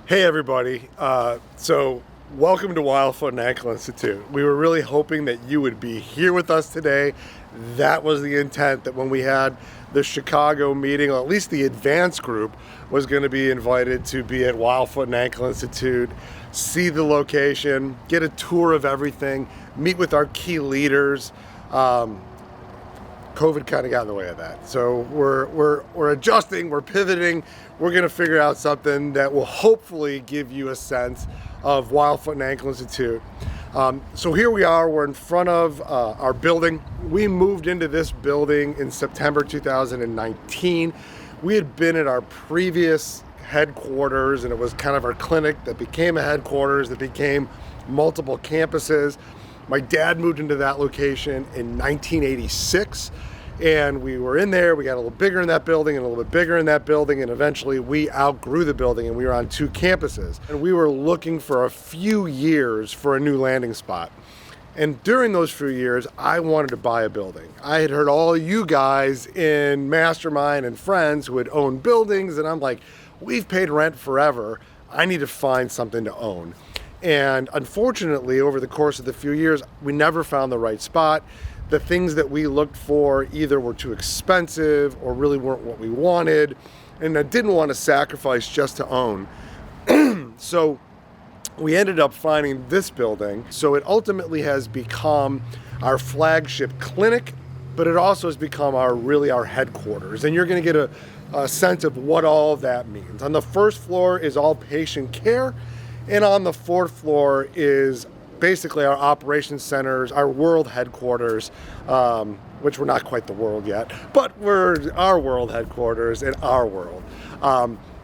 Hey everybody, so welcome to Weil Foot and Ankle Institute. We were really hoping that you would be here with us today. That was the intent, that when we had the Chicago meeting, or at least the advanced group was going to be invited to be at Weil Foot and Ankle Institute, see the location, get a tour of everything, meet with our key leaders. COVID kind of got in the way of that. So we're adjusting, we're pivoting, we're gonna figure out something that will hopefully give you a sense of Weil Foot and Ankle Institute. So here we are, we're in front of our building. We moved into this building in September 2019. We had been at our previous headquarters, and it was kind of our clinic that became a headquarters, that became multiple campuses. My dad moved into that location in 1986, and we were in there. We got a little bigger in that building and a little bit bigger in that building, and eventually we outgrew the building and we were on 2 campuses. And we were looking for a few years for a new landing spot. And during those few years, I wanted to buy a building. I had heard all you guys in Mastermind and friends who had owned buildings, and I'm like, we've paid rent forever. I need to find something to own. And unfortunately, over the course of the few years, we never found the right spot. The things that we looked for either were too expensive or really weren't what we wanted, and I didn't want to sacrifice just to own. So we ended up finding this building. So it ultimately has become our flagship clinic, but it also has become our headquarters. And you're going to get a sense of what all of that means. On the first floor is all patient care. And on the 4th floor is basically our operations centers, our world headquarters, which we're not quite the world yet, but we're our world headquarters in our world.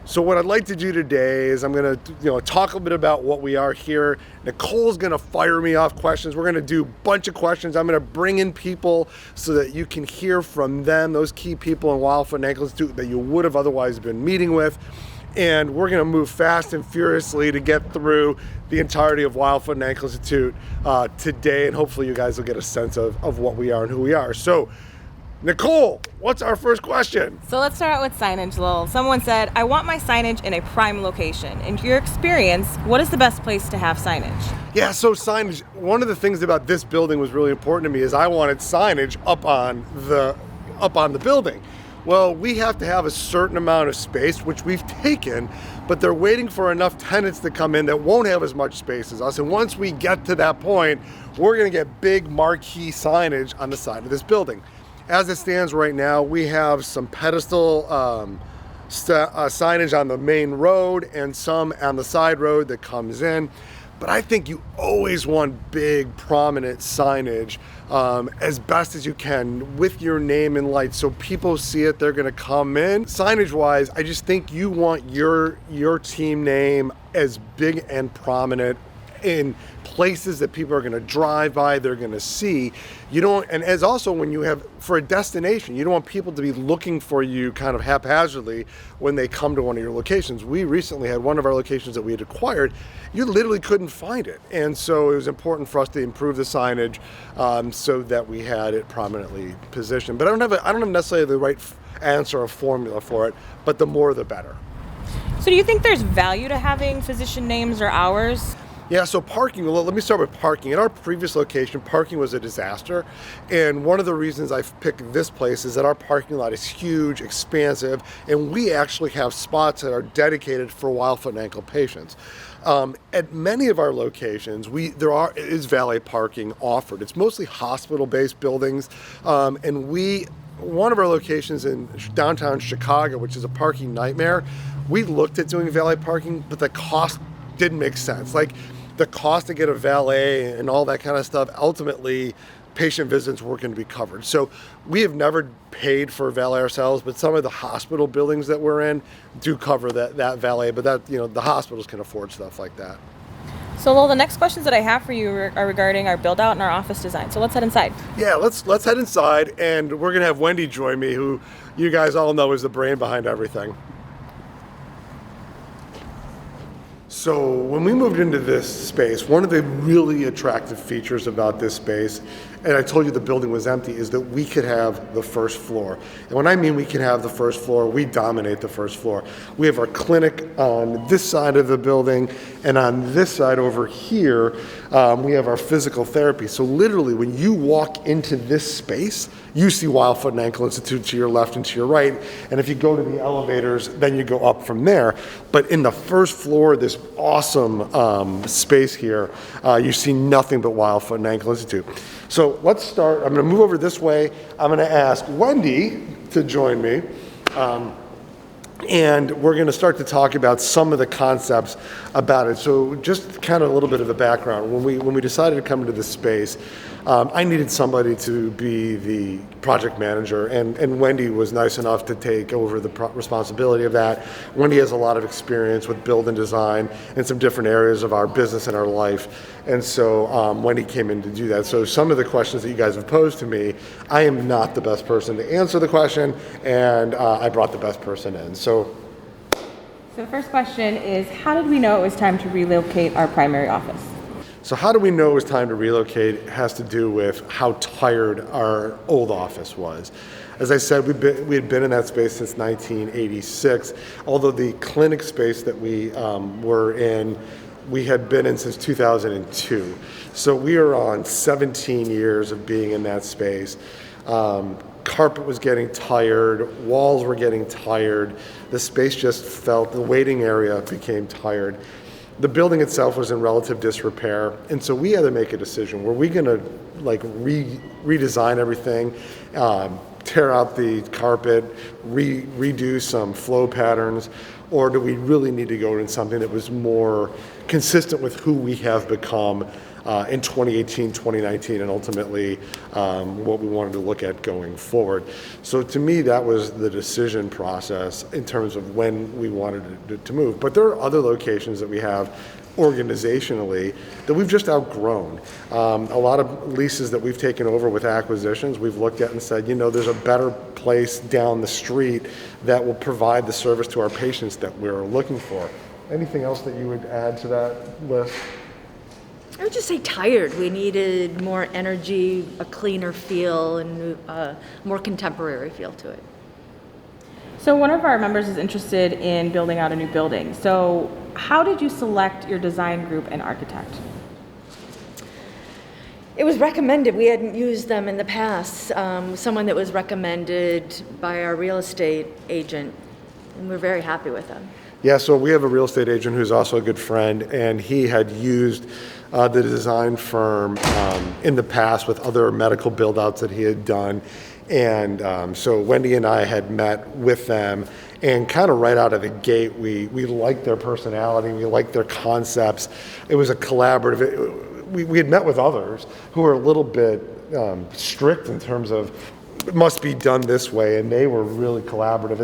So what I'd like to do today is I'm going to talk a bit about what we are here. Nicole's going to fire me off questions. We're going to do a bunch of questions. I'm going to bring in people so that you can hear from them, those key people in Weil Foot and Ankle Institute that you would have otherwise been meeting with. And we're going to move fast and furiously to get through the entirety of Weil Foot and Ankle Institute today, and hopefully you guys will get a sense of what we are and who we are. So, Nicole, what's our first question? So let's start out with signage, Lil. Someone said, I want my signage in a prime location. In your experience, what is the best place to have signage? Yeah, so signage, one of the things about this building was really important to me is I wanted signage up on the building. Well, we have to have a certain amount of space, which we've taken, but they're waiting for enough tenants to come in that won't have as much space as us. And once we get to that point, we're gonna get big marquee signage on the side of this building. As it stands right now, we have some pedestal signage on the main road and some on the side road that comes in. But I think you always want big, prominent signage as best as you can with your name in lights, so people see it, they're gonna come in. Signage-wise, I just think you want your team name as big and prominent in places that people are going to drive by, they're going to see. You don't, and as also when you have, for a destination, you don't want people to be looking for you kind of haphazardly when they come to one of your locations. We recently had one of our locations that we had acquired, you literally couldn't find it. And so it was important for us to improve the signage so that we had it prominently positioned. But I don't have necessarily the right answer or formula for it, but the more the better. So do you think there's value to having physician names or hours? Yeah, so parking, well, let me start with parking. At our previous location, parking was a disaster. And one of the reasons I picked this place is that our parking lot is huge, expansive, and we actually have spots that are dedicated for Weil Foot and Ankle patients. At many of our locations, there is valet parking offered. It's mostly hospital-based buildings, and one of our locations in downtown Chicago, which is a parking nightmare, we looked at doing valet parking, but the cost didn't make sense. Like, the cost to get a valet and all that kind of stuff, ultimately patient visits weren't going to be covered. So we have never paid for valet ourselves, but some of the hospital buildings that we're in do cover that valet, but that, the hospitals can afford stuff like that. So Lil, the next questions that I have for you are regarding our build out and our office design. So let's head inside. Yeah, let's head inside, and we're going to have Wendy join me, who you guys all know is the brain behind everything. So when we moved into this space, one of the really attractive features about this space and I told you the building was empty, is that we could have the first floor. And when I mean we can have the first floor, we dominate the first floor. We have our clinic on this side of the building, and on this side over here, we have our physical therapy. So literally, when you walk into this space, you see Weil Foot and Ankle Institute to your left and to your right. And if you go to the elevators, then you go up from there. But in the first floor, this awesome space here, you see nothing but Weil Foot and Ankle Institute. So let's start. I'm going to move over this way. I'm going to ask Wendy to join me. And we're going to start to talk about some of the concepts about it. So just kind of a little bit of the background. When we decided to come into this space, I needed somebody to be the project manager, and Wendy was nice enough to take over the responsibility of that. Wendy has a lot of experience with build and design in some different areas of our business and our life, and so Wendy came in to do that. So some of the questions that you guys have posed to me, I am not the best person to answer the question, and I brought the best person in. So the first question is, how did we know it was time to relocate our primary office? So how do we know it was time to relocate? It has to do with how tired our old office was. As I said, we had been in that space since 1986, although the clinic space that we were in, we had been in since 2002. So we are on 17 years of being in that space. Carpet was getting tired, walls were getting tired, the space just felt, the waiting area became tired. The building itself was in relative disrepair, and so we had to make a decision. Were we going to redesign everything, tear out the carpet, redo some flow patterns, or do we really need to go in something that was more consistent with who we have become in 2018, 2019, and ultimately what we wanted to look at going forward. So to me, that was the decision process in terms of when we wanted to move. But there are other locations that we have organizationally that we've just outgrown. A lot of leases that we've taken over with acquisitions, we've looked at and said, you know, there's a better place down the street that will provide the service to our patients that we're looking for. Anything else that you would add to that list? I would just say tired. We needed more energy, a cleaner feel, and a more contemporary feel to it. So one of our members is interested in building out a new building. So how did you select your design group and architect? It was recommended. We hadn't used them in the past. Someone that was recommended by our real estate agent, and we're very happy with them. Yeah, so we have a real estate agent who's also a good friend, and he had used the design firm in the past with other medical build-outs that he had done. And so Wendy and I had met with them, and kind of right out of the gate, we liked their personality, we liked their concepts. It was a collaborative. We had met with others who were a little bit strict in terms of it must be done this way, and they were really collaborative.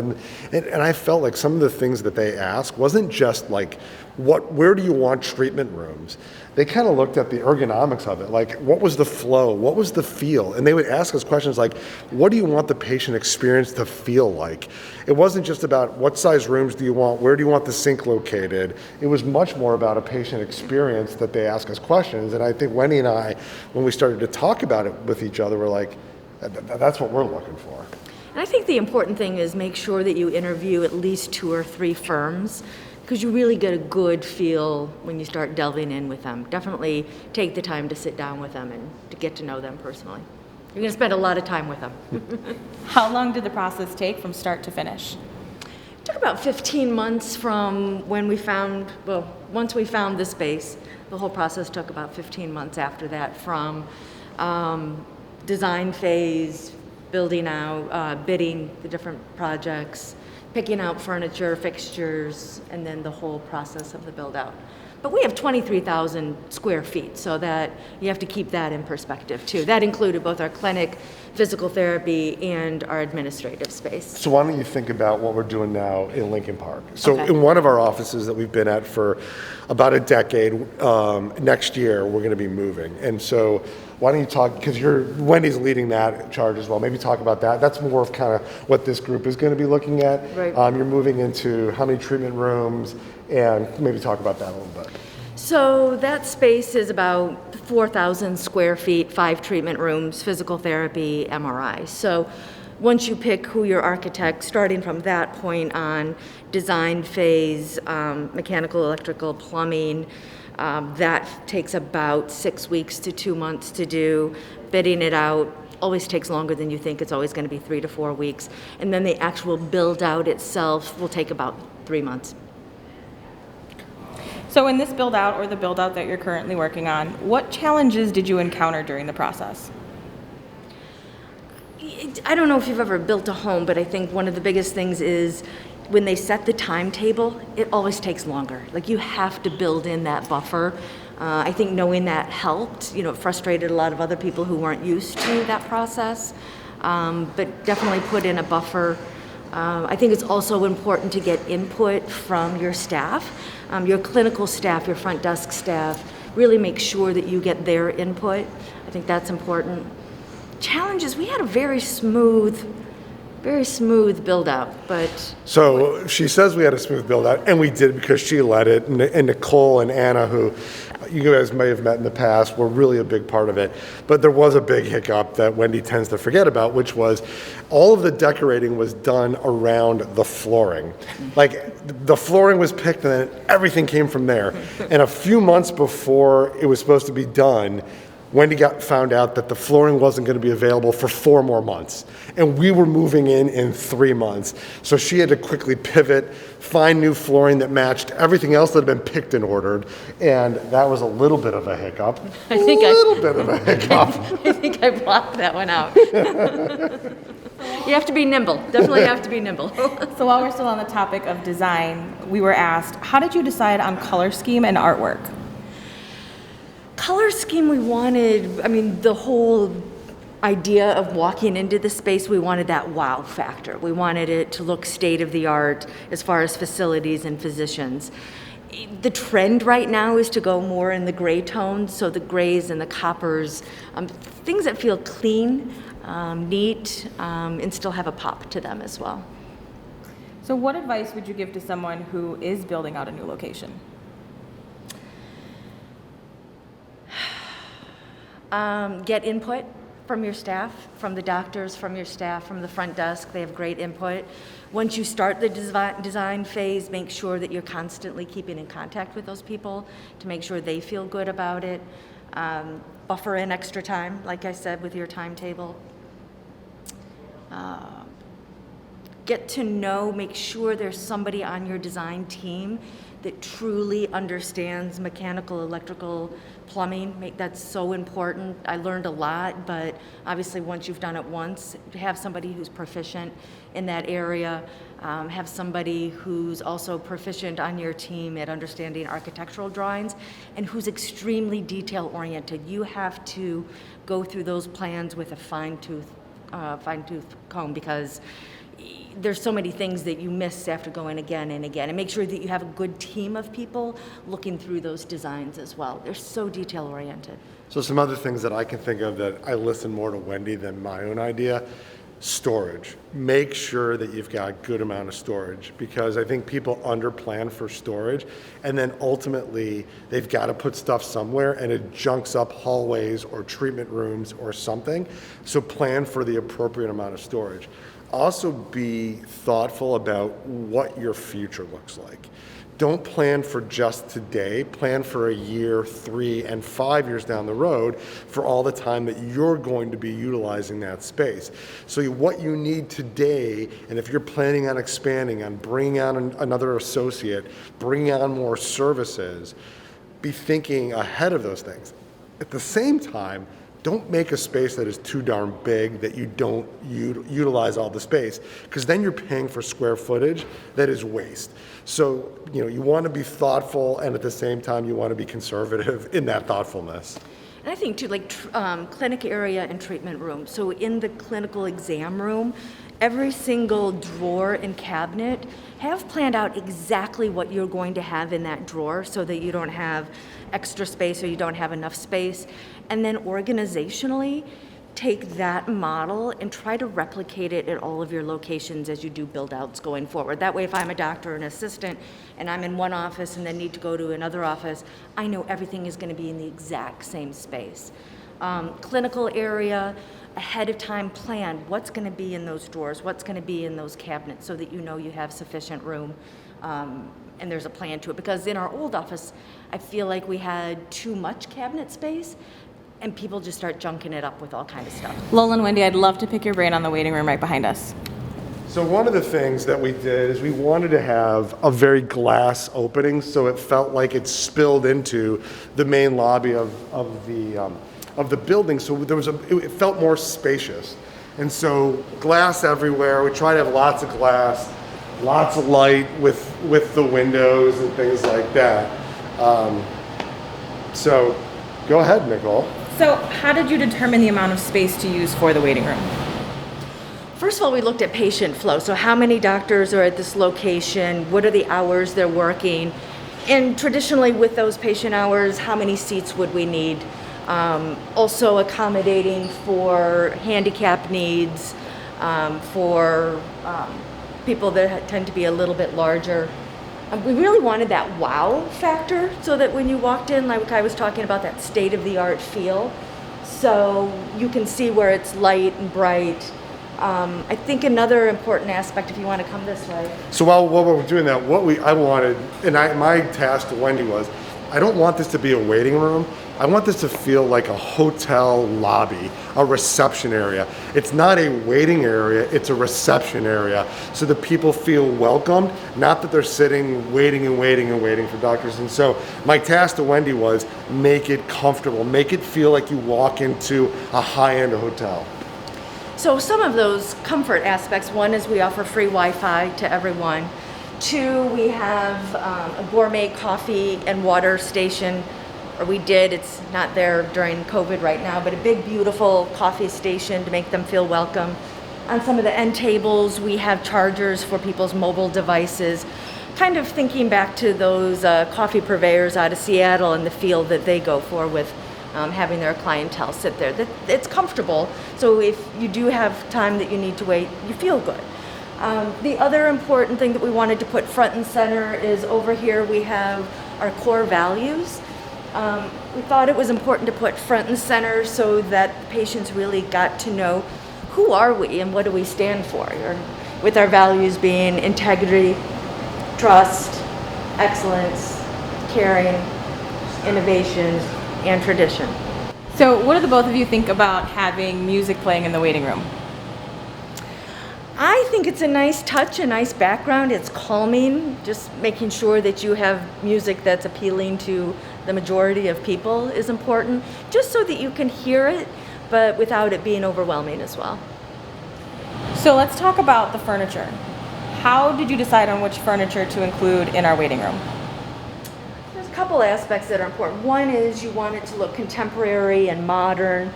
And I felt like some of the things that they asked wasn't just like, where do you want treatment rooms? They kind of looked at the ergonomics of it, like what was the flow, what was the feel? And they would ask us questions like, what do you want the patient experience to feel like? It wasn't just about what size rooms do you want, where do you want the sink located? It was much more about a patient experience that they ask us questions. And I think Wendy and I, when we started to talk about it with each other, were like, that's what we're looking for. And I think the important thing is make sure that you interview at least 2 or 3 firms, because you really get a good feel when you start delving in with them. Definitely take the time to sit down with them and to get to know them personally. You're going to spend a lot of time with them. How long did the process take from start to finish? It took about 15 months from when we found, once we found the space, the whole process took about 15 months after that, from design phase, building out, bidding the different projects, picking out furniture, fixtures, and then the whole process of the build out. But we have 23,000 square feet, so that you have to keep that in perspective too. That included both our clinic, physical therapy, and our administrative space. So why don't you think about what we're doing now in Lincoln Park? So Okay. in one of our offices that we've been at for about a decade, next year we're going to be moving. And so why don't you talk, because Wendy's leading that charge as well, maybe talk about that. That's more of kind of what this group is going to be looking at. Right. You're moving into how many treatment rooms, and maybe talk about that a little bit. So that space is about 4,000 square feet, 5 treatment rooms, physical therapy, MRI. So once you pick who your architect, starting from that point on, design phase, mechanical, electrical, plumbing, that takes about 6 weeks to 2 months to do. Bidding it out always takes longer than you think. It's always going to be 3 to 4 weeks. And then the actual build out itself will take about 3 months. So in this build out or the build out that you're currently working on, what challenges did you encounter during the process? I don't know if you've ever built a home, but I think one of the biggest things is when they set the timetable, it always takes longer. Like, you have to build in that buffer. I think knowing that helped. It frustrated a lot of other people who weren't used to that process, but definitely put in a buffer. I think it's also important to get input from your staff, your clinical staff, your front desk staff. Really make sure that you get their input. I think that's important. Challenges, we had a very smooth build out, but So she says we had a smooth build out, and we did because she led it. And Nicole and Anna, who you guys may have met in the past, were really a big part of it. But there was a big hiccup that Wendy tends to forget about, which was all of the decorating was done around the flooring. Like, the flooring was picked and then everything came from there. And a few months before it was supposed to be done, Wendy found out that the flooring wasn't going to be available for 4 more months. And we were moving in 3 months. So she had to quickly pivot, find new flooring that matched everything else that had been picked and ordered. And that was a little bit of a hiccup. I think I blocked that one out. You have to be nimble. Definitely have to be nimble. So while we're still on the topic of design, we were asked, how did you decide on color scheme and artwork? Color scheme, we wanted, the whole idea of walking into the space, we wanted that wow factor. We wanted it to look state of the art as far as facilities and physicians. The trend right now is to go more in the gray tones, so the grays and the coppers, things that feel clean, neat, and still have a pop to them as well. So what advice would you give to someone who is building out a new location? Get input from your staff, from the doctors, from your staff, from the front desk. They have great input. Once you start the design phase, make sure that you're constantly keeping in contact with those people to make sure they feel good about it. Buffer in extra time, like I said, with your timetable. Get to know, make sure there's somebody on your design team that truly understands mechanical, electrical, plumbing. That's so important. I learned a lot, but obviously once you've done it once, have somebody who's proficient in that area, have somebody who's also proficient on your team at understanding architectural drawings, and who's extremely detail-oriented. You have to go through those plans with a fine-tooth comb, because there's so many things that you miss after going again and again. And make sure that you have a good team of people looking through those designs as well. They're so detail-oriented. So some other things that I can think of that I listen more to Wendy than my own idea. Storage. Make sure that you've got a good amount of storage, because I think people underplan for storage, and then ultimately they've got to put stuff somewhere and it junks up hallways or treatment rooms or something. So plan for the appropriate amount of storage. Also be thoughtful about what your future looks like. Don't plan for just today, plan for a year, 3 and 5 years down the road for all the time that you're going to be utilizing that space. So what you need today, and if you're planning on expanding, on bringing on another associate, bringing on more services, be thinking ahead of those things. At the same time, don't make a space that is too darn big that you don't utilize all the space, because then you're paying for square footage that is waste. So, you want to be thoughtful, and at the same time, you want to be conservative in that thoughtfulness. And I think too, like clinic area and treatment room. So in the clinical exam room, every single drawer and cabinet, have planned out exactly what you're going to have in that drawer so that you don't have extra space or you don't have enough space. And then organizationally, take that model and try to replicate it at all of your locations as you do build outs going forward. That way, if I'm a doctor or an assistant and I'm in one office and then need to go to another office, I know everything is going to be in the exact same space. Clinical area, ahead of time plan what's going to be in those drawers, what's going to be in those cabinets, so that you know you have sufficient room and there's a plan to it. Because in our old office, I feel like we had too much cabinet space and people just start junking it up with all kind of stuff. Lowell and Wendy, I'd love to pick your brain on the waiting room right behind us. So one of the things that we did is we wanted to have a very glass opening, so it felt like it spilled into the main lobby of the building. So it felt more spacious, and so glass everywhere. We try to have lots of glass, lots of light with the windows and things like that. So go ahead, Nicole. So how did you determine the amount of space to use for the waiting room? First of all, we looked at patient flow. So how many doctors are at this location? What are the hours they're working? And traditionally with those patient hours, how many seats would we need? Also accommodating for handicap needs, for people that tend to be a little bit larger. We really wanted that wow factor, so that when you walked in, like I was talking about, that state-of-the-art feel, so you can see where it's light and bright. I think another important aspect, if you want to come this way. So while we're doing that, I wanted, and my task to Wendy was, I don't want this to be a waiting room. I want this to feel like a hotel lobby, a reception area. It's not a waiting area, it's a reception area, so that people feel welcomed, not that they're sitting waiting for doctors. And so my task to Wendy was, make it comfortable, make it feel like you walk into a high-end hotel. So some of those comfort aspects, one is we offer free Wi-Fi to everyone. Two, we have a gourmet coffee and water station, or we did, it's not there during COVID right now, but a big, beautiful coffee station to make them feel welcome. On some of the end tables, we have chargers for people's mobile devices, kind of thinking back to those coffee purveyors out of Seattle and the feel that they go for with having their clientele sit there. It's comfortable, so if you do have time that you need to wait, you feel good. The other important thing that we wanted to put front and center is over here we have our core values. We thought it was important to put front and center so that patients really got to know who are we and what do we stand for, with our values being integrity, trust, excellence, caring, innovation, and tradition. So what do the both of you think about having music playing in the waiting room? I think it's a nice touch, a nice background. It's calming, just making sure that you have music that's appealing to the majority of people is important, just so that you can hear it, but without it being overwhelming as well. So let's talk about the furniture. How did you decide on which furniture to include in our waiting room? There's a couple aspects that are important. One is you want it to look contemporary and modern,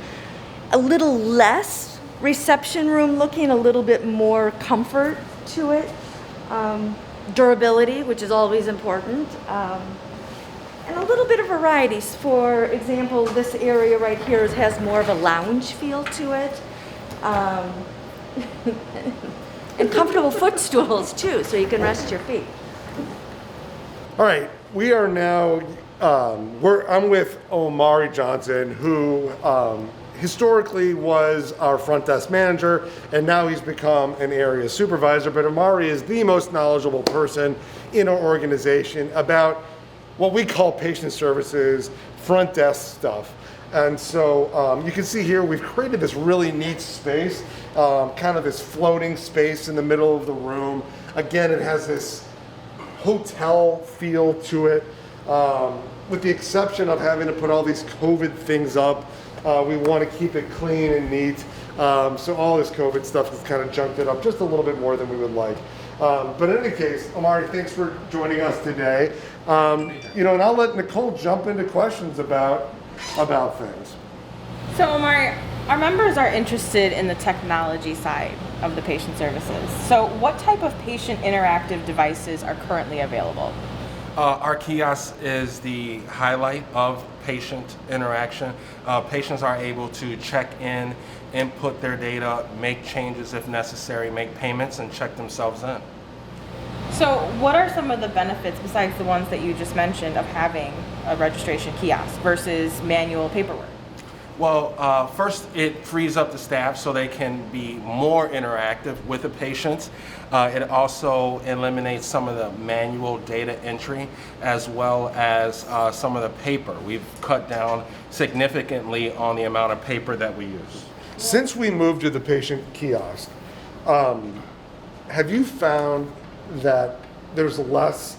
a little less reception room looking, a little bit more comfort to it, durability, which is always important, and a little bit of variety. For example, this area right here has more of a lounge feel to it, and comfortable footstools too, so you can rest your feet. All right, we are now, I'm with Omari Johnson, who historically was our front desk manager, and now he's become an area supervisor. But Omari is the most knowledgeable person in our organization about what we call patient services, front desk stuff. And so you can see here, we've created this really neat space, kind of this floating space in the middle of the room. Again, it has this hotel feel to it, with the exception of having to put all these COVID things up. We want to keep it clean and neat. So all this COVID stuff has kind of junked it up just a little bit more than we would like. But in any case, Omari, thanks for joining us today. And I'll let Nicole jump into questions about things. So Omari, our members are interested in the technology side of the patient services. So what type of patient interactive devices are currently available? Our kiosk is the highlight of patient interaction. Patients are able to check in, input their data, make changes if necessary, make payments, and check themselves in. So, what are some of the benefits besides the ones that you just mentioned of having a registration kiosk versus manual paperwork? Well, first, it frees up the staff so they can be more interactive with the patients. It also eliminates some of the manual data entry as well as some of the paper. We've cut down significantly on the amount of paper that we use. Since we moved to the patient kiosk, have you found that there's less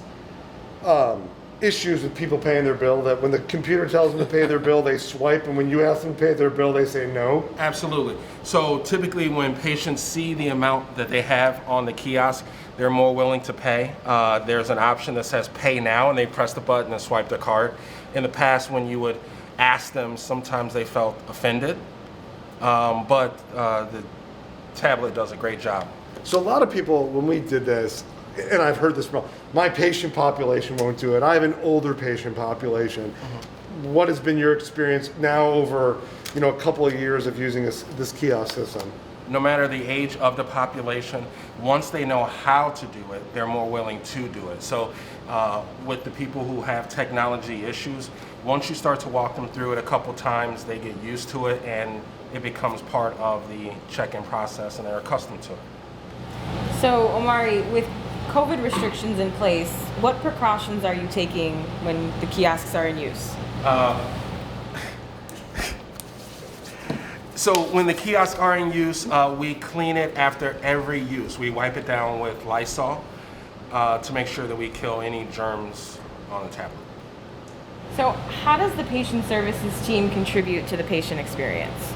issues with people paying their bill, that when the computer tells them to pay their bill, they swipe, and when you ask them to pay their bill, they say no? Absolutely. So typically when patients see the amount that they have on the kiosk, they're more willing to pay. There's an option that says pay now, and they press the button and swipe the card. In the past, when you would ask them, sometimes they felt offended, but the tablet does a great job. So a lot of people, when we did this, and I've heard this from my patient population won't do it. I have an older patient population. Mm-hmm. What has been your experience now over a couple of years of using this kiosk system? No matter the age of the population, once they know how to do it, they're more willing to do it. So with the people who have technology issues, once you start to walk them through it a couple times, they get used to it and it becomes part of the check-in process and they're accustomed to it. So, Omari, with COVID restrictions in place, what precautions are you taking when the kiosks are in use? So when the kiosks are in use, we clean it after every use. We wipe it down with Lysol to make sure that we kill any germs on the tablet. So how does the patient services team contribute to the patient experience?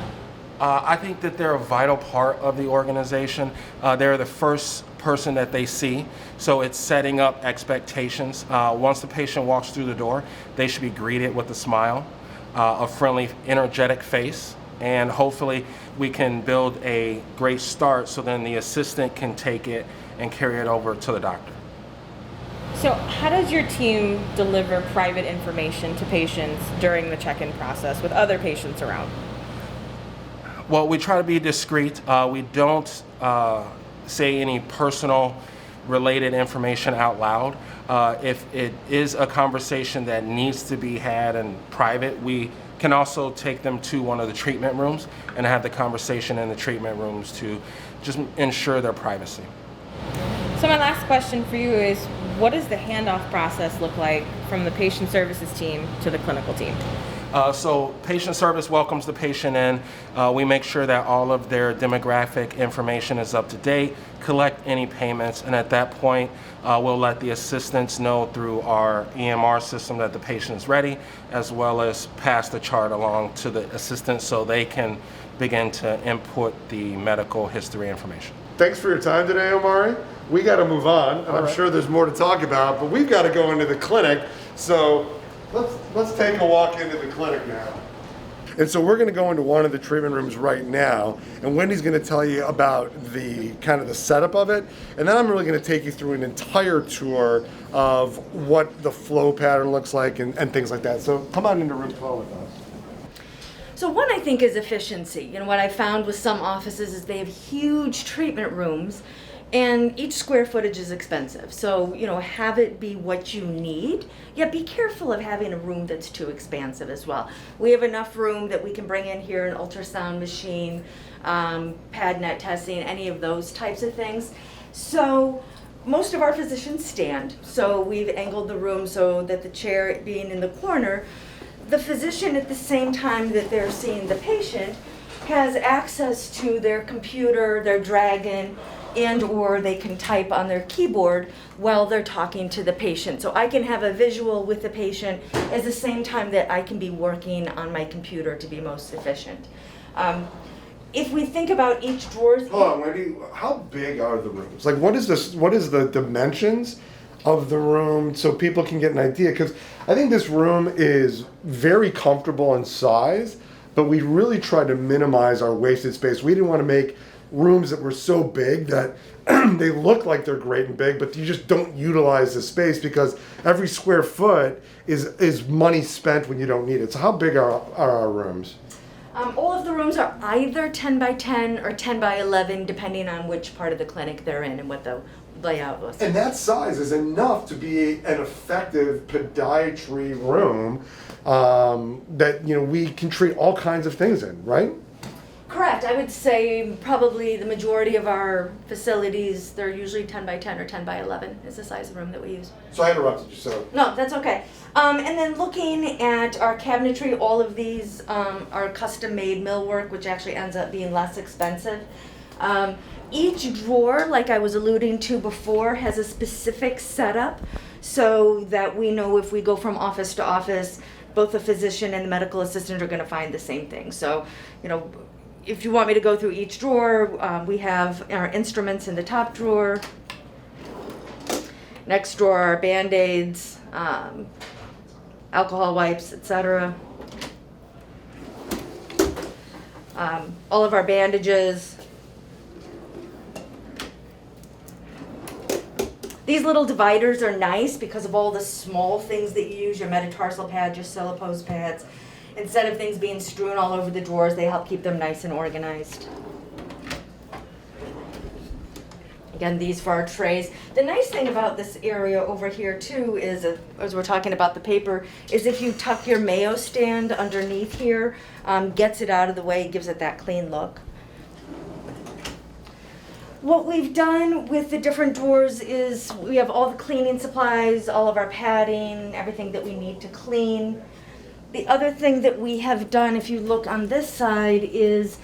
I think that they're a vital part of the organization. They're the first person that they see, so it's setting up expectations. Once the patient walks through the door, they should be greeted with a smile, a friendly, energetic face, and hopefully we can build a great start so then the assistant can take it and carry it over to the doctor. So how does your team deliver private information to patients during the check-in process with other patients around? Well, we try to be discreet. We don't say any personal related information out loud. If it is a conversation that needs to be had in private, we can also take them to one of the treatment rooms and have the conversation in the treatment rooms to just ensure their privacy. So my last question for you is, what does the handoff process look like from the patient services team to the clinical team? So patient service welcomes the patient in. We make sure that all of their demographic information is up to date, collect any payments, and at that point, we'll let the assistants know through our EMR system that the patient is ready, as well as pass the chart along to the assistants so they can begin to input the medical history information. Thanks for your time today, Omari. We got to move on, and I'm sure there's more to talk about, but we've got to go into the clinic. So let's take a walk into the clinic now. And so we're going to go into one of the treatment rooms right now, and Wendy's going to tell you about the kind of the setup of it, and then I'm really going to take you through an entire tour of what the flow pattern looks like and things like that. So come on into room 12 with us. So one, I think, is efficiency. What I found with some offices is they have huge treatment rooms, and each square footage is expensive. So, have it be what you need, yet be careful of having a room that's too expansive as well. We have enough room that we can bring in here an ultrasound machine, pad net testing, any of those types of things. So most of our physicians stand. So we've angled the room so that the chair being in the corner, the physician at the same time that they're seeing the patient has access to their computer, their Dragon, and or they can type on their keyboard while they're talking to the patient. So I can have a visual with the patient at the same time that I can be working on my computer to be most efficient. If we think about each drawer's... Hold on, Wendy, how big are the rooms? Like, what is the dimensions of the room so people can get an idea? Because I think this room is very comfortable in size, but we really tried to minimize our wasted space. We didn't want to make rooms that were so big that they look like they're great and big, but you just don't utilize the space because every square foot is money spent when you don't need it. So how big are our rooms? All of the rooms are either 10 by 10 or 10 by 11, depending on which part of the clinic they're in and what the layout was. And that size is enough to be an effective podiatry room that we can treat all kinds of things in, right? Correct. I would say probably the majority of our facilities, they're usually 10 by 10 or 10 by 11 is the size of room that we use. So I interrupted you, so. No, that's okay. And then looking at our cabinetry, all of these are custom-made millwork, which actually ends up being less expensive. Each drawer, like I was alluding to before, has a specific setup so that we know if we go from office to office, both the physician and the medical assistant are going to find the same thing. So, if you want me to go through each drawer, we have our instruments in the top drawer. Next drawer are Band-Aids, alcohol wipes, etc. All of our bandages. These little dividers are nice because of all the small things that you use, your metatarsal pads, your Cellopose pads. Instead of things being strewn all over the drawers, they help keep them nice and organized. Again, these for our trays. The nice thing about this area over here too is, as we're talking about the paper, is if you tuck your Mayo stand underneath here, gets it out of the way, gives it that clean look. What we've done with the different drawers is we have all the cleaning supplies, all of our padding, everything that we need to clean. The other thing that we have done, if you look on this side, is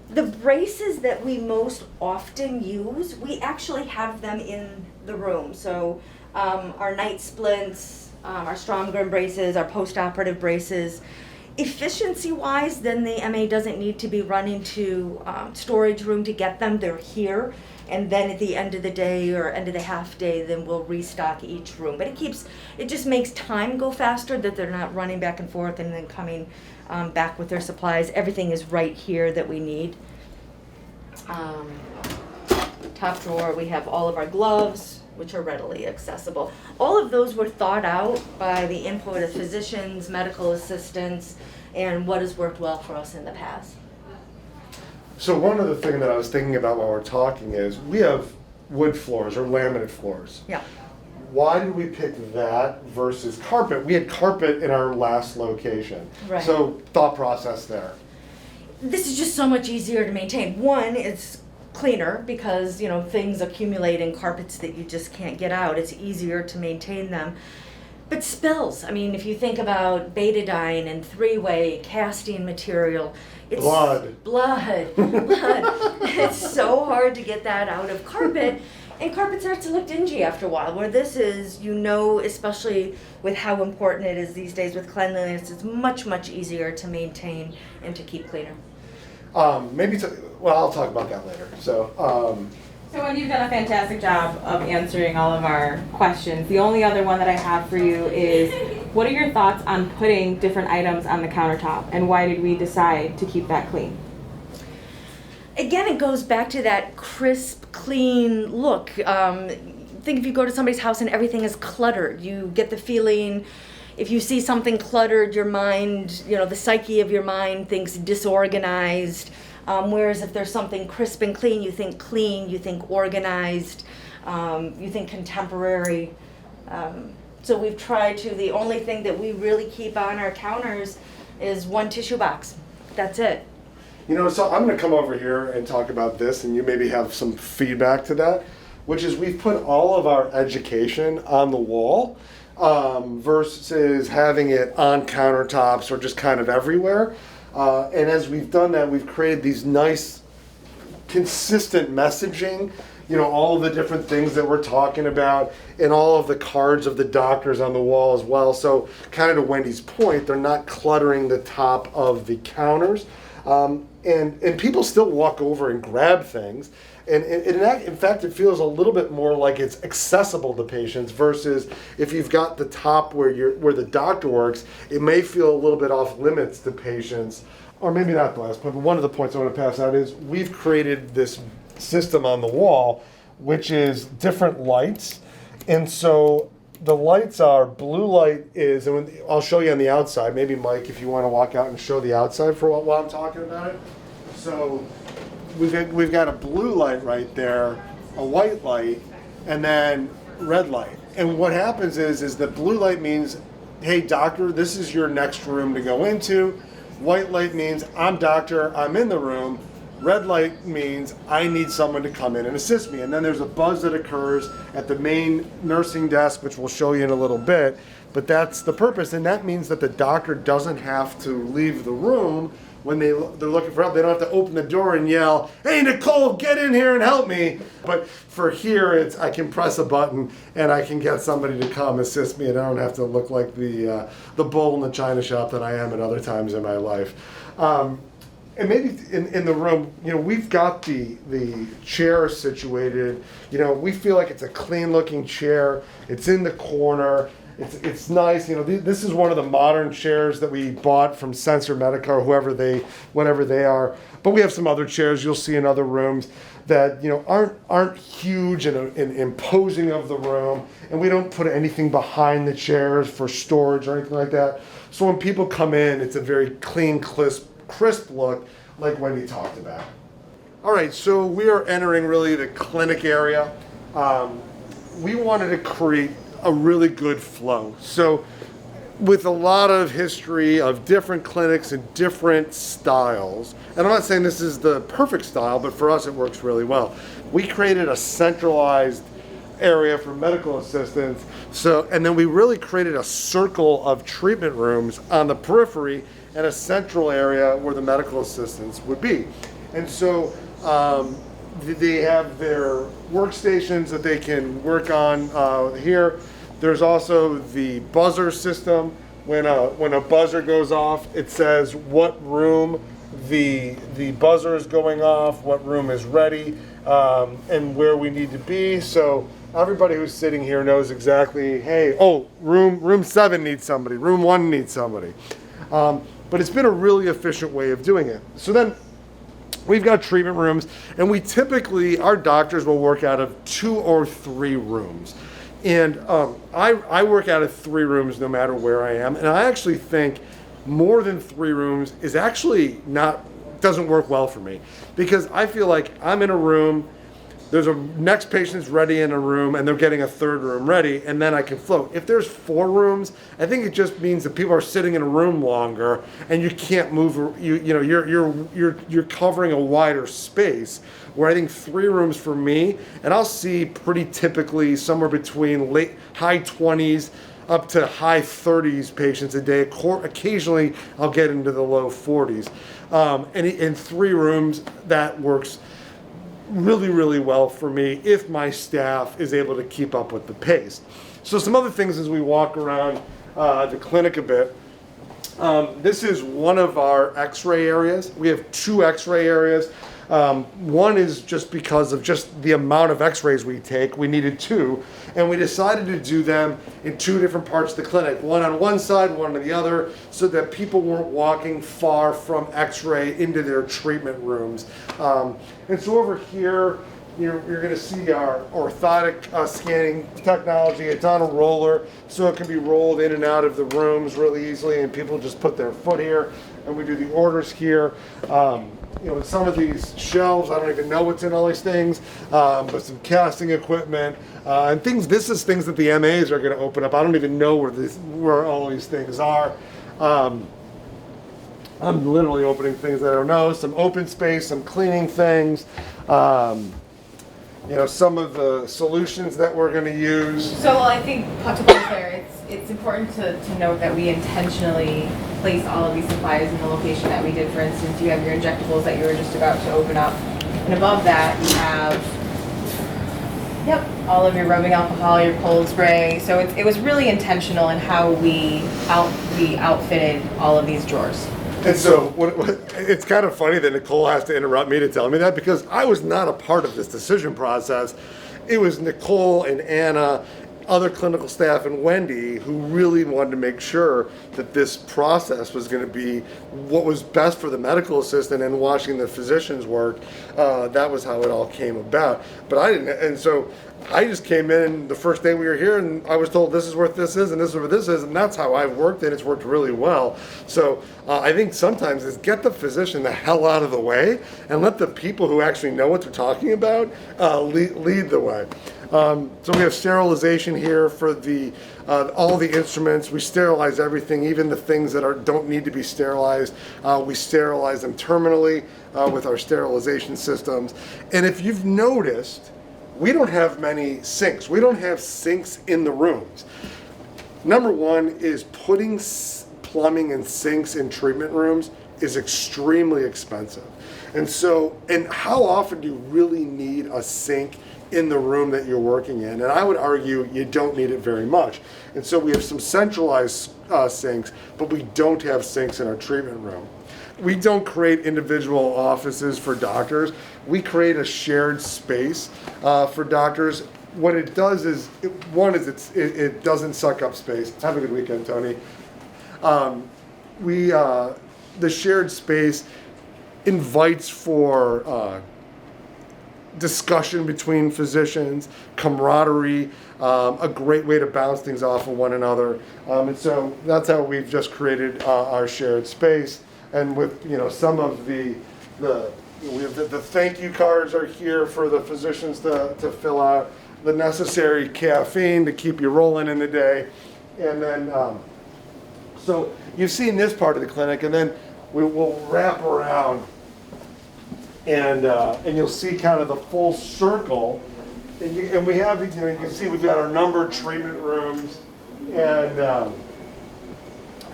the braces that we most often use, we actually have them in the room. So our night splints, our Stromgren braces, our post-operative braces. Efficiency-wise, then the MA doesn't need to be running to storage room to get them. They're here. And then at the end of the day or end of the half day, then we'll restock each room. But it just makes time go faster that they're not running back and forth and then coming back with their supplies. Everything is right here that we need. Top drawer, we have all of our gloves, which are readily accessible. All of those were thought out by the input of physicians, medical assistants, and what has worked well for us in the past. So one other thing that I was thinking about while we're talking is we have wood floors or laminate floors. Yeah. Why did we pick that versus carpet? We had carpet in our last location. Right. So thought process there. This is just so much easier to maintain. One, it's cleaner because things accumulate in carpets that you just can't get out. It's easier to maintain them. But spills, if you think about betadine and three-way casting material, it's blood. It's so hard to get that out of carpet, and carpet starts to look dingy after a while. Where this is, especially with how important it is these days with cleanliness, it's much, much easier to maintain and to keep cleaner. I'll talk about that later. So Wendy, you've done a fantastic job of answering all of our questions. The only other one that I have for you is, what are your thoughts on putting different items on the countertop, and why did we decide to keep that clean? Again, it goes back to that crisp, clean look. Think if you go to somebody's house and everything is cluttered, you get the feeling, if you see something cluttered, your mind, the psyche of your mind thinks disorganized. Whereas if there's something crisp and clean, you think organized, you think contemporary. So we've tried to, the only thing that we really keep on our counters is one tissue box. That's it. So I'm going to come over here and talk about this, and you maybe have some feedback to that, which is we've put all of our education on the wall versus having it on countertops or just kind of everywhere. And as we've done that, we've created these nice, consistent messaging, all of the different things that we're talking about, and all of the cards of the doctors on the wall as well. So kind of to Wendy's point, they're not cluttering the top of the counters. And people still walk over and grab things. And in fact, it feels a little bit more like it's accessible to patients versus if you've got the top where the doctor works, it may feel a little bit off limits to patients or maybe not the last point, but one of the points I want to pass out is we've created this system on the wall, which is different lights. And so the lights are, blue light is, and I'll show you on the outside. Maybe Mike, if you want to walk out and show the outside for while I'm talking about it. So we've got a blue light right there, a white light, and then red light. And what happens is that blue light means, hey doctor, this is your next room to go into. White light means, I'm doctor, I'm in the room. Red light means I need someone to come in and assist me. And then there's a buzz that occurs at the main nursing desk, which we'll show you in a little bit. But that's the purpose, and that means that the doctor doesn't have to leave the room when they're looking for help. They don't have to open the door and yell, hey Nicole, get in here and help me. But for here, it's I can press a button and I can get somebody to come assist me, and I don't have to look like the bull in the china shop that I am at other times in my life. And maybe in the room, we've got the chair situated. We feel like it's a clean looking chair. It's in the corner. It's nice. This is one of the modern chairs that we bought from Sensor Medica or whatever they are. But we have some other chairs you'll see in other rooms that aren't huge and imposing of the room, and we don't put anything behind the chairs for storage or anything like that. So when people come in, it's a very clean, crisp look, like Wendy talked about. All right, so we are entering really the clinic area. We wanted to create a really good flow. So with a lot of history of different clinics and different styles, and I'm not saying this is the perfect style, but for us it works really well. We created a centralized area for medical assistants. And then we really created a circle of treatment rooms on the periphery and a central area where the medical assistants would be. And so they have their workstations that they can work on here. There's also the buzzer system. When a buzzer goes off, it says what room the buzzer is going off, what room is ready, and where we need to be. So everybody who's sitting here knows exactly, hey, room 7 needs somebody, room 1 needs somebody. But it's been a really efficient way of doing it. So then we've got treatment rooms, and our doctors will work out of 2 or 3 rooms. And I work out of 3 rooms no matter where I am. And I actually think more than 3 rooms is actually doesn't work well for me, because I feel like I'm in a room, there's a next patient's ready in a room, and they're getting a 3rd room ready, and then I can float. If there's 4 rooms, I think it just means that people are sitting in a room longer, and you can't move. You're covering a wider space. Where I think 3 rooms for me, and I'll see pretty typically somewhere between high 20s up to high 30s patients a day. Occasionally, I'll get into the low 40s. And in 3 rooms, that works really, really well for me if my staff is able to keep up with the pace. So some other things as we walk around the clinic a bit. This is one of our x-ray areas. We have 2 x-ray areas. One is just because of just the amount of x-rays we take. We needed 2, and we decided to do them in 2 different parts of the clinic, one on one side, one on the other, so that people weren't walking far from x-ray into their treatment rooms. And so over here, you're going to see our orthotic scanning technology. It's on a roller, so it can be rolled in and out of the rooms really easily, and people just put their foot here, and we do the orders here. Some of these shelves, I don't even know what's in all these things, but some casting equipment and things. This is things that the MAs are going to open up. I don't even know where all these things are. I'm literally opening things that I don't know. Some open space, some cleaning things. Some of the solutions that we're going to use. So I think to be fair, it's important to note that we intentionally place all of these supplies in the location that we did. For instance, you have your injectables that you were just about to open up, and above that you have all of your rubbing alcohol, your cold spray. So it was really intentional in how we outfitted all of these drawers. And so it's kind of funny that Nicole has to interrupt me to tell me that, because I was not a part of this decision process. It was Nicole and Anna other clinical staff and Wendy, who really wanted to make sure that this process was going to be what was best for the medical assistant and watching the physicians work. That was how it all came about. But I didn't, and so I just came in the first day we were here, and I was told this is what this is and this is what this is, and that's how I've worked, and it's worked really well. So I think sometimes is get the physician the hell out of the way and let the people who actually know what they're talking about lead the way. So we have sterilization here for all the instruments. We sterilize everything, even the things that don't need to be sterilized. We sterilize them terminally with our sterilization systems. And if you've noticed, we don't have many sinks. We don't have sinks in the rooms. Number one is putting plumbing and sinks in treatment rooms is extremely expensive. And how often do you really need a sink in the room that you're working in? And I would argue you don't need it very much. And so we have some centralized sinks, but we don't have sinks in our treatment room. We don't create individual offices for doctors. We create a shared space for doctors. What it does is, it doesn't suck up space. Have a good weekend, Tony. The shared space invites for discussion between physicians, camaraderie, a great way to bounce things off of one another. And so that's how we've just created our shared space. And with some of the thank you cards are here for the physicians to fill out, the necessary caffeine to keep you rolling in the day. And then, so you've seen this part of the clinic, and then we will wrap around and you'll see kind of the full circle. And we have, you can see we've got our numbered treatment rooms, and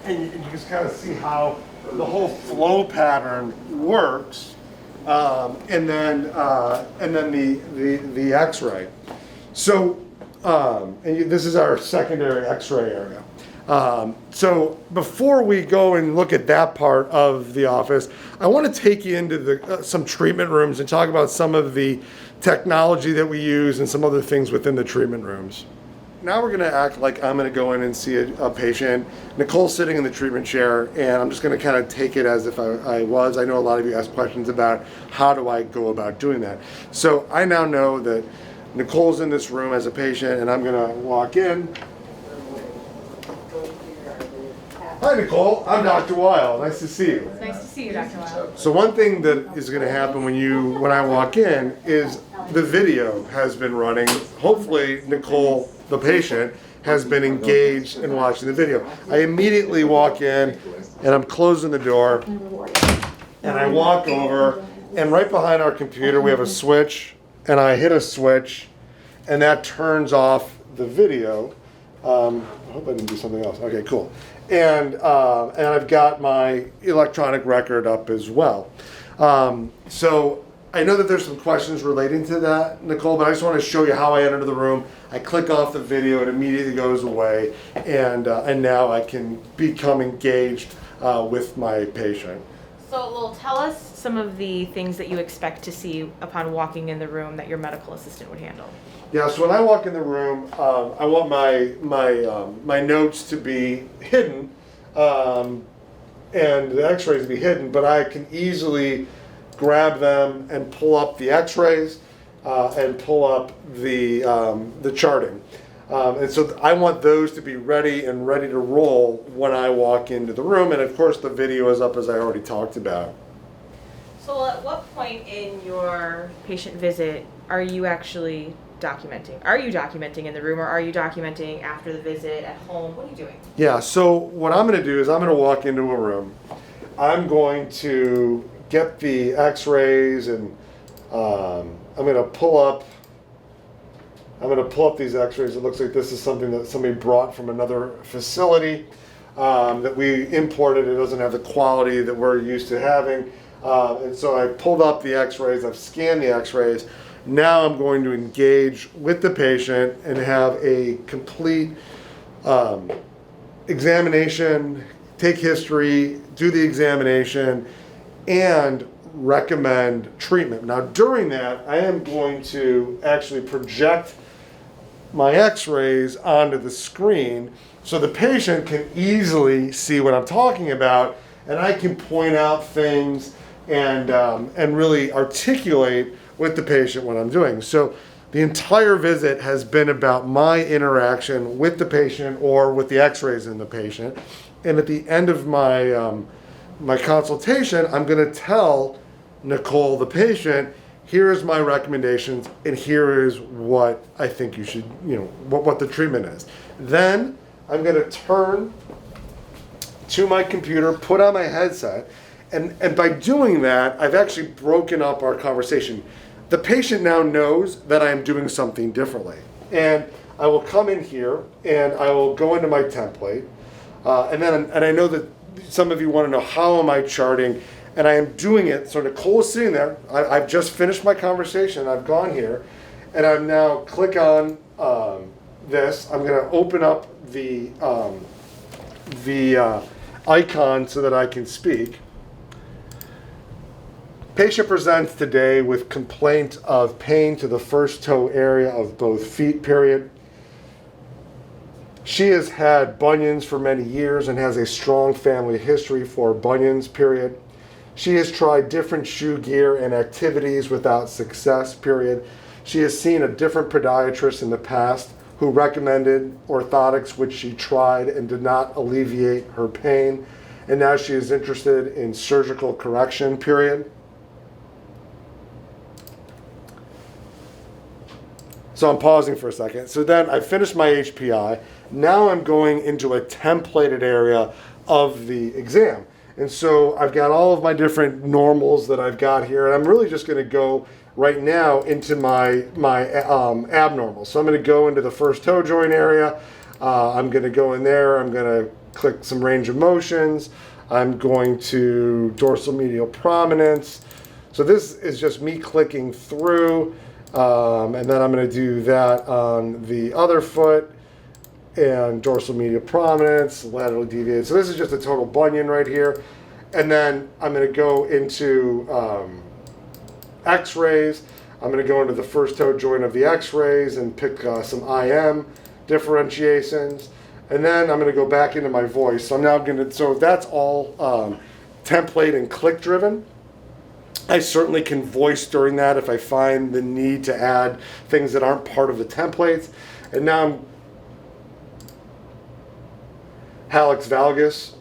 you can just kind of see how the whole flow pattern works, and then the X-ray. So, this is our secondary X-ray area. So before we go and look at that part of the office, I want to take you into some treatment rooms and talk about some of the technology that we use and some other things within the treatment rooms. Now we're going to act like I'm going to go in and see a patient. Nicole's sitting in the treatment chair, and I'm just going to kind of take it as if I was. I know a lot of you asked questions about how do I go about doing that. So I now know that Nicole's in this room as a patient, and I'm going to walk in. Hi, Nicole. I'm Dr. Weil. Nice to see you. It's nice to see you, Dr. Weil. So one thing that is going to happen when I walk in is the video has been running. Hopefully, Nicole, the patient, has been engaged in watching the video. I immediately walk in, and I'm closing the door, and I walk over, and right behind our computer we have a switch, and I hit a switch, and that turns off the video. I hope I didn't do something else. Okay, cool. And I've got my electronic record up as well. So I know that there's some questions relating to that, Nicole, but I just want to show you how I enter the room. I click off the video, it immediately goes away, and now I can become engaged with my patient. So, Lowell, tell us some of the things that you expect to see upon walking in the room that your medical assistant would handle. Yeah, so when I walk in the room, I want my notes to be hidden, and the X-rays to be hidden, but I can easily grab them and pull up the X-rays and pull up the charting. And so I want those to be ready to roll when I walk into the room, and of course the video is up as I already talked about. So at what point in your patient visit are you actually documenting? Are you documenting in the room, or are you documenting after the visit at home? What are you doing? Yeah, so what I'm going to do is I'm going to walk into a room. I'm going to get the X-rays, and I'm going to pull up these X-rays. It looks like this is something that somebody brought from another facility that we imported. It doesn't have the quality that we're used to having. And so I pulled up the X-rays. I've scanned the X-rays. Now I'm going to engage with the patient and have a complete examination, take history, do the examination, and recommend treatment. Now during that, I am going to actually project my x-rays onto the screen so the patient can easily see what I'm talking about, and I can point out things and really articulate with the patient what I'm doing. So the entire visit has been about my interaction with the patient or with the x-rays in the patient. And at the end of my consultation, I'm going to tell Nicole, the patient, here's my recommendations and here is what I think you should, what the treatment is. Then I'm going to turn to my computer, put on my headset, and by doing that, I've actually broken up our conversation. The patient now knows that I am doing something differently. And I will come in here and I will go into my template. And I know that some of you want to know, how am I charting? And I am doing it. So Nicole is sitting there. I've just finished my conversation. I've gone here. And I'm now click on this. I'm going to open up the icon so that I can speak. Patient presents today with complaint of pain to the first toe area of both feet, period. She has had bunions for many years and has a strong family history for bunions, period. She has tried different shoe gear and activities without success, period. She has seen a different podiatrist in the past who recommended orthotics, which she tried and did not alleviate her pain. And now she is interested in surgical correction, period. So I'm pausing for a second. So then I finished my HPI. Now I'm going into a templated area of the exam. And so I've got all of my different normals that I've got here. And I'm really just going to go right now into my abnormal. So I'm going to go into the first toe joint area. I'm going to go in there. I'm going to click some range of motions. I'm going to dorsal medial prominence. So this is just me clicking through. And then I'm going to do that on the other foot and dorsal medial prominence, laterally deviated. So this is just a total bunion right here. And then I'm going to go into x-rays. I'm going to go into the first toe joint of the x-rays and pick some IM differentiations. And then I'm going to go back into my voice. So I'm now going to, so that's all template and click driven. I certainly can voice during that if I find the need to add things that aren't part of the templates. And now I'm hallux valgus.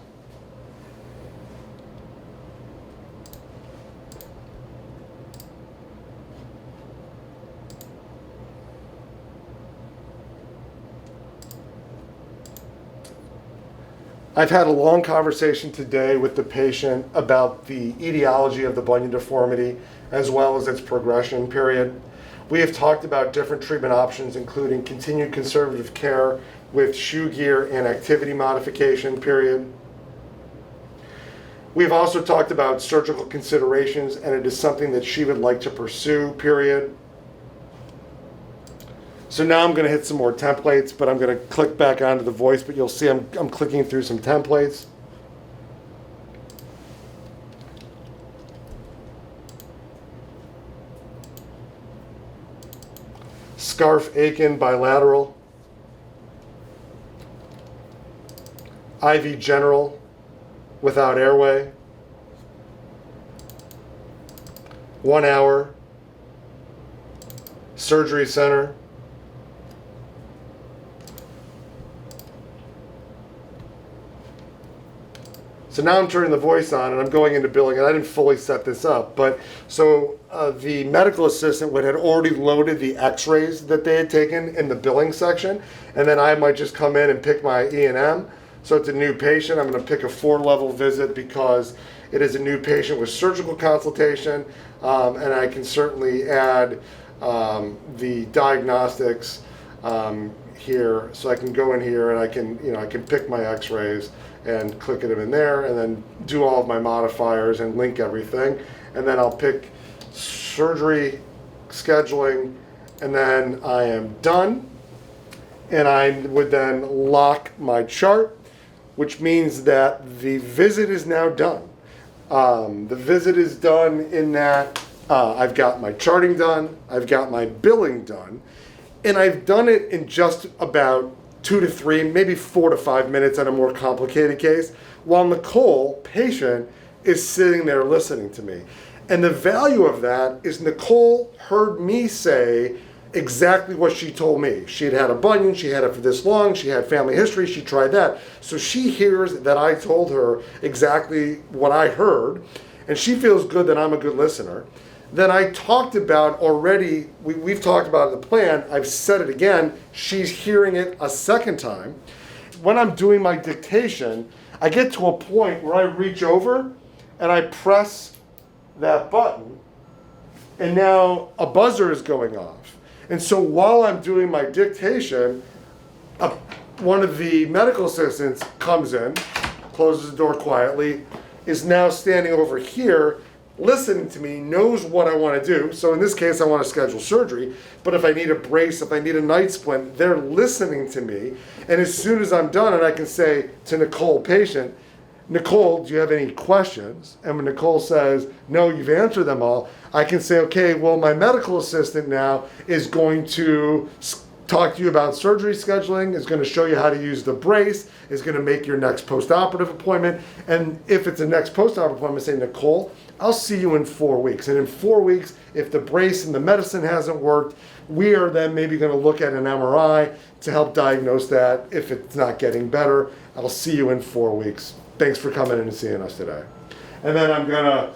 I've had a long conversation today with the patient about the etiology of the bunion deformity as well as its progression, period. We have talked about different treatment options, including continued conservative care with shoe gear and activity modification, period. We've also talked about surgical considerations, and it is something that she would like to pursue, period. So now I'm going to hit some more templates, but I'm going to click back onto the voice, but you'll see I'm clicking through some templates. Scarf Aiken bilateral. IV general without airway. 1 hour. Surgery center. So now I'm turning the voice on and I'm going into billing, and I didn't fully set this up, but so the medical assistant had already loaded the x-rays that they had taken in the billing section, and then I might just come in and pick my E&M. So it's a new patient. I'm going to pick a 4-level visit because it is a new patient with surgical consultation, and I can certainly add the diagnostics here. So I can go in here and I can pick my x-rays and click them in there, and then do all of my modifiers and link everything. And then I'll pick surgery scheduling, and then I am done. And I would then lock my chart, which means that the visit is now done. The visit is done in that I've got my charting done, I've got my billing done, And I've done it in just about 2 to 3, maybe 4 to 5 minutes on a more complicated case, while Nicole, patient, is sitting there listening to me. And the value of that is Nicole heard me say exactly what she told me. She had had a bunion, she had it for this long, she had family history, she tried that. So she hears that I told her exactly what I heard, and she feels good that I'm a good listener. Then I talked about already, we've talked about the plan, I've said it again, she's hearing it a second time. When I'm doing my dictation, I get to a point where I reach over and I press that button, and now a buzzer is going off. And so while I'm doing my dictation, one of the medical assistants comes in, closes the door quietly, is now standing over here, listening to me, knows what I want to do. So in this case, I want to schedule surgery. But if I need a brace, if I need a night splint, they're listening to me. And as soon as I'm done, and I can say to Nicole, patient, Nicole, do you have any questions? And when Nicole says, no, you've answered them all, I can say, okay, well, my medical assistant now is going to talk to you about surgery scheduling, is going to show you how to use the brace, is going to make your next post-operative appointment. And if it's a next post-operative appointment, say, Nicole, I'll see you in 4 weeks. And in 4 weeks, if the brace and the medicine hasn't worked, we are then maybe going to look at an MRI to help diagnose that. If it's not getting better, I'll see you in 4 weeks. Thanks for coming in and seeing us today. And then I'm going to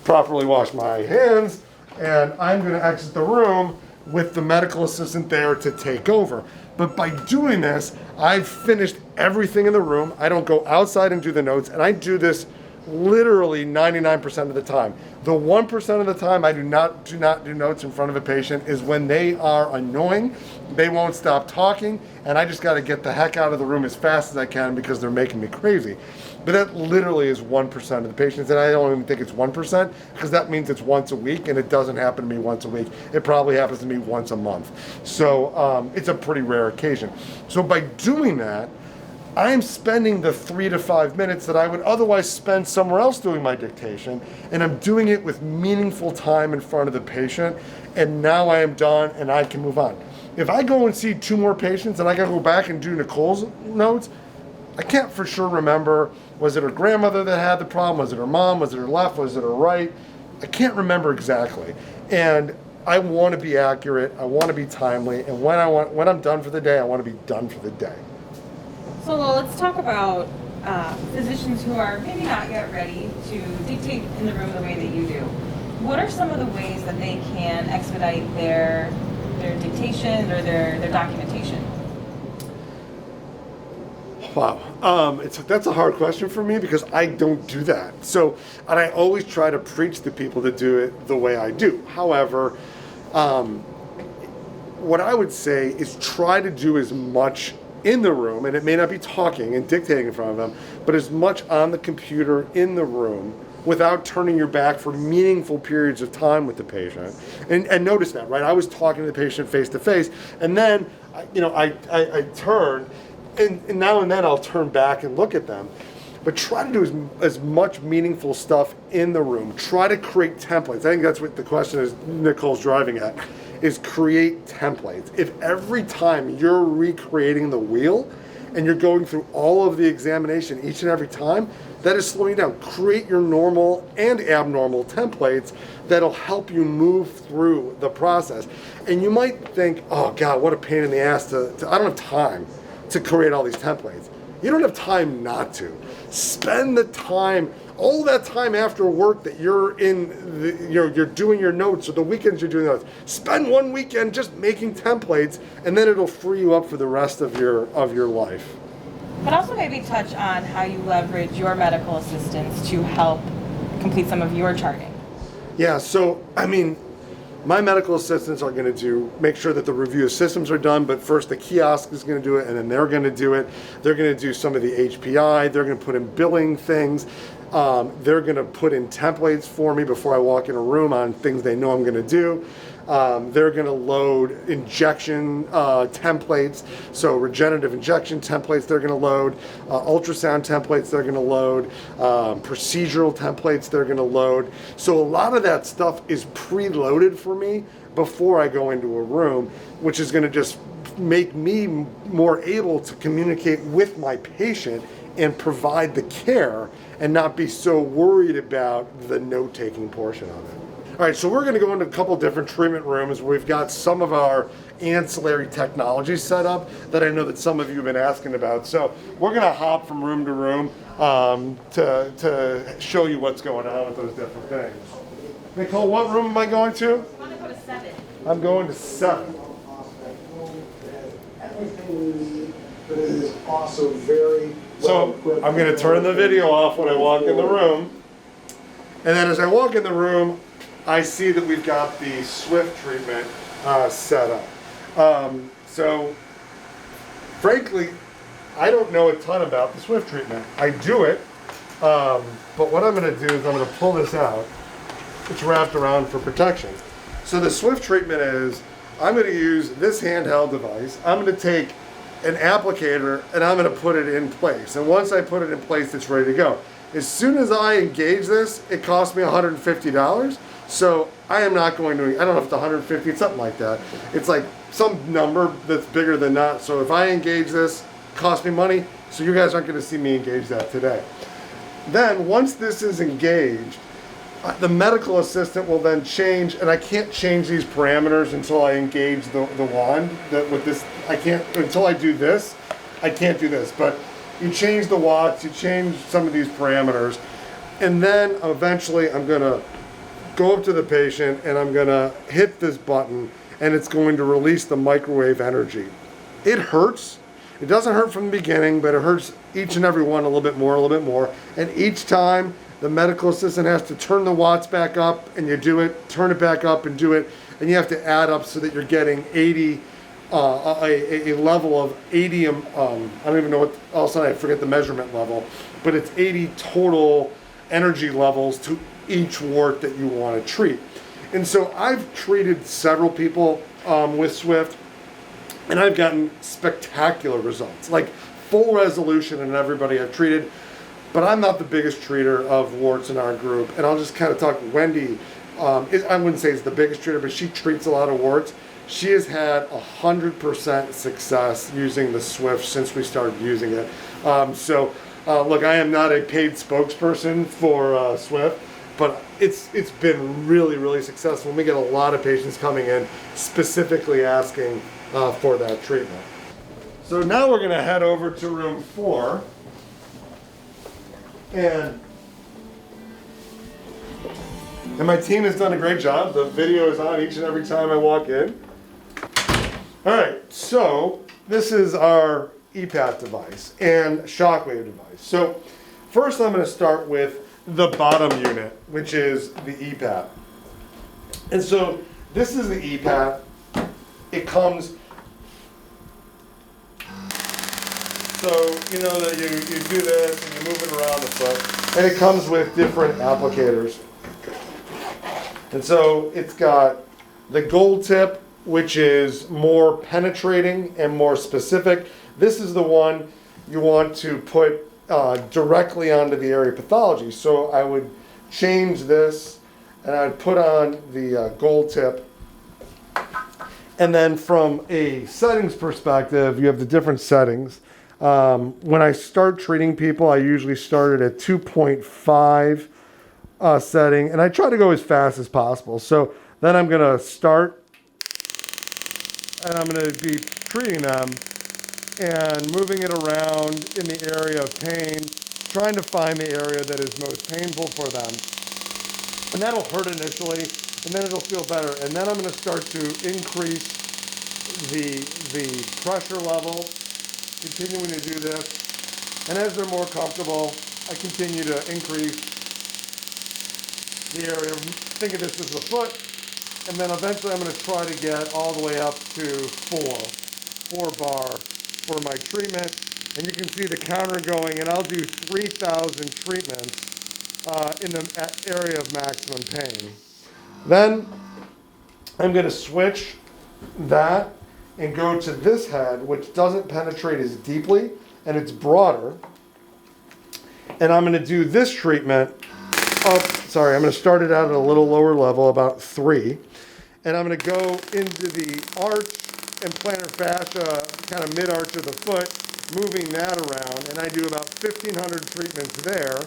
properly wash my hands, and I'm going to exit the room with the medical assistant there to take over. But by doing this, I've finished everything in the room. I don't go outside and do the notes, and I do this literally 99% of the time. The 1% of the time I do not do notes in front of a patient is when they are annoying, they won't stop talking, and I just got to get the heck out of the room as fast as I can because they're making me crazy. But that literally is 1% of the patients, and I don't even think it's 1% because that means it's once a week, and it doesn't happen to me once a week. It probably happens to me once a month. So it's a pretty rare occasion. So by doing that, I'm spending the 3 to 5 minutes that I would otherwise spend somewhere else doing my dictation, and I'm doing it with meaningful time in front of the patient, and now I am done and I can move on. If I go and see 2 more patients and I gotta go back and do Nicole's notes, I can't for sure remember, was it her grandmother that had the problem, was it her mom, was it her left, was it her right? I can't remember exactly. And I wanna be accurate, I wanna be timely, and when I'm done for the day, I wanna be done for the day. So let's talk about physicians who are maybe not yet ready to dictate in the room the way that you do. What are some of the ways that they can expedite their dictation or their documentation? Wow, that's a hard question for me because I don't do that. So, and I always try to preach to people to do it the way I do. However, what I would say is try to do as much in the room, and it may not be talking and dictating in front of them, but as much on the computer in the room without turning your back for meaningful periods of time with the patient. And notice that, right? I was talking to the patient face to face, and then, I turned, and now and then I'll turn back and look at them. But try to do as much meaningful stuff in the room. Try to create templates. I think that's what the question is Nicole's driving at, is create templates. If every time you're recreating the wheel and you're going through all of the examination each and every time, that is slowing you down. Create your normal and abnormal templates that'll help you move through the process. And you might think, oh God, what a pain in the ass I don't have time to create all these templates. You don't have time not to. Spend the time, all that time after work that you're you're doing your notes, or the weekends you're doing notes. Spend one weekend just making templates, and then it'll free you up for the rest of your life. But also maybe touch on how you leverage your medical assistants to help complete some of your charting. Yeah, so my medical assistants are going to make sure that the review of systems are done, but first the kiosk is going to do it, and then they're going to do it. They're going to do some of the HPI. They're going to put in billing things. They're going to put in templates for me before I walk in a room on things they know I'm going to do. They're going to load injection templates, so regenerative injection templates they're going to load, ultrasound templates they're going to load, procedural templates they're going to load. So a lot of that stuff is preloaded for me, before I go into a room, which is going to just make me more able to communicate with my patient and provide the care and not be so worried about the note-taking portion of it. All right, so we're going to go into a couple different treatment rooms where we've got some of our ancillary technology set up that I know that some of you have been asking about. So we're going to hop from room to room to show you what's going on with those different things. Nicole, what room am I going to? I want to go to 7. I'm going to 7. But it is also very so I'm going to turn the video off when I walk in the room. And then as I walk in the room, I see that we've got the Swift treatment set up. So frankly, I don't know a ton about the Swift treatment. I do it, but what I'm going to do is I'm going to pull this out. It's wrapped around for protection. So the Swift treatment is, I'm going to use this handheld device. I'm going to take an applicator and I'm going to put it in place. And once I put it in place, it's ready to go. As soon as I engage this, it costs me $150. So I am not going to, I don't know if it's 150, it's something like that. It's like some number that's bigger than that. So if I engage this, it costs me money. So you guys aren't going to see me engage that today. Then once this is engaged, the medical assistant will then change, and I can't change these parameters until I engage the wand. With this, I can't, until I do this, I can't do this. But you change the watts, you change some of these parameters, and then eventually I'm gonna go up to the patient and I'm gonna hit this button and it's going to release the microwave energy. It hurts. It doesn't hurt from the beginning, but it hurts each and every one a little bit more. And each time the medical assistant has to turn the watts back up and you do it, turn it back up and do it, and you have to add up so that you're getting 80, a level of 80, I don't even know what, all of a sudden I forget the measurement level, but it's 80 total energy levels to each wart that you want to treat. And so I've treated several people with Swift, and I've gotten spectacular results, like full resolution in everybody I've treated. But I'm not the biggest treater of warts in our group, and I'll just kind of talk. Wendy, I wouldn't say is the biggest treater, but she treats a lot of warts. She has had 100% success using the Swift since we started using it. Look, I am not a paid spokesperson for Swift, but it's been really, really successful. We get a lot of patients coming in specifically asking for that treatment. So now we're going to head over to room 4. And my team has done a great job. The video is on each and every time I walk in. All right, so this is our EPAT device and shockwave device. So first I'm going to start with the bottom unit, which is the EPAT. And so this is the EPAT. It comes, so you know that you do this and you move it around the foot, and it comes with different applicators. And so it's got the gold tip, which is more penetrating and more specific. This is the one you want to put directly onto the area of pathology. So I would change this and I'd put on the gold tip. And then from a settings perspective, you have the different settings. When I start treating people, I usually start at 2.5 setting, and I try to go as fast as possible. So then I'm going to start, and I'm going to be treating them and moving it around in the area of pain, trying to find the area that is most painful for them. And that'll hurt initially, and then it'll feel better. And then I'm going to start to increase the pressure level, continuing to do this. And as they're more comfortable, I continue to increase the area. Think of this as the foot. And then eventually I'm going to try to get all the way up to 4 bar for my treatment. And you can see the counter going, and I'll do 3,000 treatments in the area of maximum pain. Then I'm going to switch that and go to this head, which doesn't penetrate as deeply and it's broader. And I'm going to do this treatment I'm going to start it out at a little lower level, about 3. And and I'm going to go into the arch and plantar fascia, kind of mid-arch of the foot, moving that around, and I do about 1,500 treatments there.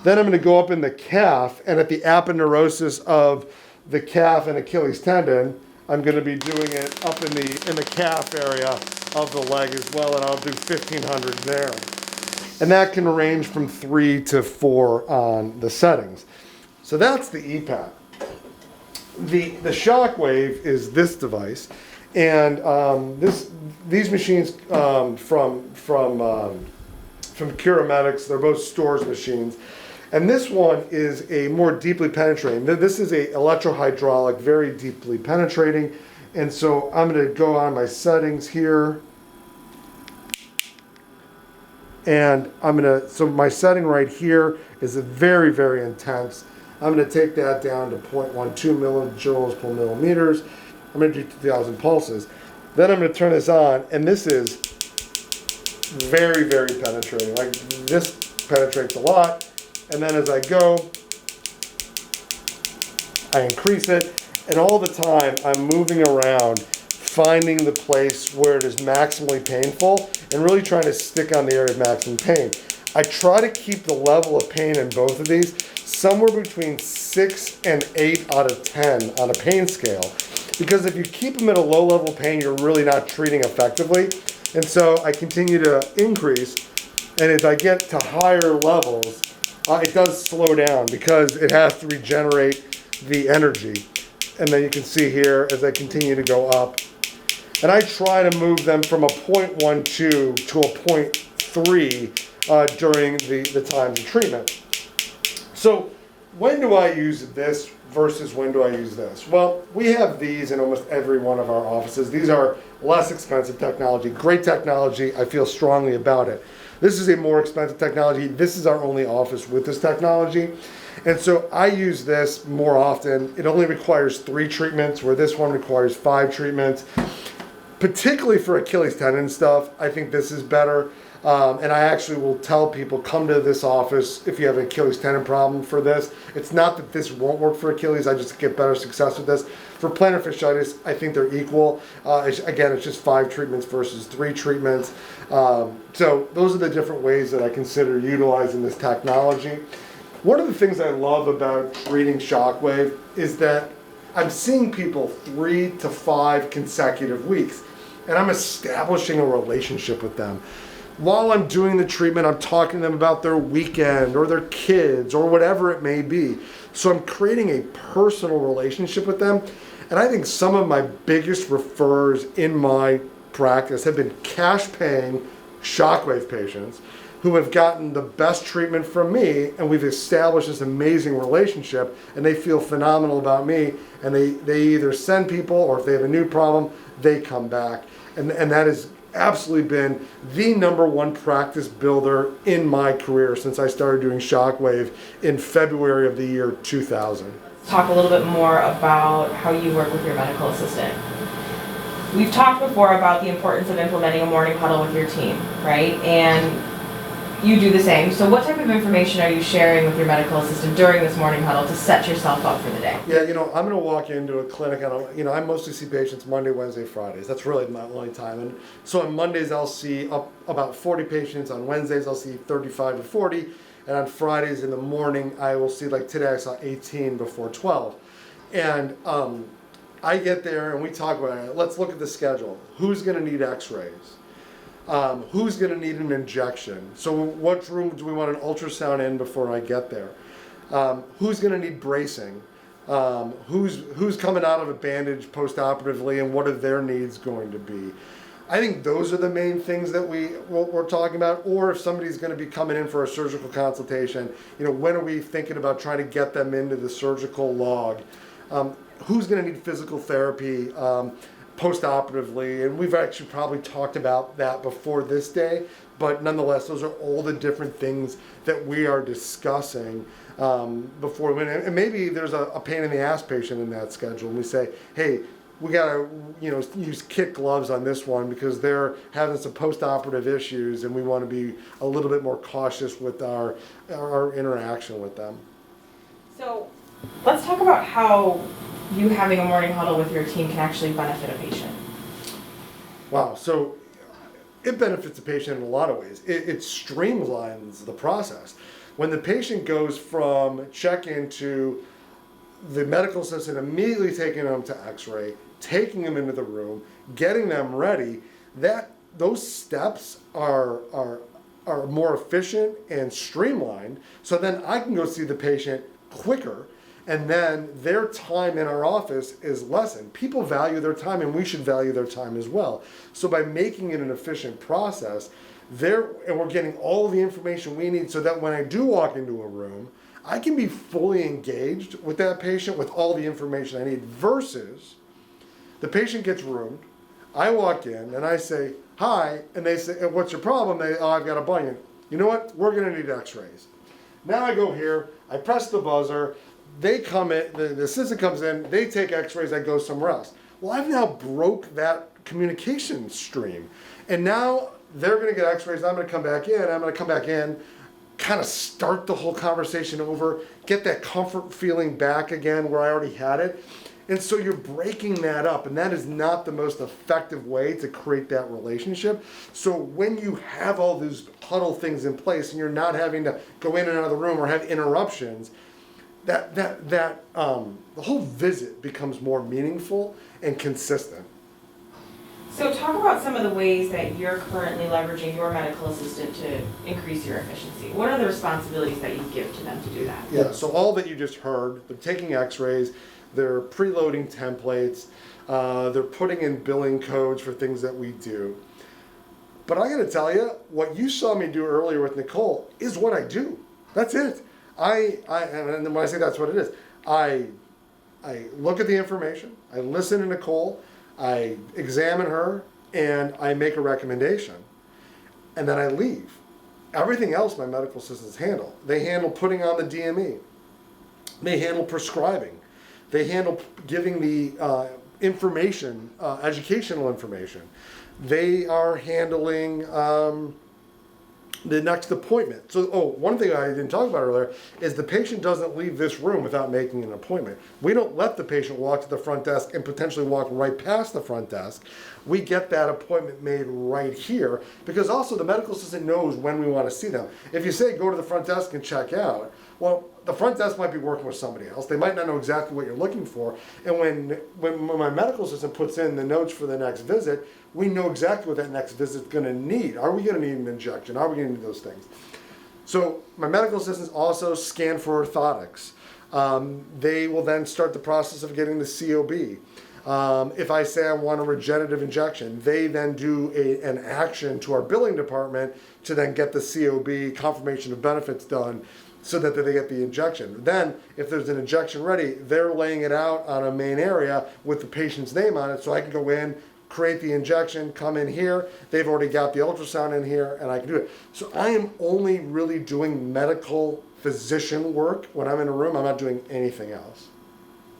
Then I'm going to go up in the calf, and at the aponeurosis of the calf and Achilles tendon, I'm going to be doing it up in the calf area of the leg as well, and I'll do 1,500 there. And that can range from 3 to 4 on the settings. So that's the EPAT. The Shockwave is this device, and these machines from Curamedics, they're both Storz machines. And this one is a more deeply penetrating. This is a electrohydraulic, very deeply penetrating. And so I'm going to go on my settings here. And so my setting right here is a very, very intense. I'm going to take that down to 0.12 millijoules per millimeters. I'm going to do 2,000 pulses. Then I'm going to turn this on, and this is very, very penetrating. Like, this penetrates a lot. And then as I go, I increase it, and all the time I'm moving around, finding the place where it is maximally painful and really trying to stick on the area of maximum pain. I try to keep the level of pain in both of these somewhere between 6 and 8 out of 10 on a pain scale. Because if you keep them at a low level of pain, you're really not treating effectively. And so I continue to increase, and as I get to higher levels, it does slow down because it has to regenerate the energy. And then you can see here as I continue to go up. And I try to move them from a 0.12 to a 0.3 during the times of treatment. So when do I use this versus when do I use this? Well, we have these in almost every one of our offices. These are less expensive technology, great technology. I feel strongly about it. This is a more expensive technology. This is our only office with this technology. And so I use this more often. It only requires 3 treatments, where this one requires 5 treatments. Particularly for Achilles tendon stuff, I think this is better. And I actually will tell people, come to this office if you have an Achilles tendon problem for this. It's not that this won't work for Achilles, I just get better success with this. For plantar fasciitis, I think they're equal. Again, it's just 5 treatments versus 3 treatments. So those are the different ways that I consider utilizing this technology. One of the things I love about treating Shockwave is that I'm seeing people 3 to 5 consecutive weeks, and I'm establishing a relationship with them. While I'm doing the treatment, I'm talking to them about their weekend or their kids or whatever it may be. So I'm creating a personal relationship with them. And I think some of my biggest referrers in my practice have been cash paying Shockwave patients who have gotten the best treatment from me, and we've established this amazing relationship, and they feel phenomenal about me, and they either send people, or if they have a new problem, they come back. And that has absolutely been the #1 practice builder in my career since I started doing Shockwave in February of the year 2000. Talk a little bit more about how you work with your medical assistant. We've talked before about the importance of implementing a morning huddle with your team, right? And you do the same. So what type of information are you sharing with your medical assistant during this morning huddle to set yourself up for the day? Yeah, I'm going to walk into a clinic, and I mostly see patients Monday, Wednesday, Fridays. That's really my only time. And so on Mondays, I'll see about 40 patients. On Wednesdays, I'll see 35 to 40. And on Fridays in the morning, I will see, like today, I saw 18 before 12. And I get there and we talk about it. Let's look at the schedule. Who's going to need x-rays? Who's going to need an injection? So what room do we want an ultrasound in before I get there? Who's going to need bracing? Who's coming out of a bandage post-operatively, and what are their needs going to be? I think those are the main things that we're talking about. Or if somebody's going to be coming in for a surgical consultation, when are we thinking about trying to get them into the surgical log? Who's going to need physical therapy post-operatively? And we've actually probably talked about that before this day, but nonetheless, those are all the different things that we are discussing before we went in. And maybe there's a pain in the ass patient in that schedule, and we say, hey, we gotta use kit gloves on this one because they're having some post-operative issues, and we want to be a little bit more cautious with our interaction with them. So let's talk about how you having a morning huddle with your team can actually benefit a patient? Wow, so it benefits the patient in a lot of ways. It streamlines the process. When the patient goes from check-in to the medical assistant immediately taking them to x-ray, taking them into the room, getting them ready, those steps are more efficient and streamlined, so then I can go see the patient quicker, and then their time in our office is lessened. People value their time, and we should value their time as well. So by making it an efficient process, and we're getting all the information we need so that when I do walk into a room, I can be fully engaged with that patient with all the information I need, versus the patient gets roomed, I walk in and I say, hi, and they say, what's your problem? Oh, I've got a bunion. You know what? We're gonna need x-rays. Now I go here, I press the buzzer, they come in, the assistant comes in, they take x-rays, I go somewhere else. Well, I've now broke that communication stream. And now they're gonna get x-rays, I'm gonna come back in, kind of start the whole conversation over, get that comfort feeling back again where I already had it. And so you're breaking that up, and that is not the most effective way to create that relationship. So when you have all these huddle things in place and you're not having to go in and out of the room or have interruptions, the whole visit becomes more meaningful and consistent. So talk about some of the ways that you're currently leveraging your medical assistant to increase your efficiency. What are the responsibilities that you give to them to do that? Yeah, so all that you just heard, they're taking x-rays, they're preloading templates, they're putting in billing codes for things that we do. But I gotta tell you, what you saw me do earlier with Nicole is what I do. That's it. And when I say that's what it is, I look at the information, I listen to Nicole, I examine her, and I make a recommendation. And then I leave. Everything else my medical assistants handle. They handle putting on the DME. They handle prescribing. They handle giving the information, educational information. They are handling the next appointment. So, one thing I didn't talk about earlier is the patient doesn't leave this room without making an appointment. We don't let the patient walk to the front desk and potentially walk right past the front desk. We get that appointment made right here, because also the medical assistant knows when we want to see them. If you say go to the front desk and check out, well, the front desk might be working with somebody else. They might not know exactly what you're looking for. And when my medical assistant puts in the notes for the next visit, we know exactly what that next visit is going to need. Are we going to need an injection? Are we going to need those things? So my medical assistants also scan for orthotics. They will then start the process of getting the COB. If I say I want a regenerative injection, they then do an action to our billing department to then get the COB, confirmation of benefits, done, so that they get the injection. Then, if there's an injection ready, they're laying it out on a main area with the patient's name on it, so I can go in, create the injection, come in here, they've already got the ultrasound in here, and I can do it. So I am only really doing medical physician work when I'm in a room. I'm not doing anything else.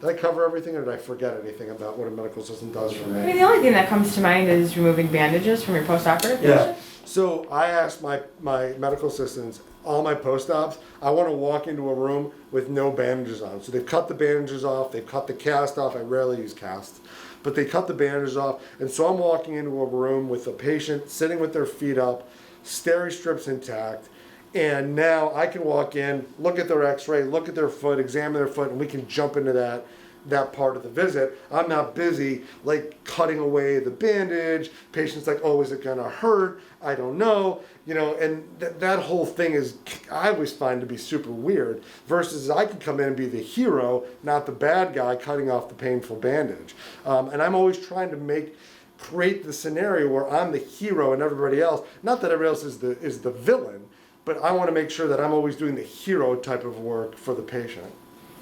Did I cover everything, or did I forget anything about what a medical assistant does for me? I mean, the only thing that comes to mind is removing bandages from your post-operative patient. So I asked my medical assistants, all my post-ops, I want to walk into a room with no bandages on. So they've cut the bandages off, they've cut the cast off. I rarely use casts, but they cut the bandages off. And so I'm walking into a room with a patient sitting with their feet up, steri strips intact. And now I can walk in, look at their x-ray, look at their foot, examine their foot, and we can jump into that part of the visit. I'm not busy like cutting away the bandage. Patient's like, oh, is it gonna hurt? I don't know. And that whole thing is, I always find to be super weird, versus I can come in and be the hero, not the bad guy cutting off the painful bandage. And I'm always trying to create the scenario where I'm the hero and everybody else, not that everybody else is the villain, but I want to make sure that I'm always doing the hero type of work for the patient.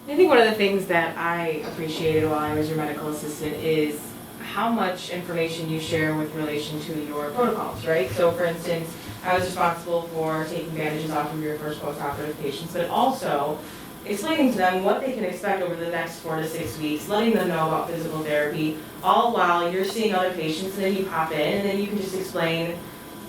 I think one of the things that I appreciated while I was your medical assistant is how much information you share with relation to your protocols, right? So for instance, I was responsible for taking bandages off of your first post-operative patients, but also explaining to them what they can expect over the next 4 to 6 weeks, letting them know about physical therapy, all while you're seeing other patients, and then you pop in and then you can just explain,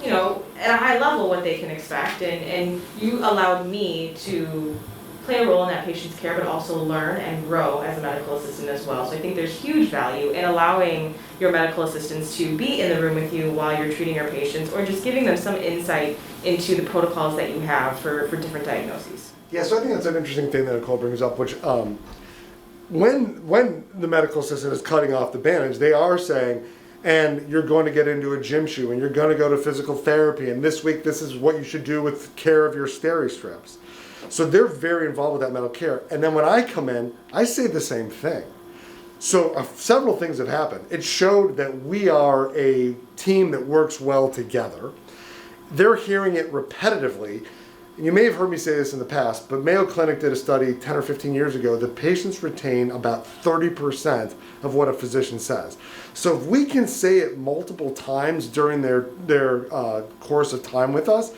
at a high level what they can expect, and you allowed me to play a role in that patient's care, but also learn and grow as a medical assistant as well. So I think there's huge value in allowing your medical assistants to be in the room with you while you're treating your patients, or just giving them some insight into the protocols that you have for different diagnoses. Yeah, so I think that's an interesting thing that Nicole brings up, which when the medical assistant is cutting off the bandage, they are saying, and you're going to get into a gym shoe, and you're going to go to physical therapy, and this week this is what you should do with care of your steri strips. So they're very involved with that medical care. And then when I come in, I say the same thing. So several things have happened. It showed that we are a team that works well together. They're hearing it repetitively. You may have heard me say this in the past, but Mayo Clinic did a study 10 or 15 years ago that patients retain about 30% of what a physician says. So if we can say it multiple times during their course of time with us,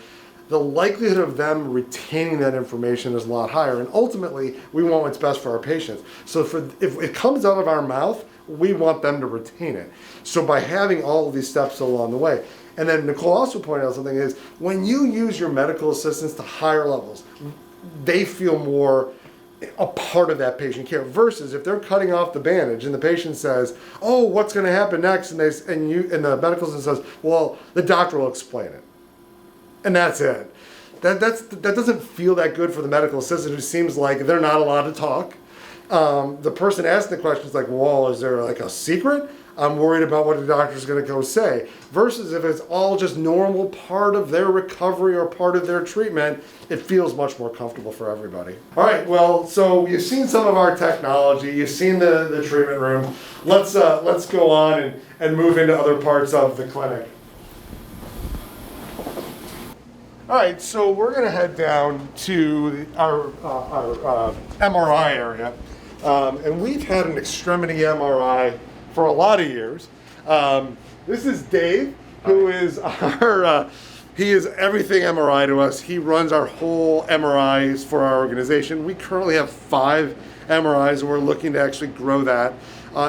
the likelihood of them retaining that information is a lot higher. And ultimately, we want what's best for our patients. So if it comes out of our mouth, we want them to retain it. So by having all of these steps along the way. And then Nicole also pointed out something is, when you use your medical assistants to higher levels, they feel more a part of that patient care, versus if they're cutting off the bandage and the patient says, "Oh, what's going to happen next?" and the medical assistant says, "Well, the doctor will explain it." And that's it. That doesn't feel that good for the medical assistant, who seems like they're not allowed to talk. The person asking the question is like, "Well, is there like a secret? I'm worried about what the doctor's going to go say." Versus if it's all just normal part of their recovery or part of their treatment, it feels much more comfortable for everybody. All right, well, so you've seen some of our technology, you've seen the treatment room. Let's go on and move into other parts of the clinic. All right, so we're going to head down to our MRI area, and we've had an extremity MRI for a lot of years. This is Dave, who is he is everything MRI to us. He runs our whole MRIs for our organization. We currently have 5 MRIs, and we're looking to actually grow that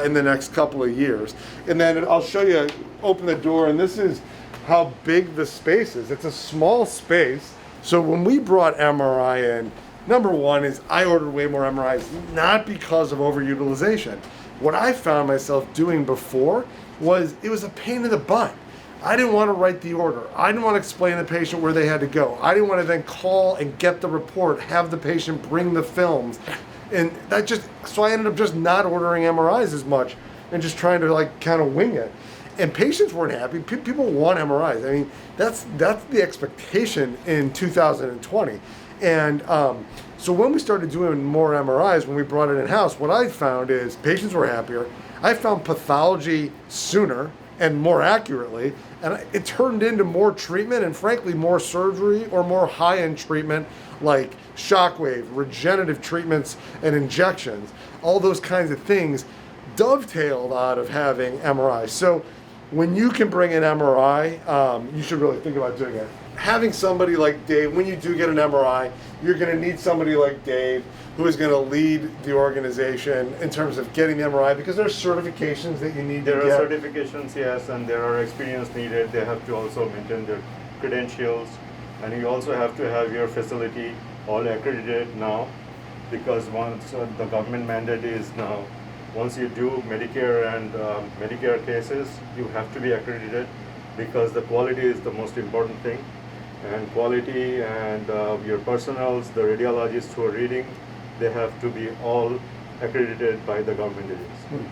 in the next couple of years. And then I'll show you, open the door, and this is how big the space is. It's a small space. So when we brought MRI in, number one is I ordered way more MRIs, not because of overutilization. What I found myself doing before was it was a pain in the butt. I didn't want to write the order. I didn't want to explain to the patient where they had to go. I didn't want to then call and get the report, have the patient bring the films. And so I ended up just not ordering MRIs as much and just trying to like kind of wing it. And patients weren't happy. People want MRIs. I mean, that's the expectation in 2020. And so when we started doing more MRIs, when we brought it in-house, what I found is patients were happier. I found pathology sooner and more accurately, and it turned into more treatment and frankly more surgery or more high-end treatment like shockwave, regenerative treatments and injections. All those kinds of things dovetailed out of having MRIs. So when you can bring an MRI, you should really think about doing it. Having somebody like Dave, when you do get an MRI, you're going to need somebody like Dave who is going to lead the organization in terms of getting the MRI, because there are certifications that you need to get. There are certifications, yes, and there are experience needed. They have to also maintain their credentials, and you also have to have your facility all accredited now, because once the government mandate is now, once you do Medicare and Medicare cases, you have to be accredited, because the quality is the most important thing. And quality and your personals, the radiologists who are reading, they have to be all accredited by the government agencies.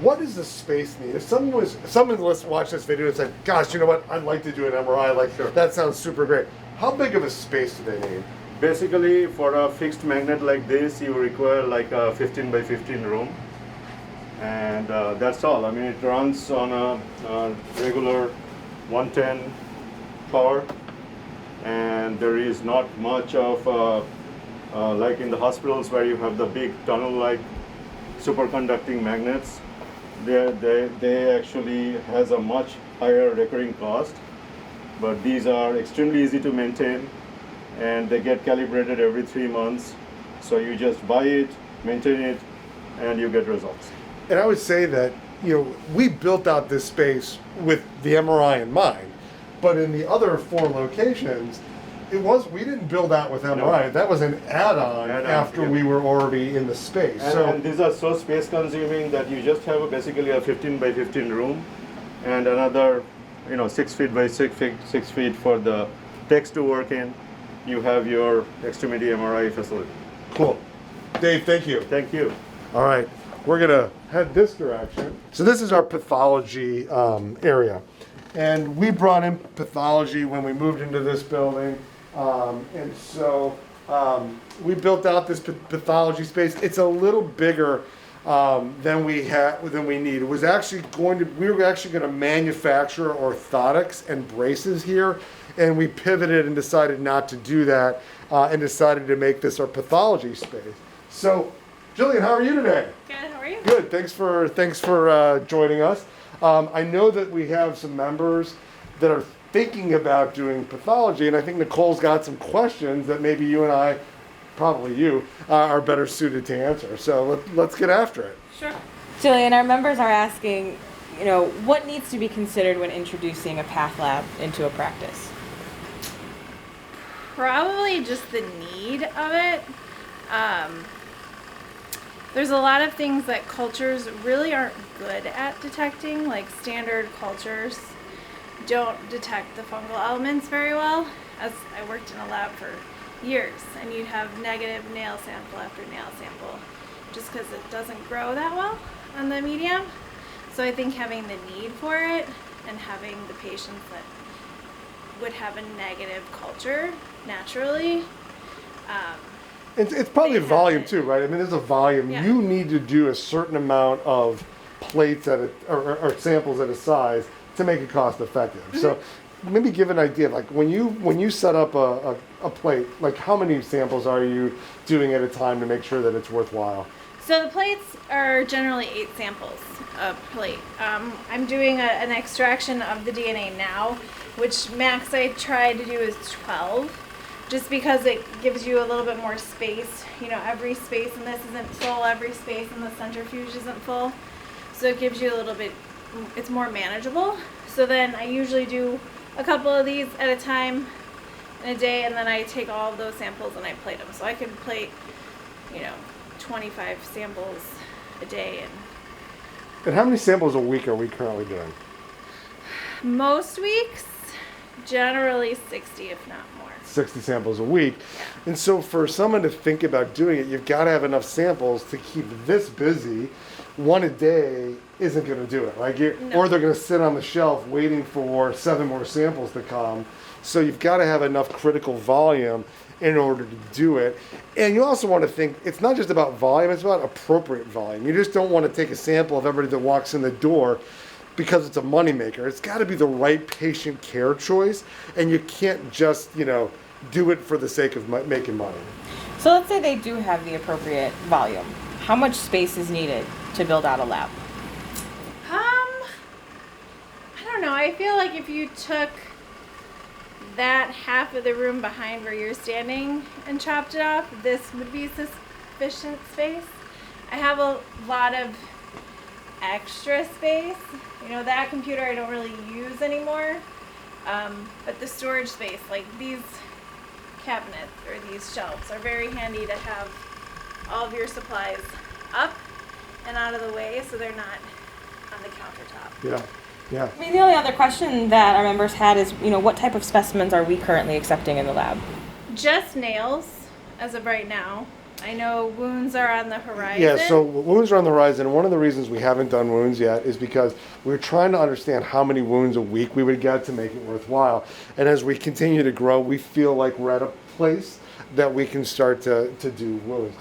What is the space need? If someone watched this video and said, "Gosh, you know what? I'd like to do an MRI. Sure. That sounds super great." How big of a space do they need? Basically, for a fixed magnet like this, you require like a 15 by 15 room. And that's all. I mean, it runs on a regular 110 power, and there is not much of like in the hospitals where you have the big tunnel-like superconducting magnets. They actually has a much higher recurring cost, but these are extremely easy to maintain, and they get calibrated every 3 months. So you just buy it, maintain it, and you get results. And I would say that, we built out this space with the MRI in mind, but in the other 4 locations, It was, we didn't build out with MRI. That was an add-on Add-on, after yeah. we were already in the space. And these are so space consuming that you just have basically a 15 by 15 room and another 6 feet by 6 feet for the techs to work in. You have your extremity MRI facility. Cool. Dave, thank you. Thank you. All right, we're gonna head this direction. So this is our pathology area. And we brought in pathology when we moved into this building. And so we built out this pathology space. It's a little bigger than we need. It was actually we were actually going to manufacture orthotics and braces here, and we pivoted and decided not to do that, and decided to make this our pathology space. So, Jillian, how are you today? Good, how are you? Good. Thanks for joining us. I know that we have some members that are thinking about doing pathology, and I think Nicole's got some questions that maybe you and I, probably you, are better suited to answer. So let's get after it. Sure. Jillian, our members are asking, what needs to be considered when introducing a path lab into a practice? Probably just the need of it. There's a lot of things that cultures really aren't good at detecting, like standard cultures don't detect the fungal elements very well. As I worked in a lab for years, and you'd have negative nail sample after nail sample just because it doesn't grow that well on the medium. So I think having the need for it and having the patients that would have a negative culture naturally. It's probably They volume have it. too, right? I mean, there's a volume. Yeah. You need to do a certain amount of plates or samples at a size to make it cost effective. So maybe give an idea, like when you set up a plate, like how many samples are you doing at a time to make sure that it's worthwhile? So the plates are generally 8 samples a plate. I'm doing an extraction of the DNA now, which max I try to do is 12, just because it gives you a little bit more space. Every space in this isn't full, every space in the centrifuge isn't full. So it gives you a little bit, it's more manageable. So then I usually do a couple of these at a time in a day, and then I take all of those samples and I plate them. So I can plate, 25 samples a day. And how many samples a week are we currently doing? Most weeks, generally 60, if not more. 60 samples a week. And so for someone to think about doing it, you've got to have enough samples to keep this busy. One a day isn't going to do it, right? No. Or they're going to sit on the shelf waiting for 7 more samples to come. So you've got to have enough critical volume in order to do it. And you also want to think, it's not just about volume, it's about appropriate volume. You just don't want to take a sample of everybody that walks in the door because it's a moneymaker. It's got to be the right patient care choice, and you can't just, do it for the sake of making money. So let's say they do have the appropriate volume. How much space is needed to build out a lab? I don't know. I feel like if you took that half of the room behind where you're standing and chopped it off, this would be sufficient space. I have a lot of extra space. That computer I don't really use anymore. But the storage space, like these cabinets or these shelves, are very handy to have all of your supplies up and out of the way so they're not on the countertop. Yeah. I mean, the only other question that our members had is, what type of specimens are we currently accepting in the lab? Just nails as of right now. I know wounds are on the horizon. Yeah, so wounds are on the horizon. One of the reasons we haven't done wounds yet is because we're trying to understand how many wounds a week we would get to make it worthwhile. And as we continue to grow, we feel like we're at a place that we can start to do wounds.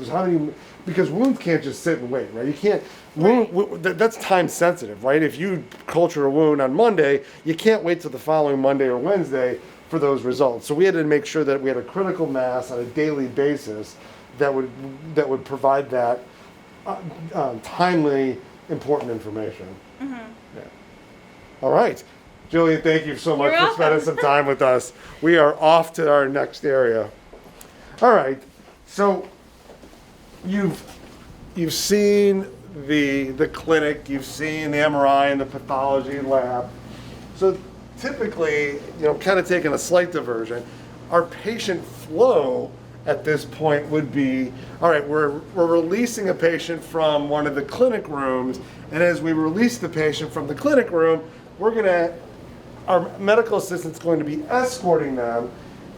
Because wounds can't just sit and wait, right? You can't, that's time sensitive, right? If you culture a wound on Monday, you can't wait till the following Monday or Wednesday for those results. So we had to make sure that we had a critical mass on a daily basis that would provide that timely, important information. Mm-hmm. Yeah. All right. Jillian, thank you so much You're for welcome. spending some time with us. We are off to our next area. All right. So you've seen the clinic, you've seen the MRI and the pathology lab. So typically, kind of taking a slight diversion, our patient flow at this point would be, all right, we're releasing a patient from one of the clinic rooms, and as we release the patient from the clinic room, our medical assistant's going to be escorting them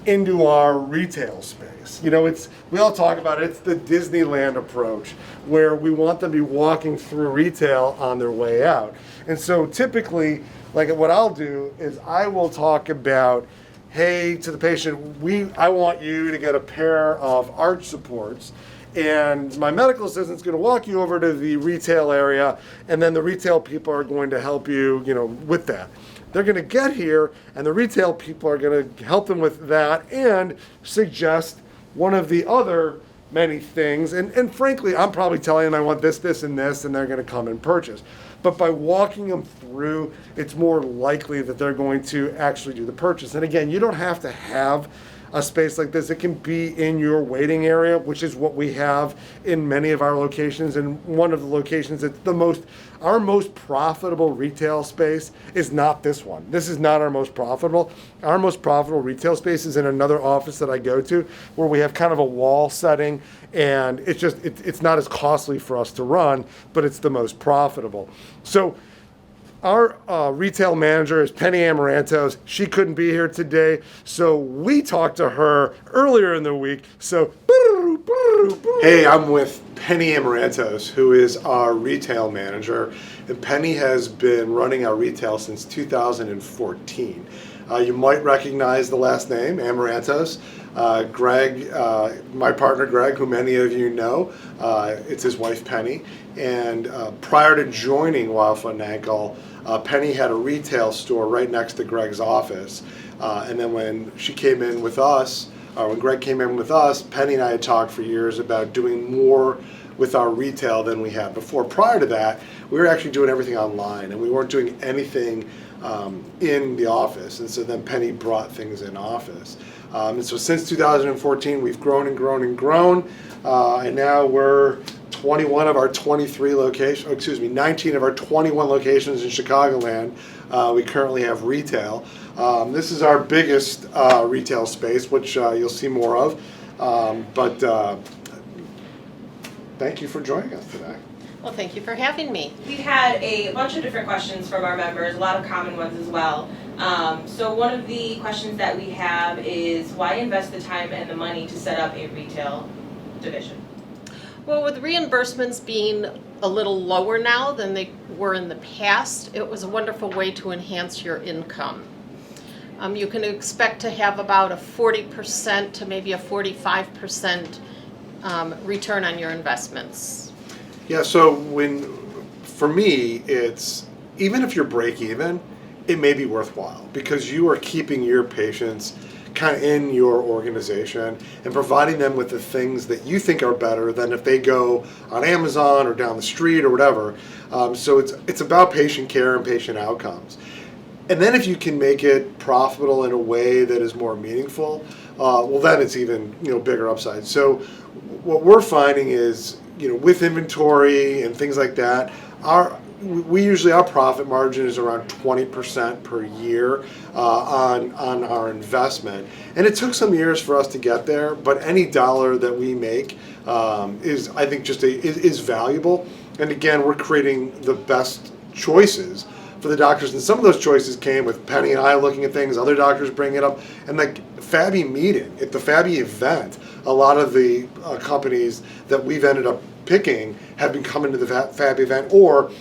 into our retail space. You know, we all talk about it, it's the Disneyland approach, where we want them to be walking through retail on their way out. And so typically, like what I'll do is I will talk about, hey, to the patient, I want you to get a pair of arch supports, and my medical assistant's going to walk you over to the retail area, and then the retail people are going to help you, with that. They're going to get here, and the retail people are going to help them with that and suggest one of the other many things. And frankly, I'm probably telling them I want this, this, and this, and they're going to come and purchase. But by walking them through, it's more likely that they're going to actually do the purchase. And again, you don't have to have a space like this. It can be in your waiting area, which is what we have in many of our locations. And one of the locations that's our most profitable retail space is not this one. This is not our most profitable. Our most profitable retail space is in another office that I go to, where we have kind of a wall setting, and it's not as costly for us to run, but it's the most profitable. So our retail manager is Penny Amarantos. She couldn't be here today, so we talked to her earlier in the week. So, hey, I'm with Penny Amarantos, who is our retail manager, and Penny has been running our retail since 2014. You might recognize the last name, Amarantos. Greg, my partner Greg, who many of you know, it's his wife Penny. And prior to joining Weil Ankle, Penny had a retail store right next to Greg's office. And then when she came in with us, or when Greg came in with us, Penny and I had talked for years about doing more with our retail than we had before. Prior to that, we were actually doing everything online, and we weren't doing anything in the office. And so then Penny brought things in office. And so since 2014, we've grown and grown and grown. And now we're 21 of our 23 locations, 19 of our 21 locations in Chicagoland. We currently have retail. This is our biggest retail space, which you'll see more of. But thank you for joining us today. Well, thank you for having me. We had a bunch of different questions from our members, a lot of common ones as well. So one of the questions that we have is, why invest the time and the money to set up a retail division? Well, with reimbursements being a little lower now than they were in the past, it was a wonderful way to enhance your income. You can expect to have about a 40% to maybe a 45% return on your investments. Yeah, so for me, it's, even if you're break even, it may be worthwhile because you are keeping your patients kind of in your organization and providing them with the things that you think are better than if they go on Amazon or down the street or whatever. So it's about patient care and patient outcomes. And then if you can make it profitable in a way that is more meaningful, well then it's even bigger upside. So what we're finding is, with inventory and things like that, our profit margin is around 20% per year on our investment, and it took some years for us to get there. But any dollar that we make is, I think, is valuable. And again, we're creating the best choices for the doctors, and some of those choices came with Penny and I looking at things, other doctors bringing it up, and like FABI meeting at the FABI event. A lot of the companies that we've ended up picking have been coming to the FABI event, or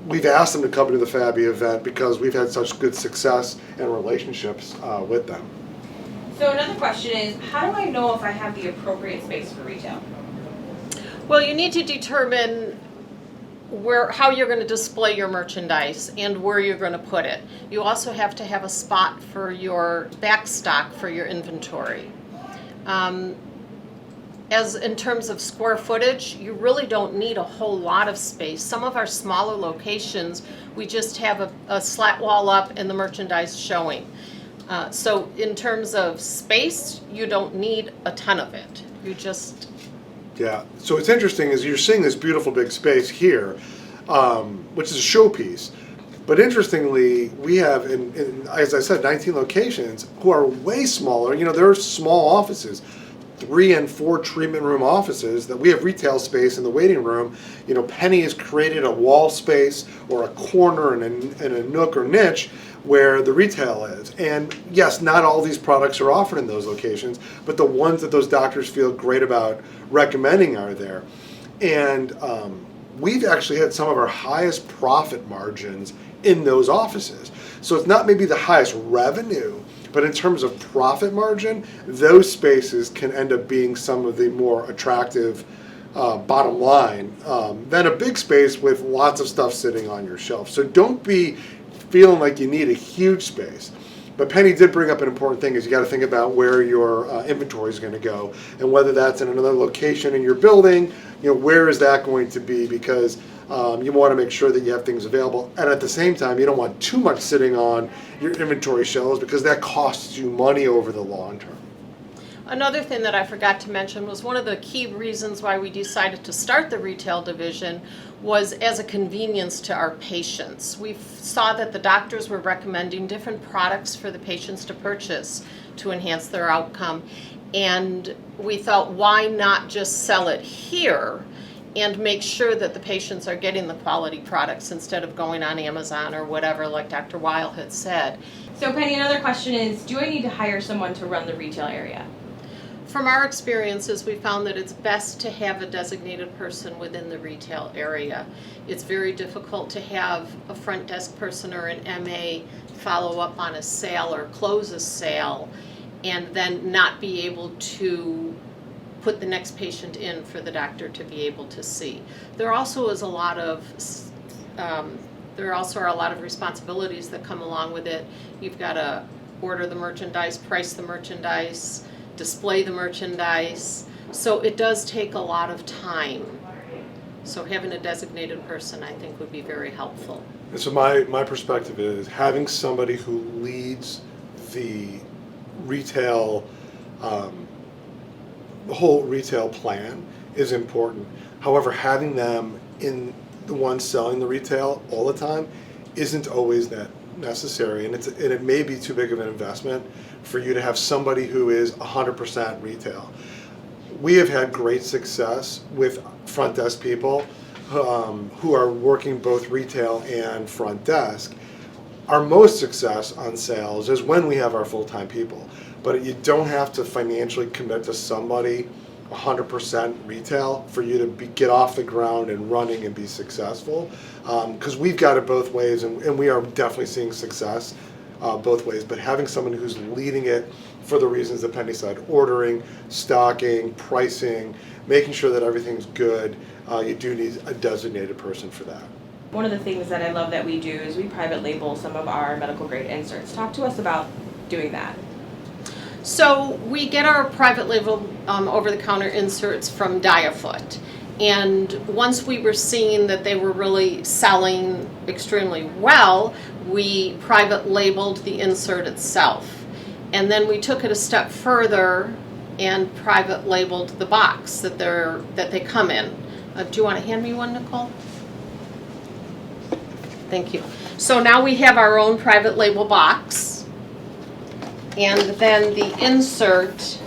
we've asked them to come to the FABI event because we've had such good success and relationships with them. So another question is, how do I know if I have the appropriate space for retail? Well, you need to determine how you're going to display your merchandise and where you're going to put it. You also have to have a spot for your back stock for your inventory. As in terms of square footage, you really don't need a whole lot of space. Some of our smaller locations, we just have a slat wall up and the merchandise showing. So in terms of space, you don't need a ton of it. You just... Yeah, so what's interesting is you're seeing this beautiful big space here, which is a showpiece. But interestingly, we have, as I said, 19 locations who are way smaller. You know, there are small offices, 3 and 4 treatment room offices that we have retail space in the waiting room. You know, Penny has created a wall space or a corner and a nook or niche where the retail is. And yes, not all these products are offered in those locations, but the ones that those doctors feel great about recommending are there. And we've actually had some of our highest profit margins in those offices. So it's not maybe the highest revenue, but in terms of profit margin, those spaces can end up being some of the more attractive bottom line than a big space with lots of stuff sitting on your shelf. So don't be feeling like you need a huge space. But Penny did bring up an important thing, is you got to think about where your inventory is going to go, and whether that's in another location in your building, you know, where is that going to be, because you want to make sure that you have things available, and at the same time you don't want too much sitting on your inventory shelves, because that costs you money over the long term. Another thing that I forgot to mention was one of the key reasons why we decided to start the retail division was as a convenience to our patients. We saw that the doctors were recommending different products for the patients to purchase to enhance their outcome, and we thought, why not just sell it here and make sure that the patients are getting the quality products instead of going on Amazon or whatever, like Dr. Weil had said. So Penny, another question is, do I need to hire someone to run the retail area? From our experiences, we found that it's best to have a designated person within the retail area. It's very difficult to have a front desk person or an MA follow up on a sale or close a sale and then not be able to put the next patient in for the doctor to be able to see. There also is a lot of there also are a lot of responsibilities that come along with it. You've got to order the merchandise, price the merchandise, display the merchandise. So it does take a lot of time. So having a designated person, I think, would be very helpful. And so my perspective is having somebody who leads the retail, the whole retail plan is important. However, having them in the ones selling the retail all the time isn't always that necessary, and it may be too big of an investment for you to have somebody who is 100% retail. We have had great success with front desk people who are working both retail and front desk. Our most success on sales is when we have our full-time people, but you don't have to financially commit to somebody 100% retail for you to get off the ground and running and be successful, because we've got it both ways, and we are definitely seeing success both ways. But having someone who's leading it for the reasons that Penny said, ordering, stocking, pricing, making sure that everything's good, you do need a designated person for that. One of the things that I love that we do is we private label some of our medical grade inserts. Talk to us about doing that. So we get our private label over-the-counter inserts from Diafoot. And once we were seeing that they were really selling extremely well, we private labeled the insert itself. And then we took it a step further and private labeled the box that they come in. Do you want to hand me one, Nicole? Thank you. So now we have our own private label box. And then the insert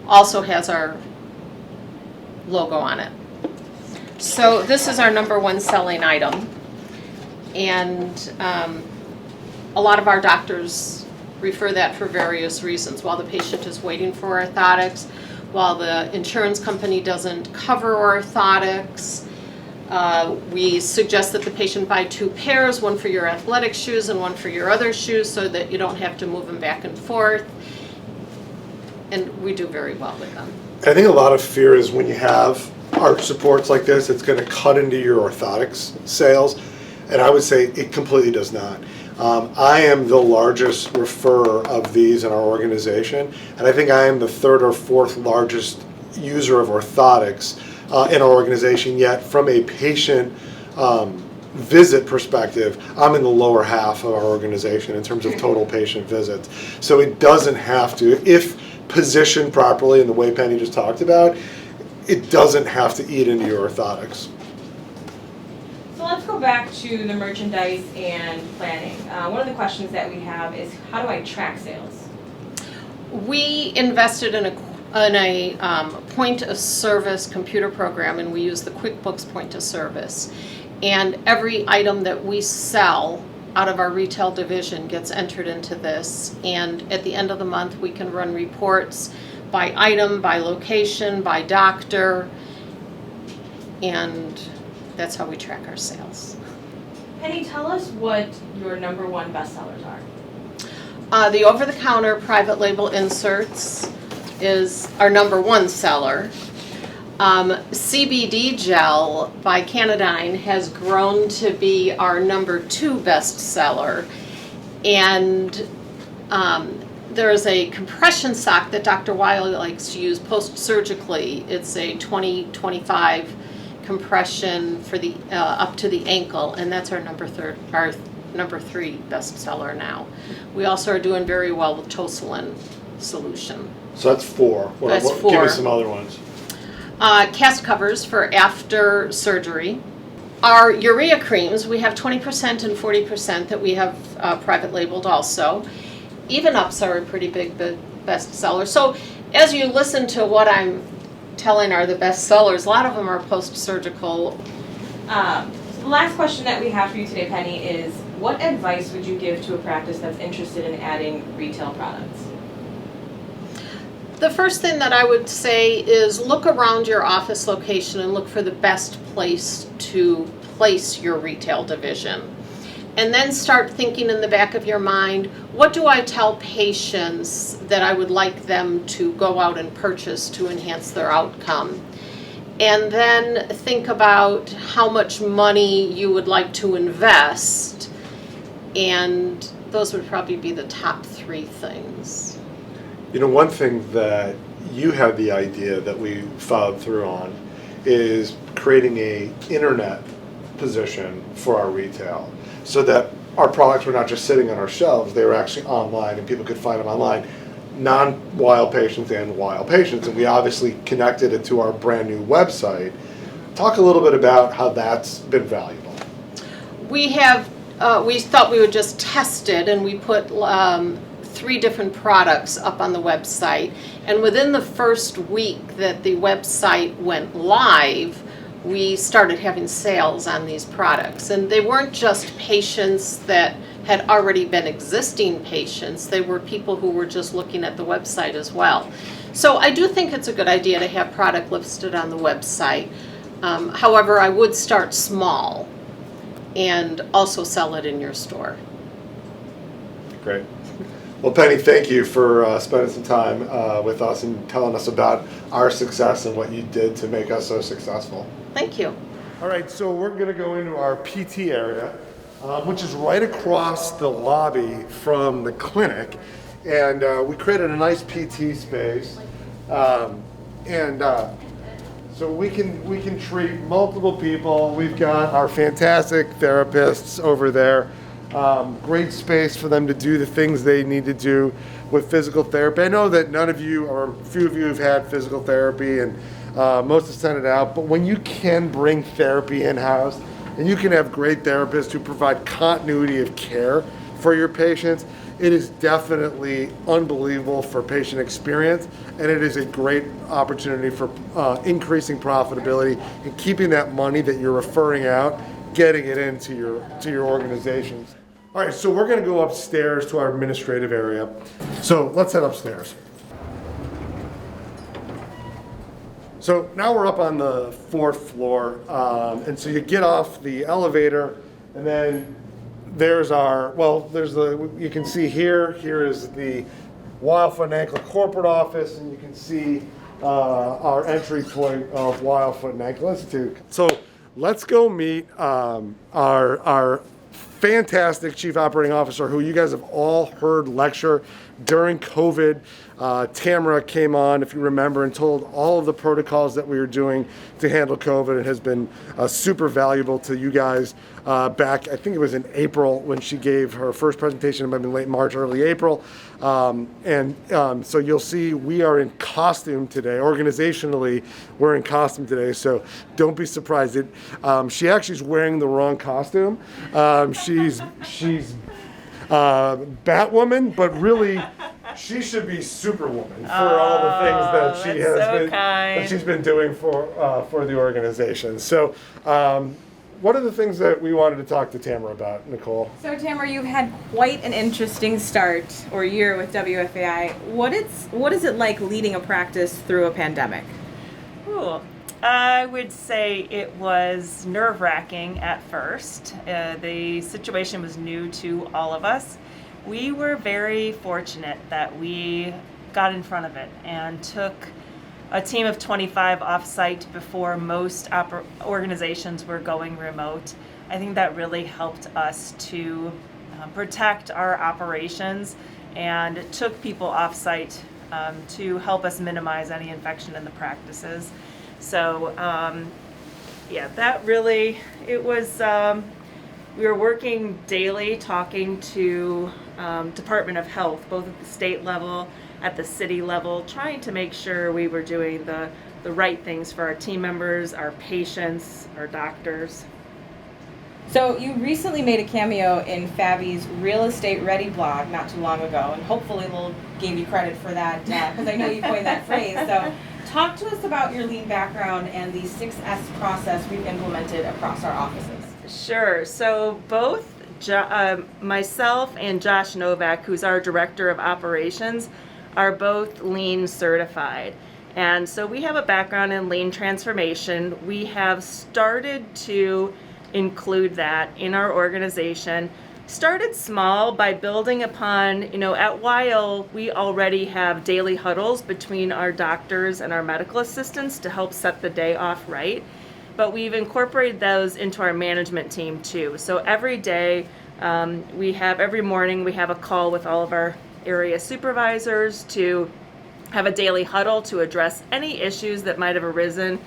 also has our logo on it. So this is our #1 selling item. And a lot of our doctors refer that for various reasons. While the patient is waiting for orthotics, while the insurance company doesn't cover orthotics, we suggest that the patient buy 2 pairs, one for your athletic shoes and one for your other shoes, so that you don't have to move them back and forth. And we do very well with them. I think a lot of fear is when you have arch supports like this, it's going to cut into your orthotics sales, and I would say it completely does not. I am the largest referrer of these in our organization, and I think I am the 3rd or 4th largest user of orthotics in our organization, yet from a patient visit perspective, I'm in the lower half of our organization in terms of total patient visits. So it doesn't have to, if positioned properly in the way Penny just talked about, it doesn't have to eat into your orthotics. So let's let's go back to the merchandise and planning. One of the questions that we have is, how do I track sales? We invested in a point of service computer program, and we use the QuickBooks point of service. And every item that we sell out of our retail division gets entered into this. And at the end of the month, we can run reports by item, by location, by doctor, and that's how we track our sales. Penny, tell us what your number one bestsellers are. The over-the-counter private label inserts is our number one seller. CBD gel by Canadyne has grown to be our number two best seller. And there's a compression sock that Dr. Weil likes to use post-surgically. It's a 20-25 compression for the up to the ankle, and that's our number three best seller now. We also are doing very well with Toselin solution. So that's four. That's Give four. me some other ones. Cast covers for after surgery. Our urea creams, we have 20% and 40% that we have private labeled also. Even Ups are a pretty big best seller. So as you listen to what I'm telling are the best sellers, a lot of them are post-surgical. The last question that we have for you today, Penny, is what advice would you give to a practice that's interested in adding retail products? The first thing that I would say is look around your office location and look for the best place to place your retail division. And then start thinking in the back of your mind, what do I tell patients that I would like them to go out and purchase to enhance their outcome? And then think about how much money you would like to invest. And those would probably be the top three things. You know, one thing that you had the idea that we followed through on is creating a internet position for our retail, so that our products were not just sitting on our shelves, they were actually online and people could find them online, non-Weil patients and Weil patients, and we obviously connected it to our brand new website. Talk a little bit about how that's been valuable. We thought we would just test it, and we put 3 different products up on the website, and within the first week that the website went live, we started having sales on these products. And they weren't just patients that had already been existing patients, they were people who were just looking at the website as well. So I do think it's a good idea to have product listed on the website. However, I would start small and also sell it in your store. Great. Well, Penny, thank you for spending some time with us and telling us about our success and what you did to make us so successful. Thank you. All right, so we're going to go into our PT area, which is right across the lobby from the clinic. And we created a nice PT space. So we can treat multiple people. We've got our fantastic therapists over there. Great space for them to do the things they need to do with physical therapy. I know that none of you, or a few of you, have had physical therapy, and most have sent it out. But when you can bring therapy in-house, and you can have great therapists who provide continuity of care for your patients, it is definitely unbelievable for patient experience, and it is a great opportunity for increasing profitability and keeping that money that you're referring out, getting it into your organizations. All right, so we're going to go upstairs to our administrative area. So let's head upstairs. So now we're up on the 4th floor, and so you get off the elevator, and then there's you can see here is the Weil Foot and Ankle corporate office, and you can see our entry point of Weil Foot and Ankle Institute. So let's go meet our fantastic Chief Operating Officer, who you guys have all heard lecture during COVID, Tamara came on, if you remember, and told all of the protocols that we were doing to handle COVID. It has been super valuable to you guys back, I think it was in April when she gave her first presentation. It might have been late March, early April. So you'll see we are in costume today. Organizationally, we're in costume today, so don't be surprised. She actually is wearing the wrong costume. She's Batwoman, but really she should be Superwoman for all the things that she has that she's been doing for the organization. So what are the things that we wanted to talk to Tamara about, Nicole? So Tamara, you've had quite an interesting start or year with WFAI. What is it like leading a practice through a pandemic? Ooh, I would say it was nerve-wracking at first. The situation was new to all of us. We were very fortunate that we got in front of it and took a team of 25 off-site before most organizations were going remote. I think that really helped us to protect our operations and took people off-site to help us minimize any infection in the practices. So yeah, that really, it was, we were working daily talking to Department of Health, both at the state level, at the city level, trying to make sure we were doing the right things for our team members, our patients, our doctors. So you recently made a cameo in Fabi's Real Estate Ready blog not too long ago, and hopefully we'll give you credit for that because I know you coined that phrase. So talk to us about your lean background and the 6S process we've implemented across our offices. Sure. So both myself and Josh Novak, who's our Director of Operations, are both Lean certified. And so we have a background in Lean transformation. We have started to include that in our organization. Started small by building upon, at Weil, we already have daily huddles between our doctors and our medical assistants to help set the day off right. But we've incorporated those into our management team too. So every day, every morning we have a call with all of our area supervisors to have a daily huddle to address any issues that might have arisen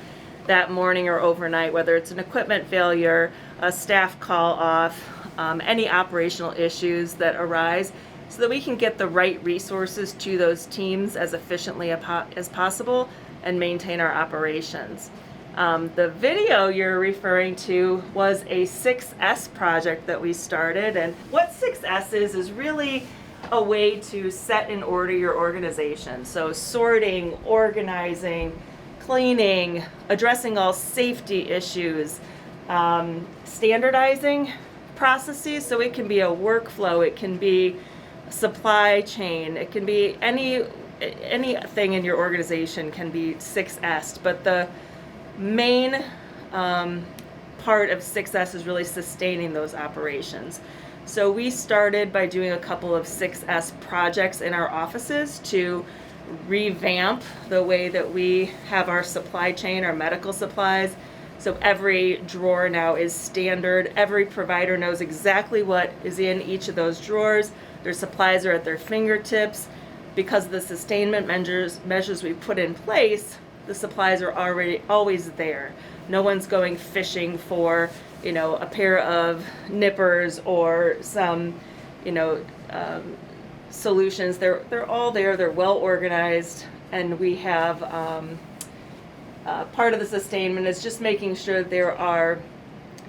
that morning or overnight, whether it's an equipment failure, a staff call off, any operational issues that arise, so that we can get the right resources to those teams as efficiently as possible and maintain our operations. The video you're referring to was a 6S project that we started, and what 6S is really a way to set and order your organization. So sorting, organizing, cleaning, addressing all safety issues, standardizing processes. So it can be a workflow, it can be supply chain, it can be anything in your organization can be 6S, but the main part of 6S is really sustaining those operations. So we started by doing a couple of 6S projects in our offices to revamp the way that we have our supply chain, our medical supplies. So every drawer now is standard. Every provider knows exactly what is in each of those drawers. Their supplies are at their fingertips. Because of the sustainment measures we put in place, the supplies are always there. No one's going fishing for, a pair of nippers or some, solutions. They're all there. They're well organized, and we have part of the sustainment is just making sure there are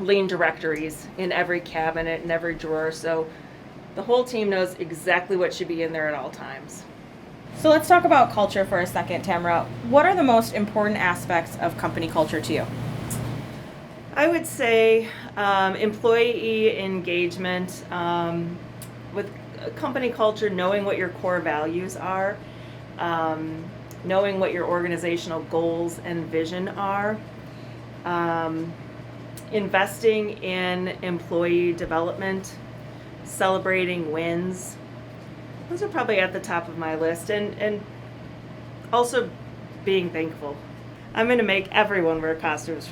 lean directories in every cabinet and every drawer, so the whole team knows exactly what should be in there at all times. So let's talk about culture for a second, Tamara. What are the most important aspects of company culture to you? I would say employee engagement, with company culture, knowing what your core values are, knowing what your organizational goals and vision are, investing in employee development, celebrating wins. Those are probably at the top of my list, and also being thankful. I'm going to make everyone wear costumes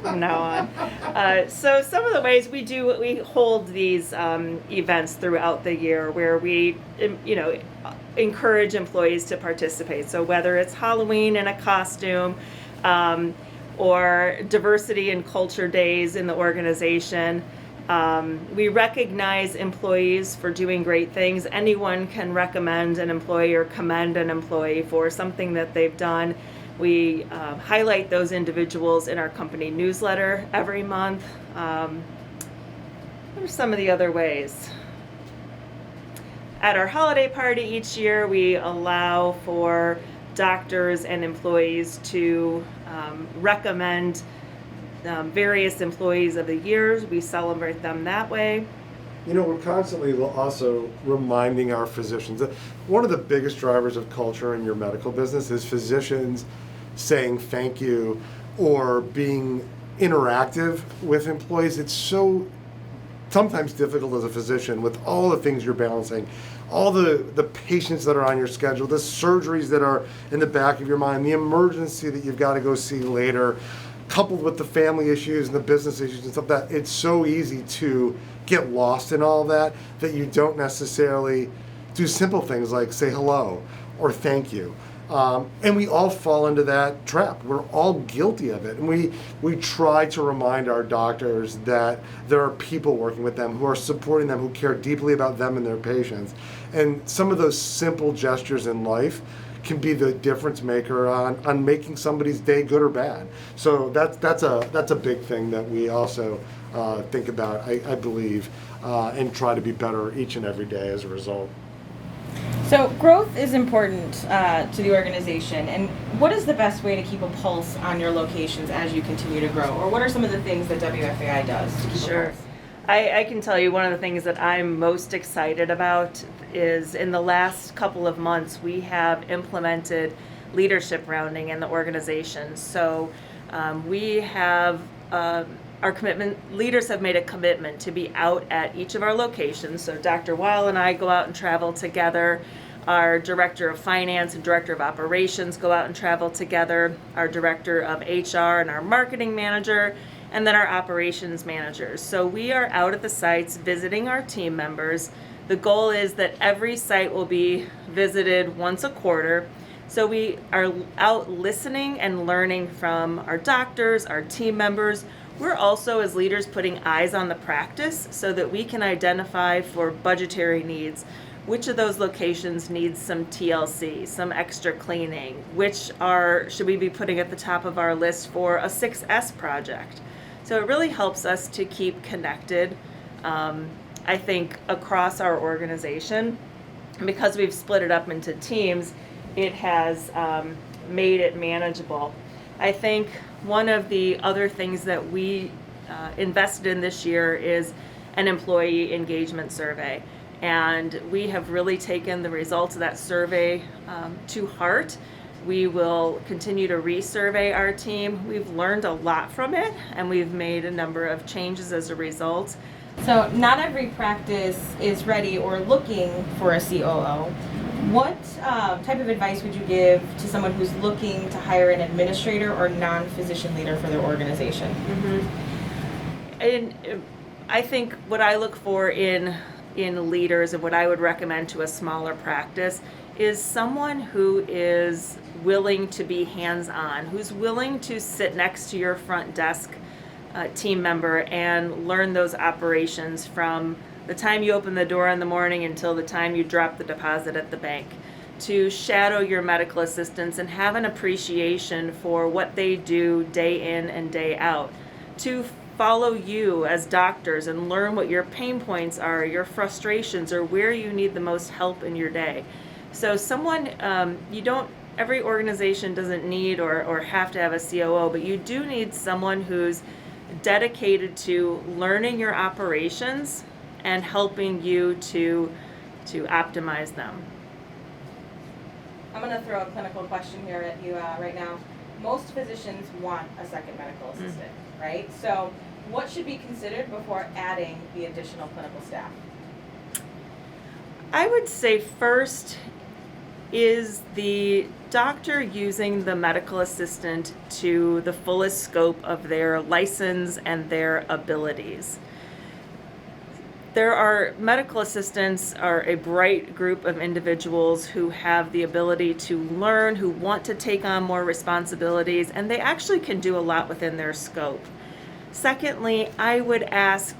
from now on. So some of the ways we hold these events throughout the year where we, encourage employees to participate. So whether it's Halloween in a costume, or diversity and culture days in the organization, we recognize employees for doing great things. Anyone can recommend an employee or commend an employee for something that they've done. We highlight those individuals in our company newsletter every month. What are some of the other ways? At our holiday party each year, we allow for doctors and employees to recommend various employees of the year. We celebrate them that way. You know, we're constantly also reminding our physicians that one of the biggest drivers of culture in your medical business is physicians saying thank you or being interactive with employees. It's so sometimes difficult as a physician with all the things you're balancing, all the patients that are on your schedule, the surgeries that are in the back of your mind, the emergency that you've got to go see later, coupled with the family issues and the business issues and stuff, that it's so easy to get lost in all that you don't necessarily do simple things like say hello or thank you. And we all fall into that trap. We're all guilty of it. And we try to remind our doctors that there are people working with them who are supporting them, who care deeply about them and their patients. And some of those simple gestures in life can be the difference maker on making somebody's day good or bad. So that's a big thing that we also think about, I believe, and try to be better each and every day as a result. So growth is important to the organization, and what is the best way to keep a pulse on your locations as you continue to grow? Or what are some of the things that WFAI does to keep a pulse? I can tell you one of the things that I'm most excited about is in the last couple of months we have implemented leadership rounding in the organization. So we have our commitment, leaders have made a commitment to be out at each of our locations. So Dr. Weil and I go out and travel together. Our director of finance and director of operations go out and travel together. Our director of HR and our marketing manager, and then our operations managers. So we are out at the sites visiting our team members. The goal is that every site will be visited once a quarter. So we are out listening and learning from our doctors, our team members. We're also, as leaders, putting eyes on the practice so that we can identify for budgetary needs which of those locations needs some TLC, some extra cleaning, which should we be putting at the top of our list for a 6S project. So it really helps us to keep connected, I think, across our organization. And because we've split it up into teams, it has made it manageable. I think one of the other things that we invested in this year is an employee engagement survey. And we have really taken the results of that survey to heart. We will continue to resurvey our team. We've learned a lot from it, and we've made a number of changes as a result. So not every practice is ready or looking for a COO. What type of advice would you give to someone who's looking to hire an administrator or non-physician leader for their organization? Mm-hmm. And I think what I look for in leaders and what I would recommend to a smaller practice is someone who is willing to be hands-on, who's willing to sit next to your front desk team member and learn those operations from the time you open the door in the morning until the time you drop the deposit at the bank, to shadow your medical assistants and have an appreciation for what they do day in and day out, to follow you as doctors and learn what your pain points are, your frustrations, or where you need the most help in your day. So someone, every organization doesn't need or have to have a COO, but you do need someone who's dedicated to learning your operations and helping you to optimize them. I'm going to throw a clinical question here at you right now. Most physicians want a second medical assistant, right? So what should be considered before adding the additional clinical staff? I would say first is the doctor using the medical assistant to the fullest scope of their license and their abilities. There are medical assistants are a bright group of individuals who have the ability to learn, who want to take on more responsibilities, and they actually can do a lot within their scope. Secondly, I would ask,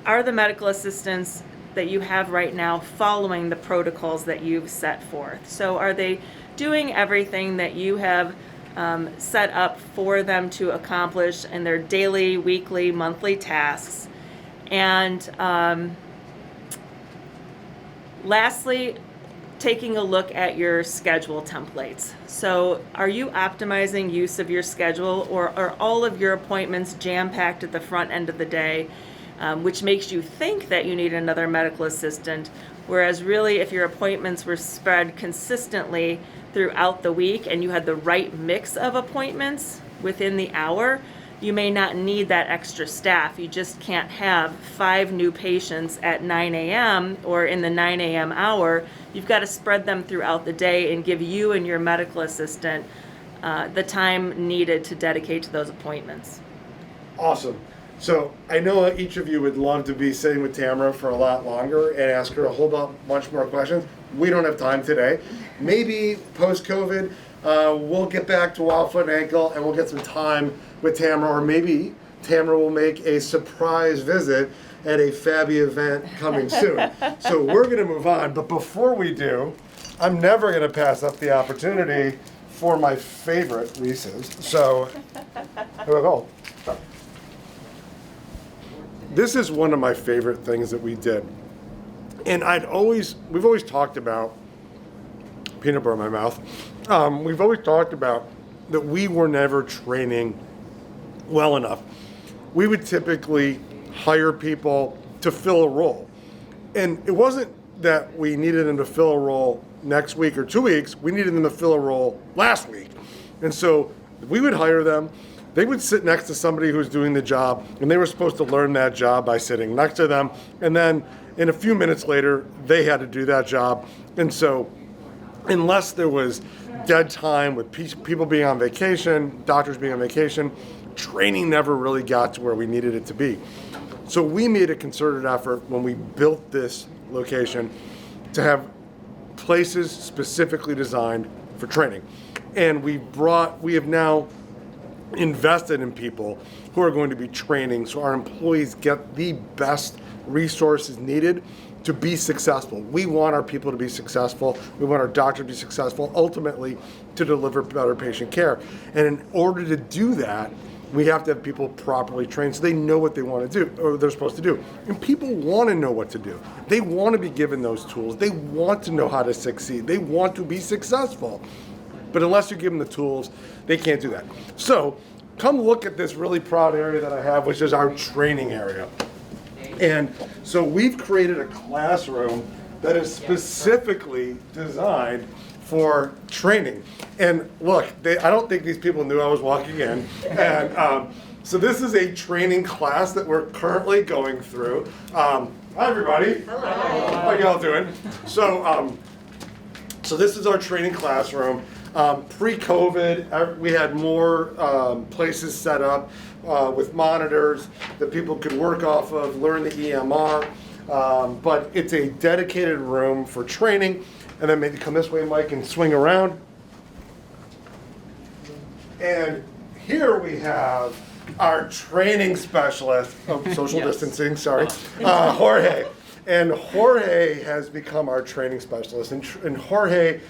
are the medical assistants that you have right now following the protocols that you've set forth? So are they doing everything that you have set up for them to accomplish in their daily, weekly, monthly tasks? And lastly, taking a look at your schedule templates. So are you optimizing use of your schedule, or are all of your appointments jam-packed at the front end of the day, which makes you think that you need another medical assistant, whereas really if your appointments were spread consistently throughout the week and you had the right mix of appointments within the hour, you may not need that extra staff. You just can't have 5 new patients at 9 a.m. or in the 9 a.m. hour. You've got to spread them throughout the day and give you and your medical assistant the time needed to dedicate to those appointments. Awesome. So I know each of you would love to be sitting with Tamara for a lot longer and ask her a whole bunch more questions. We don't have time today. Maybe post-COVID, we'll get back to Weil, Foot, and Ankle and we'll get some time with Tamara, or maybe Tamara will make a surprise visit at a Fabby event coming soon. So we're going to move on, but before we do, I'm never going to pass up the opportunity for my favorite Reese's. So here we go. This is one of my favorite things that we did. And we've always talked about, peanut butter in my mouth, we've always talked about that we were never training well enough. We would typically hire people to fill a role. And it wasn't that we needed them to fill a role next week or 2 weeks, we needed them to fill a role last week. And so we would hire them, they would sit next to somebody who was doing the job, and they were supposed to learn that job by sitting next to them. And then in a few minutes later, they had to do that job. And so unless there was dead time with people being on vacation, doctors being on vacation, training never really got to where we needed it to be. So we made a concerted effort when we built this location to have places specifically designed for training. And we have now invested in people who are going to be training so our employees get the best resources needed to be successful. We want our people to be successful. We want our doctor to be successful, ultimately to deliver better patient care. And in order to do that, we have to have people properly trained so they know what they want to do, or they're supposed to do. And people want to know what to do. They want to be given those tools. They want to know how to succeed. They want to be successful. But unless you give them the tools, they can't do that. So come look at this really proud area that I have, which is our training area. And so we've created a classroom that is specifically designed for training. And look, I don't think these people knew I was walking in. And so this is a training class that we're currently going through. Hi, everybody. Hello. How y'all doing? So this is our training classroom. Pre-COVID, we had more places set up with monitors that people could work off of, learn the EMR. But it's a dedicated room for training. And then maybe come this way, Mike, and swing around. And here we have our training specialist, social distancing, sorry, Jorge. And Jorge has become our training specialist. And Jorge,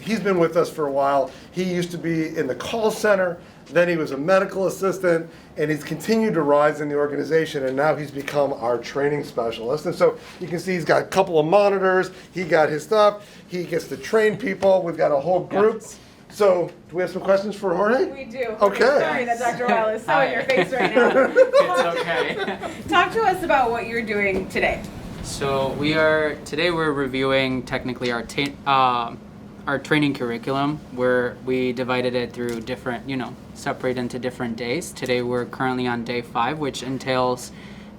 he's been with us for a while. He used to be in the call center, then he was a medical assistant, and he's continued to rise in the organization, and now he's become our training specialist. And so you can see he's got a couple of monitors, he got his stuff, he gets to train people, we've got a whole group. Yes. So, do we have some questions for Jorge? We do. Okay. Sorry that Dr. Weil is so in your face right now. It's okay. Talk to us about what you're doing today. So today we're reviewing technically our training curriculum, where we divided it through different, separate into different days. Today we're currently on day 5, which entails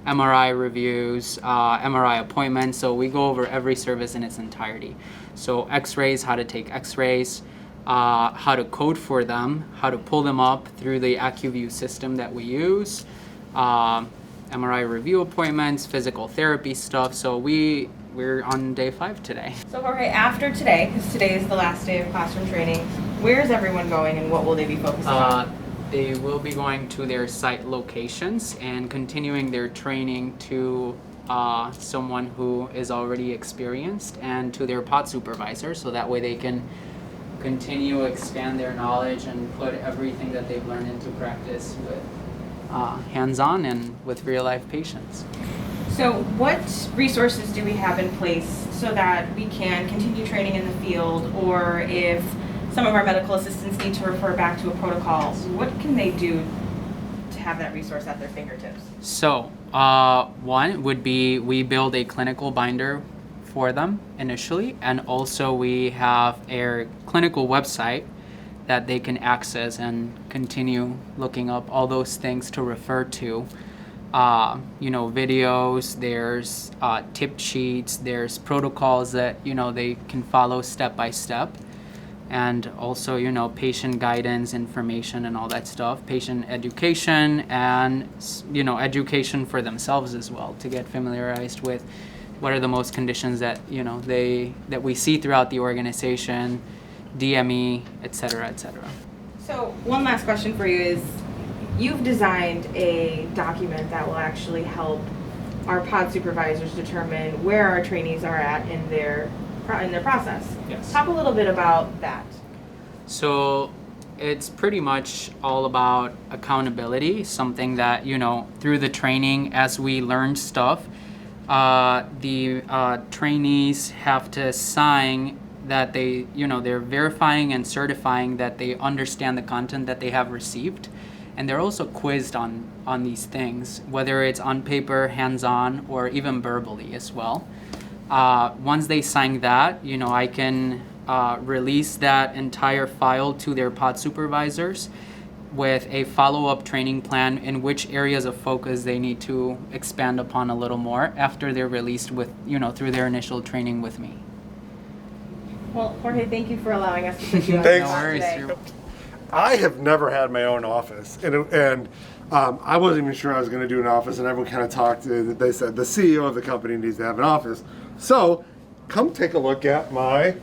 MRI reviews, MRI appointments. So we go over every service in its entirety. So x-rays, how to take x-rays, how to code for them, how to pull them up through the AccuView system that we use, MRI review appointments, physical therapy stuff. So we're on day 5 today. So Jorge, after today, because today is the last day of classroom training, where is everyone going and what will they be focusing on? They will be going to their site locations and continuing their training to someone who is already experienced and to their pod supervisor, so that way they can continue expand their knowledge and put everything that they've learned into practice with hands-on and with real-life patients. So what resources do we have in place so that we can continue training in the field, or if some of our medical assistants need to refer back to a protocol, what can they do to have that resource at their fingertips? So one would be we build a clinical binder for them initially, and also we have a clinical website that they can access and continue looking up all those things to refer to. Videos, there's tip sheets, there's protocols that, they can follow step by step. And also, patient guidance, information and all that stuff, patient education and, education for themselves as well, to get familiarized with what are the most conditions that, that we see throughout the organization, DME, et cetera, et cetera. So one last question for you is, you've designed a document that will actually help our pod supervisors determine where our trainees are at in their process. Yes. Talk a little bit about that. So it's pretty much all about accountability, something that, through the training, as we learn stuff, the trainees have to sign that they're verifying and certifying that they understand the content that they have received. And they're also quizzed on these things, whether it's on paper, hands-on, or even verbally as well. Once they sign that, I can release that entire file to their pod supervisors with a follow-up training plan in which areas of focus they need to expand upon a little more after they're released with, through their initial training with me. Well, Jorge, thank you for allowing us to put you on Thanks. the spot No worries. today. I have never had my own office, and I wasn't even sure I was going to do an office, and everyone kind of talked. They said the CEO of the company needs to have an office, so come take a look at my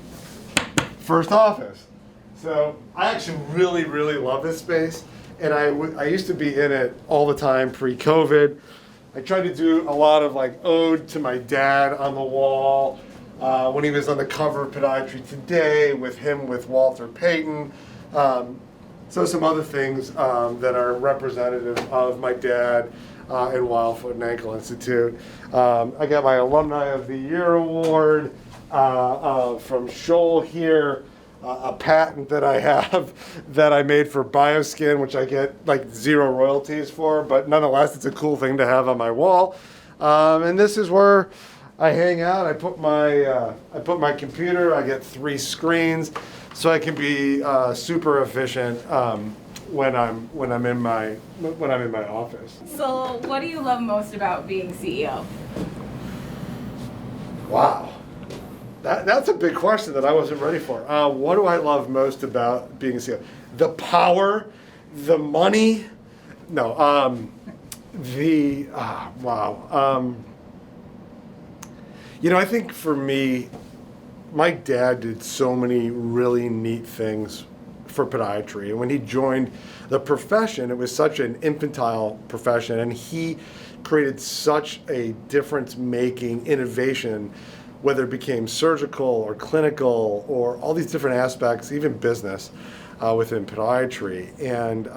first office. So I actually really, really love this space, and I used to be in it all the time pre-COVID. I tried to do a lot of like ode to my dad on the wall when he was on the cover of Podiatry Today with Walter Payton. So some other things that are representative of my dad and Weil Foot and Ankle Institute. I got my Alumni of the Year award from Scholl here, a patent that I have that I made for BioSkin, which I get like 0 royalties for, but nonetheless, it's a cool thing to have on my wall. And this is where I hang out. I put my computer. I get 3 screens, so I can be super efficient when I'm in my office. So what do you love most about being CEO? Wow, that's a big question that I wasn't ready for. What do I love most about being CEO? The power, the money. No, wow. I think for me, my dad did so many really neat things for podiatry. And when he joined the profession, it was such an infantile profession, and he created such a difference-making innovation, whether it became surgical or clinical or all these different aspects, even business within podiatry. And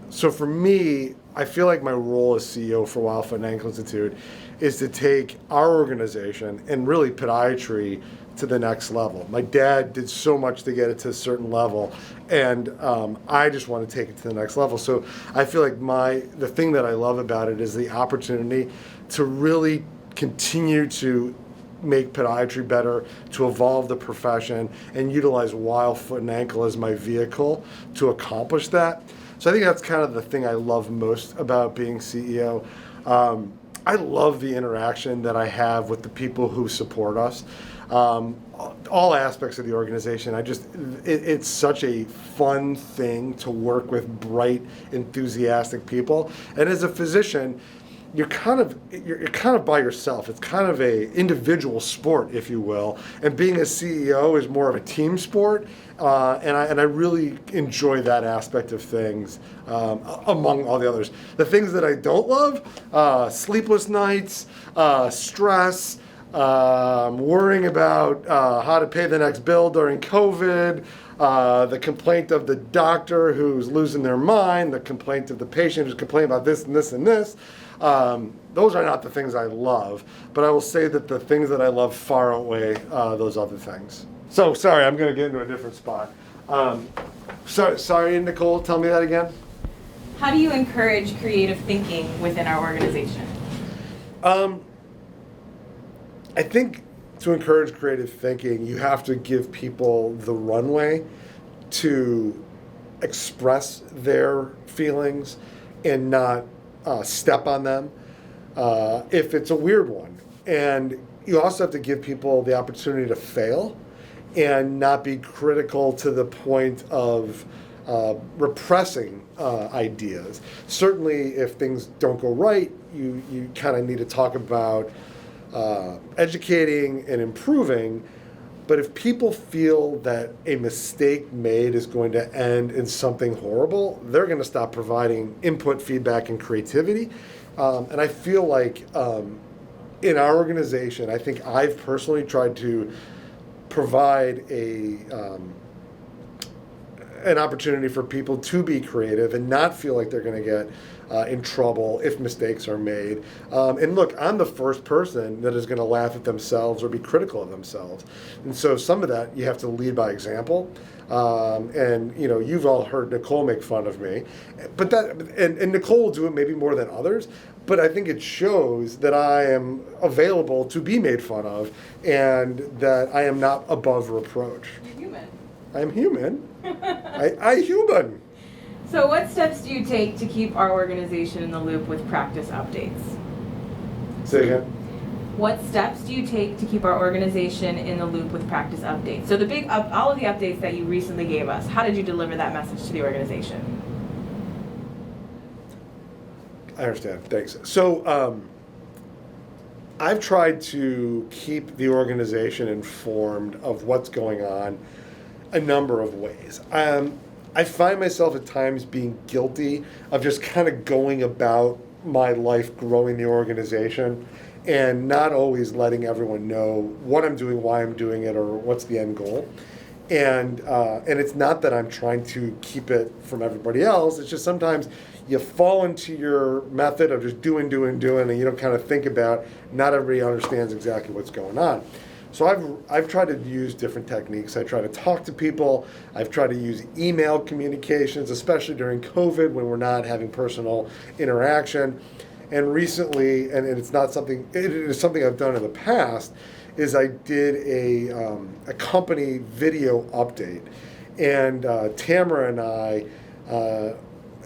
so for me, I feel like my role as CEO for Weil Foot and Ankle Institute is to take our organization and really podiatry to the next level. My dad did so much to get it to a certain level, and I just want to take it to the next level. So I feel like the thing that I love about it is the opportunity to really continue to make podiatry better, to evolve the profession, and utilize Weil Foot and Ankle as my vehicle to accomplish that. So I think that's kind of the thing I love most about being CEO. I love the interaction that I have with the people who support us. All aspects of the organization. It's such a fun thing to work with bright, enthusiastic people. And as a physician, you're kind of by yourself. It's kind of a individual sport, if you will. And being a CEO is more of a team sport, and I really enjoy that aspect of things, among all the others. The things that I don't love: sleepless nights, stress, worrying about how to pay the next bill during COVID. The complaint of the doctor who's losing their mind, the complaint of the patient who's complaining about this and this and this. Those are not the things I love, but I will say that the things that I love far outweigh those other things. So, sorry, I'm going to get into a different spot. Sorry, Nicole, tell me that again. How do you encourage creative thinking within our organization? I think to encourage creative thinking, you have to give people the runway to express their feelings and not step on them if it's a weird one. And you also have to give people the opportunity to fail and not be critical to the point of repressing ideas. Certainly, if things don't go right, you kind of need to talk about educating and improving. But if people feel that a mistake made is going to end in something horrible, they're going to stop providing input, feedback, and creativity. And I feel like in our organization, I think I've personally tried to provide an opportunity for people to be creative and not feel like they're going to get in trouble if mistakes are made. And look, I'm the first person that is going to laugh at themselves or be critical of themselves. And so some of that you have to lead by example. And you've all heard Nicole make fun of me, but and Nicole will do it maybe more than others. But I think it shows that I am available to be made fun of, and that I am not above reproach. You're human. I am human. I human. So what steps do you take to keep our organization in the loop with practice updates? Say again. What steps do you take to keep our organization in the loop with practice updates? So all of the updates that you recently gave us, how did you deliver that message to the organization? I understand. Thanks. So I've tried to keep the organization informed of what's going on a number of ways. I find myself at times being guilty of just kind of going about my life growing the organization and not always letting everyone know what I'm doing, why I'm doing it, or what's the end goal. And it's not that I'm trying to keep it from everybody else. It's just sometimes you fall into your method of just doing, and you don't kind of think about, not everybody understands exactly what's going on. So I've tried to use different techniques. I try to talk to people. I've tried to use email communications, especially during COVID when we're not having personal interaction. And recently, and it's not something, it is something I've done in the past, is I did a company video update. And Tamara and I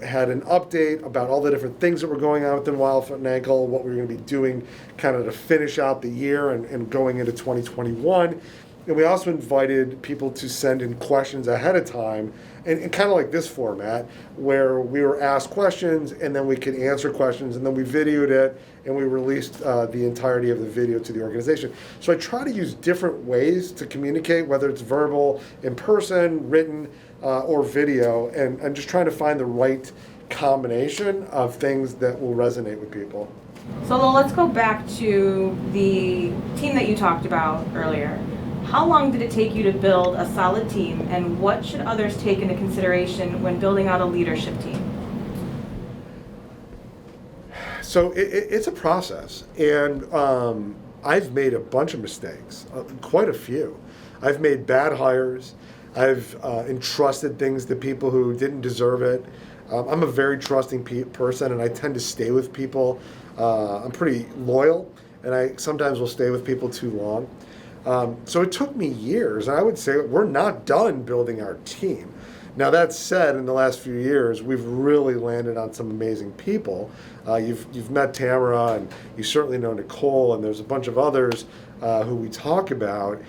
had an update about all the different things that were going on within Weil, Foot and Ankle, what we were going to be doing kind of to finish out the year and going into 2021. And we also invited people to send in questions ahead of time, and kind of like this format, where we were asked questions and then we could answer questions, and then we videoed it and we released the entirety of the video to the organization. So I try to use different ways to communicate, whether it's verbal, in person, written, or video, and I'm just trying to find the right combination of things that will resonate with people. So let's go back to the team that you talked about earlier. How long did it take you to build a solid team, and what should others take into consideration when building out a leadership team? So it's a process, and I've made a bunch of mistakes, quite a few. I've made bad hires. I've entrusted things to people who didn't deserve it. I'm a very trusting person, and I tend to stay with people. I'm pretty loyal, and I sometimes will stay with people too long. So it took me years, and I would say we're not done building our team. Now that said, in the last few years, we've really landed on some amazing people. You've met Tamara, and you certainly know Nicole, and there's a bunch of others who we talk about.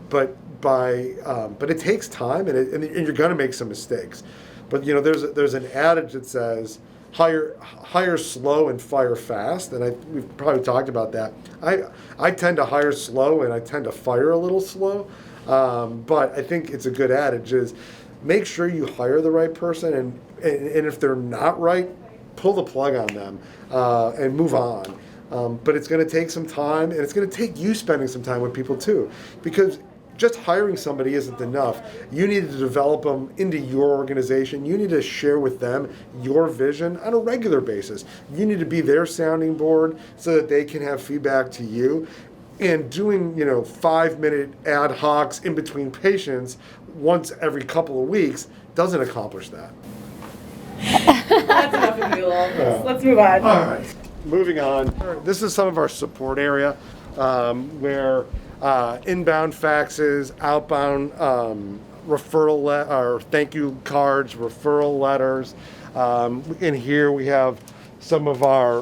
But it takes time, and you're going to make some mistakes. But there's an adage that says, hire slow and fire fast, and we've probably talked about that. I tend to hire slow and I tend to fire a little slow, but I think it's a good adage is make sure you hire the right person, and if they're not right, pull the plug on them and move on. But it's going to take some time, and it's going to take you spending some time with people too, because just hiring somebody isn't enough. You need to develop them into your organization. You need to share with them your vision on a regular basis. You need to be their sounding board so that they can have feedback to you. And doing 5-minute ad hocs in between patients once every couple of weeks doesn't accomplish that. That's enough of me, Lowell. Let's move on. All right, moving on. This is some of our support area where inbound faxes, outbound referral or thank you cards, referral letters. In here we have some of our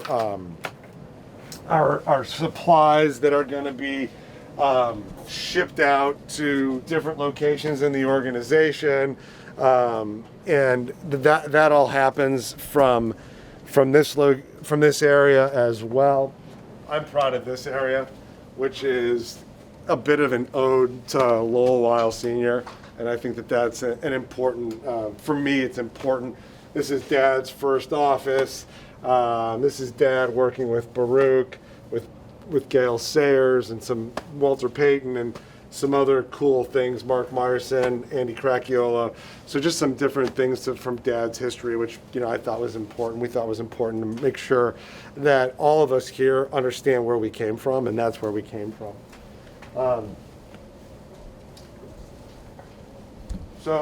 supplies that are going to be shipped out to different locations in the organization, and that all happens from this area as well. I'm proud of this area, which is a bit of an ode to Lowell Weil Sr., and I think that's an important, for me it's important. This is Dad's first office. This is Dad working with Baruch, with Gail Sayers and some Walter Payton and some other cool things, Mark Meyerson, Andy Cracchiola. So just some different things from Dad's history, which I thought was important. We thought was important to make sure that all of us here understand where we came from, and that's where we came from. So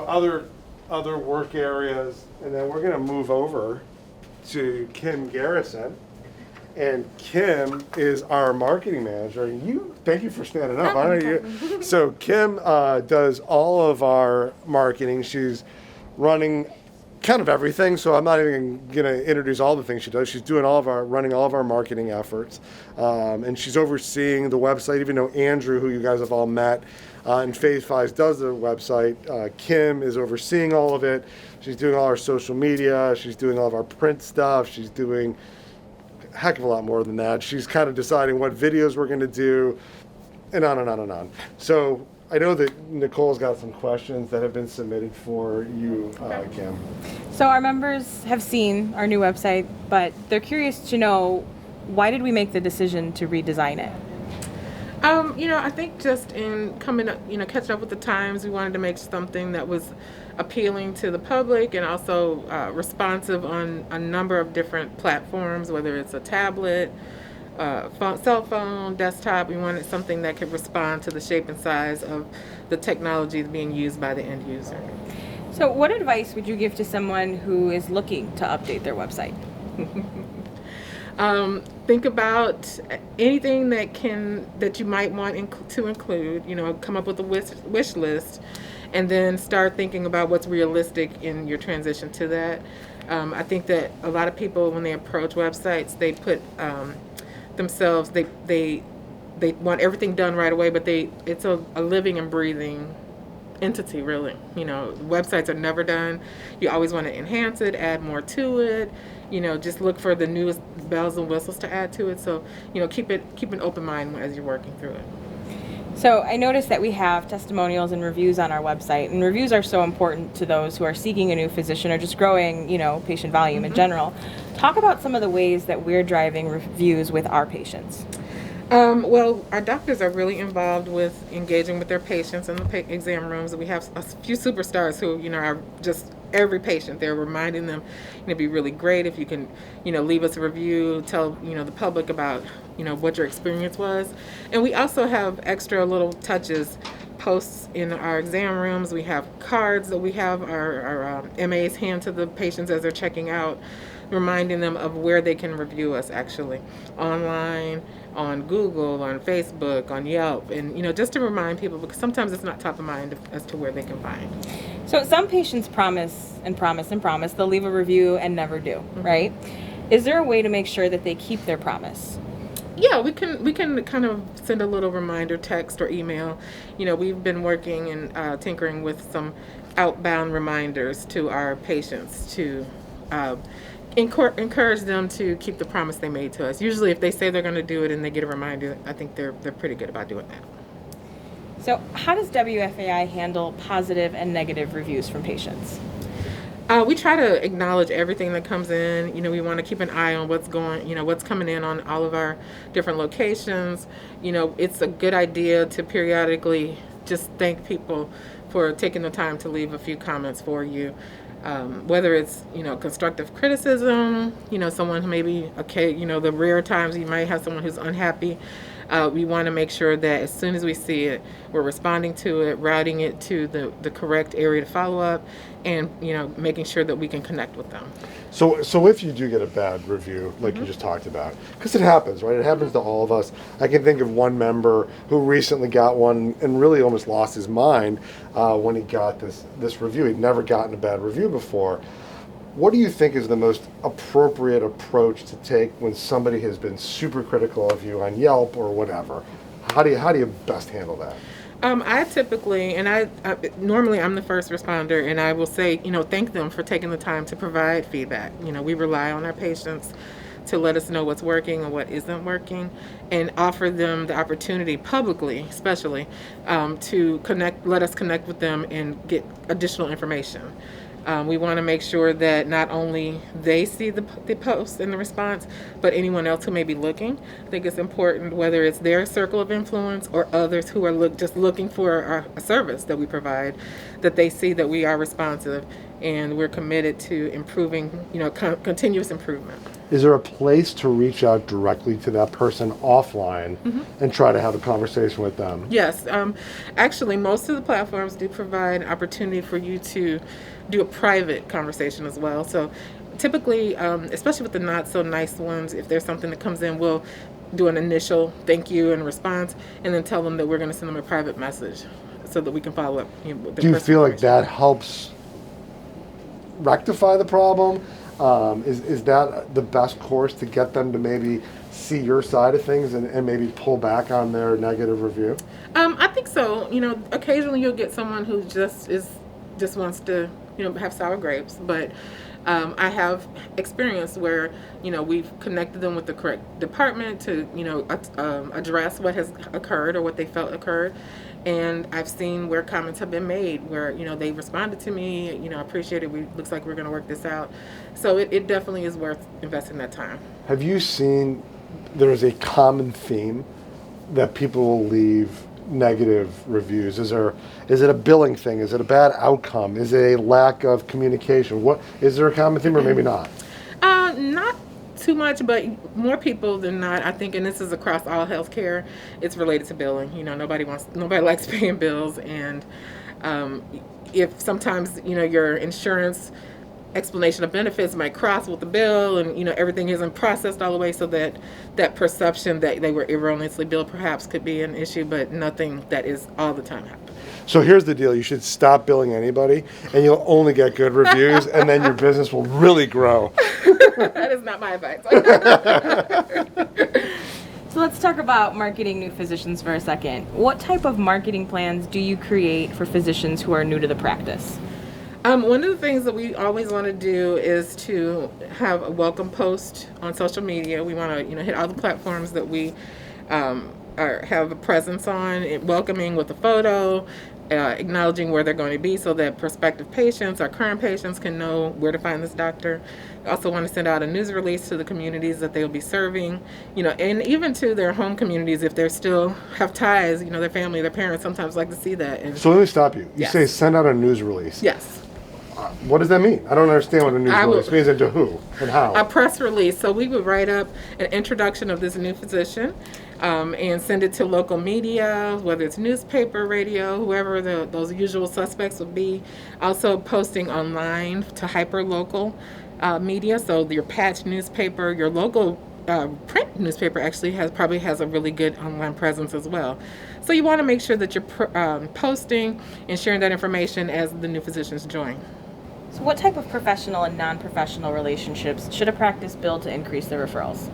other work areas, and then we're going to move over to Kim Garrison. And Kim is our marketing manager. Thank you for standing up. I know you. So Kim does all of our marketing. She's running kind of everything. So I'm not even going to introduce all the things she does. She's doing running all of our marketing efforts, and she's overseeing the website. Even though Andrew, who you guys have all met, and Phase 5 does the website, Kim is overseeing all of it. She's doing all our social media. She's doing all of our print stuff. She's doing heck of a lot more than that. She's kind of deciding what videos we're going to do, and on and on and on. So I know that Nicole's got some questions that have been submitted for you, Kim. So our members have seen our new website, but they're curious to know, why did we make the decision to redesign it? I think just in coming up, catching up with the times, we wanted to make something that was appealing to the public and also responsive on a number of different platforms, whether it's a tablet, cell phone, desktop. We wanted something that could respond to the shape and size of the technology being used by the end user. So what advice would you give to someone who is looking to update their website? Think about anything that you might want to include. Come up with a wish list, and then start thinking about what's realistic in your transition to that. I think that a lot of people, when they approach websites, they put themselves. They want everything done right away, but it's a living and breathing entity, really. Websites are never done. You always want to enhance it, add more to it. Just look for the newest bells and whistles to add to it. So, keep an open mind as you're working through it. So I noticed that we have testimonials and reviews on our website, and reviews are so important to those who are seeking a new physician or just growing, patient volume in general. Talk about some of the ways that we're driving reviews with our patients. Well, our doctors are really involved with engaging with their patients in the exam rooms. We have a few superstars who, are just every patient. They're reminding them, it'd be really great if you can, leave us a review, tell, the public about, what your experience was. And we also have extra little touches, posts in our exam rooms. We have cards that we have our MAs hand to the patients as they're checking out, reminding them of where they can review us actually, online, on Google, on Facebook, on Yelp, and just to remind people, because sometimes it's not top of mind as to where they can find. So some patients promise and promise and promise, they'll leave a review and never do, right? Is there a way to make sure that they keep their promise? Yeah, we can kind of send a little reminder text or email. We've been working and tinkering with some outbound reminders to our patients to encourage them to keep the promise they made to us. Usually if they say they're going to do it and they get a reminder, I think they're pretty good about doing that. So how does WFAI handle positive and negative reviews from patients? We try to acknowledge everything that comes in. We want to keep an eye on what's what's coming in on all of our different locations. It's a good idea to periodically just thank people for taking the time to leave a few comments for you. Whether it's, constructive criticism, someone who maybe, the rare times you might have someone who's unhappy. We want to make sure that as soon as we see it, we're responding to it, routing it to the correct area to follow up, and making sure that we can connect with them. So if you do get a bad review, like you just talked about, because it happens, right? It happens to all of us. I can think of one member who recently got one and really almost lost his mind when he got this review. He'd never gotten a bad review before. What do you think is the most appropriate approach to take when somebody has been super critical of you on Yelp or whatever? How do you best handle that? I typically, and I normally I'm the first responder, and I will say, thank them for taking the time to provide feedback. We rely on our patients to let us know what's working and what isn't working, and offer them the opportunity publicly, especially, to let us connect with them and get additional information. We want to make sure that not only they see the post and the response, but anyone else who may be looking. I think it's important, whether it's their circle of influence or others who are just looking for a service that we provide, that they see that we are responsive and we're committed to improving, continuous improvement. Is there a place to reach out directly to that person offline and try to have a conversation with them? Yes. Actually, most of the platforms do provide an opportunity for you to do a private conversation as well. So typically, especially with the not so nice ones, if there's something that comes in, we'll do an initial thank you and response, and then tell them that we're going to send them a private message so that we can follow up. With Do you feel like that helps rectify the problem? Is that the best course to get them to maybe see your side of things and maybe pull back on their negative review? I think so. Occasionally you'll get someone who just wants to have sour grapes, but I have experience where we've connected them with the correct department to address what has occurred or what they felt occurred. And I've seen where comments have been made where, they responded to me, I appreciate it, looks like we're going to work this out. So it definitely is worth investing that time. Have you seen there is a common theme that people will leave negative reviews? Is it a billing thing? Is it a bad outcome? Is it a lack of communication? What is there a common theme or maybe not? Not too much, but more people than not, I think, and this is across all healthcare, it's related to billing. Nobody likes paying bills, and if sometimes your insurance explanation of benefits might cross with the bill, and everything isn't processed all the way, so that perception that they were erroneously billed perhaps could be an issue, but nothing that is all the time happening. So here's the deal: you should stop billing anybody, and you'll only get good reviews, and then your business will really grow. That is not my advice. So let's talk about marketing new physicians for a second. What type of marketing plans do you create for physicians who are new to the practice? One of the things that we always want to do is to have a welcome post on social media. We want to, hit all the platforms that we have a presence on, welcoming with a photo, acknowledging where they're going to be so that prospective patients or current patients can know where to find this doctor. We also want to send out a news release to the communities that they'll be serving, and even to their home communities if they still have ties, their family, their parents sometimes like to see that. And so let me stop you. You yes. say send out a news release. Yes. What does that mean? I don't understand what a news release means and to who and how. A press release. So we would write up an introduction of this new physician and send it to local media, whether it's newspaper, radio, whoever those usual suspects would be. Also posting online to hyper-local media. So your patch newspaper, your local print newspaper actually probably has a really good online presence as well. So you want to make sure that you're posting and sharing that information as the new physicians join. So what type of professional and non-professional relationships should a practice build to increase their referrals?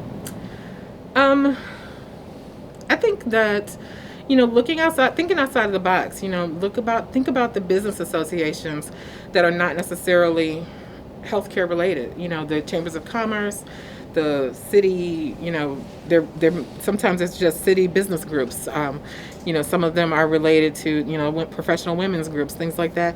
I think that, thinking outside of the box, think about the business associations that are not necessarily healthcare related. The chambers of commerce, the city. They're sometimes it's just city business groups. Some of them are related to professional women's groups, things like that.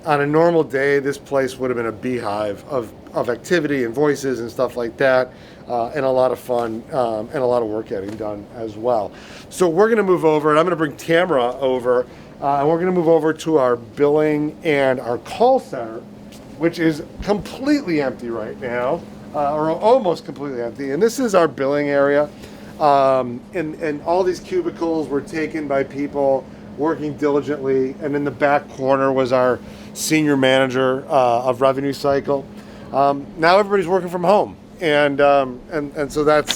On a normal day, this place would have been a beehive of activity and voices and stuff like that, and a lot of fun and a lot of work getting done as well. So we're going to move over, and I'm going to bring Tamara over, and we're going to move over to our billing and our call center, which is completely empty right now, or almost completely empty. And this is our billing area, and all these cubicles were taken by people working diligently, and in the back corner was our senior manager of revenue cycle. Now everybody's working from home, and so that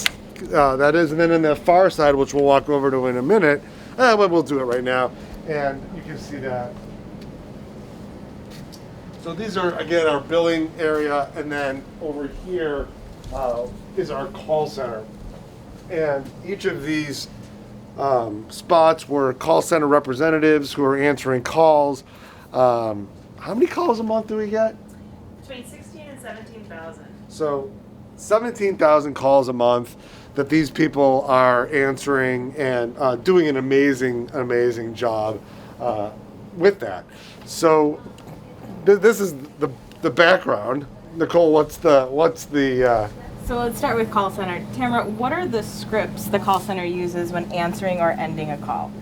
is. And then in the far side, which we'll walk over to in a minute, but we'll do it right now, and you can see that. So these are again our billing area, and then over here is our call center, and each of these spots were call center representatives who are answering calls. How many calls a month do we get? Between 16 and 17,000. So 17,000 calls a month that these people are answering and doing an amazing job with that. So this is the background. Nicole, what's the So let's start with call center. Tamara, what are the scripts the call center uses when answering or ending a call?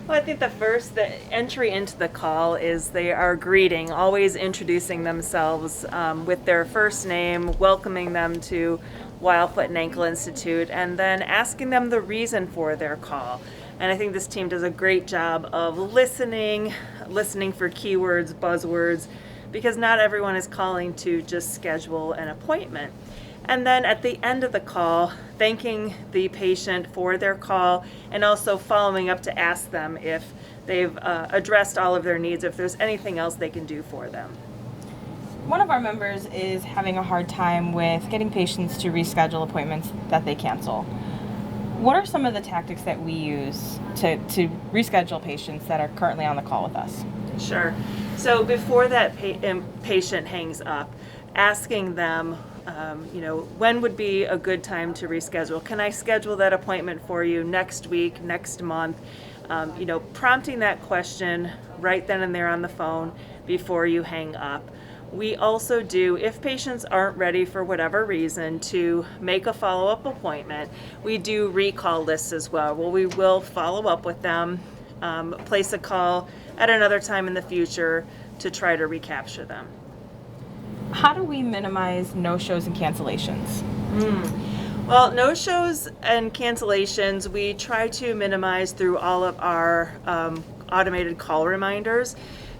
Well, I think the entry into the call is they are greeting, always introducing themselves with their first name, welcoming them to Weil Foot and Ankle Institute, and then asking them the reason for their call. And I think this team does a great job of listening for keywords, buzzwords, because not everyone is calling to just schedule an appointment. And then at the end of the call, thanking the patient for their call and also following up to ask them if they've addressed all of their needs, if there's anything else they can do for them. One of our members is having a hard time with getting patients to reschedule appointments that they cancel. What are some of the tactics that we use to reschedule patients that are currently on the call with us? Sure. So before that patient hangs up, asking them, when would be a good time to reschedule? Can I schedule that appointment for you next week, next month? Prompting that question right then and there on the phone before you hang up. We also do, if patients aren't ready for whatever reason to make a follow-up appointment, we do recall lists as well. We will follow up with them, place a call at another time in the future to try to recapture them. How do we minimize no-shows and cancellations? Well, no-shows and cancellations, we try to minimize through all of our automated call reminders.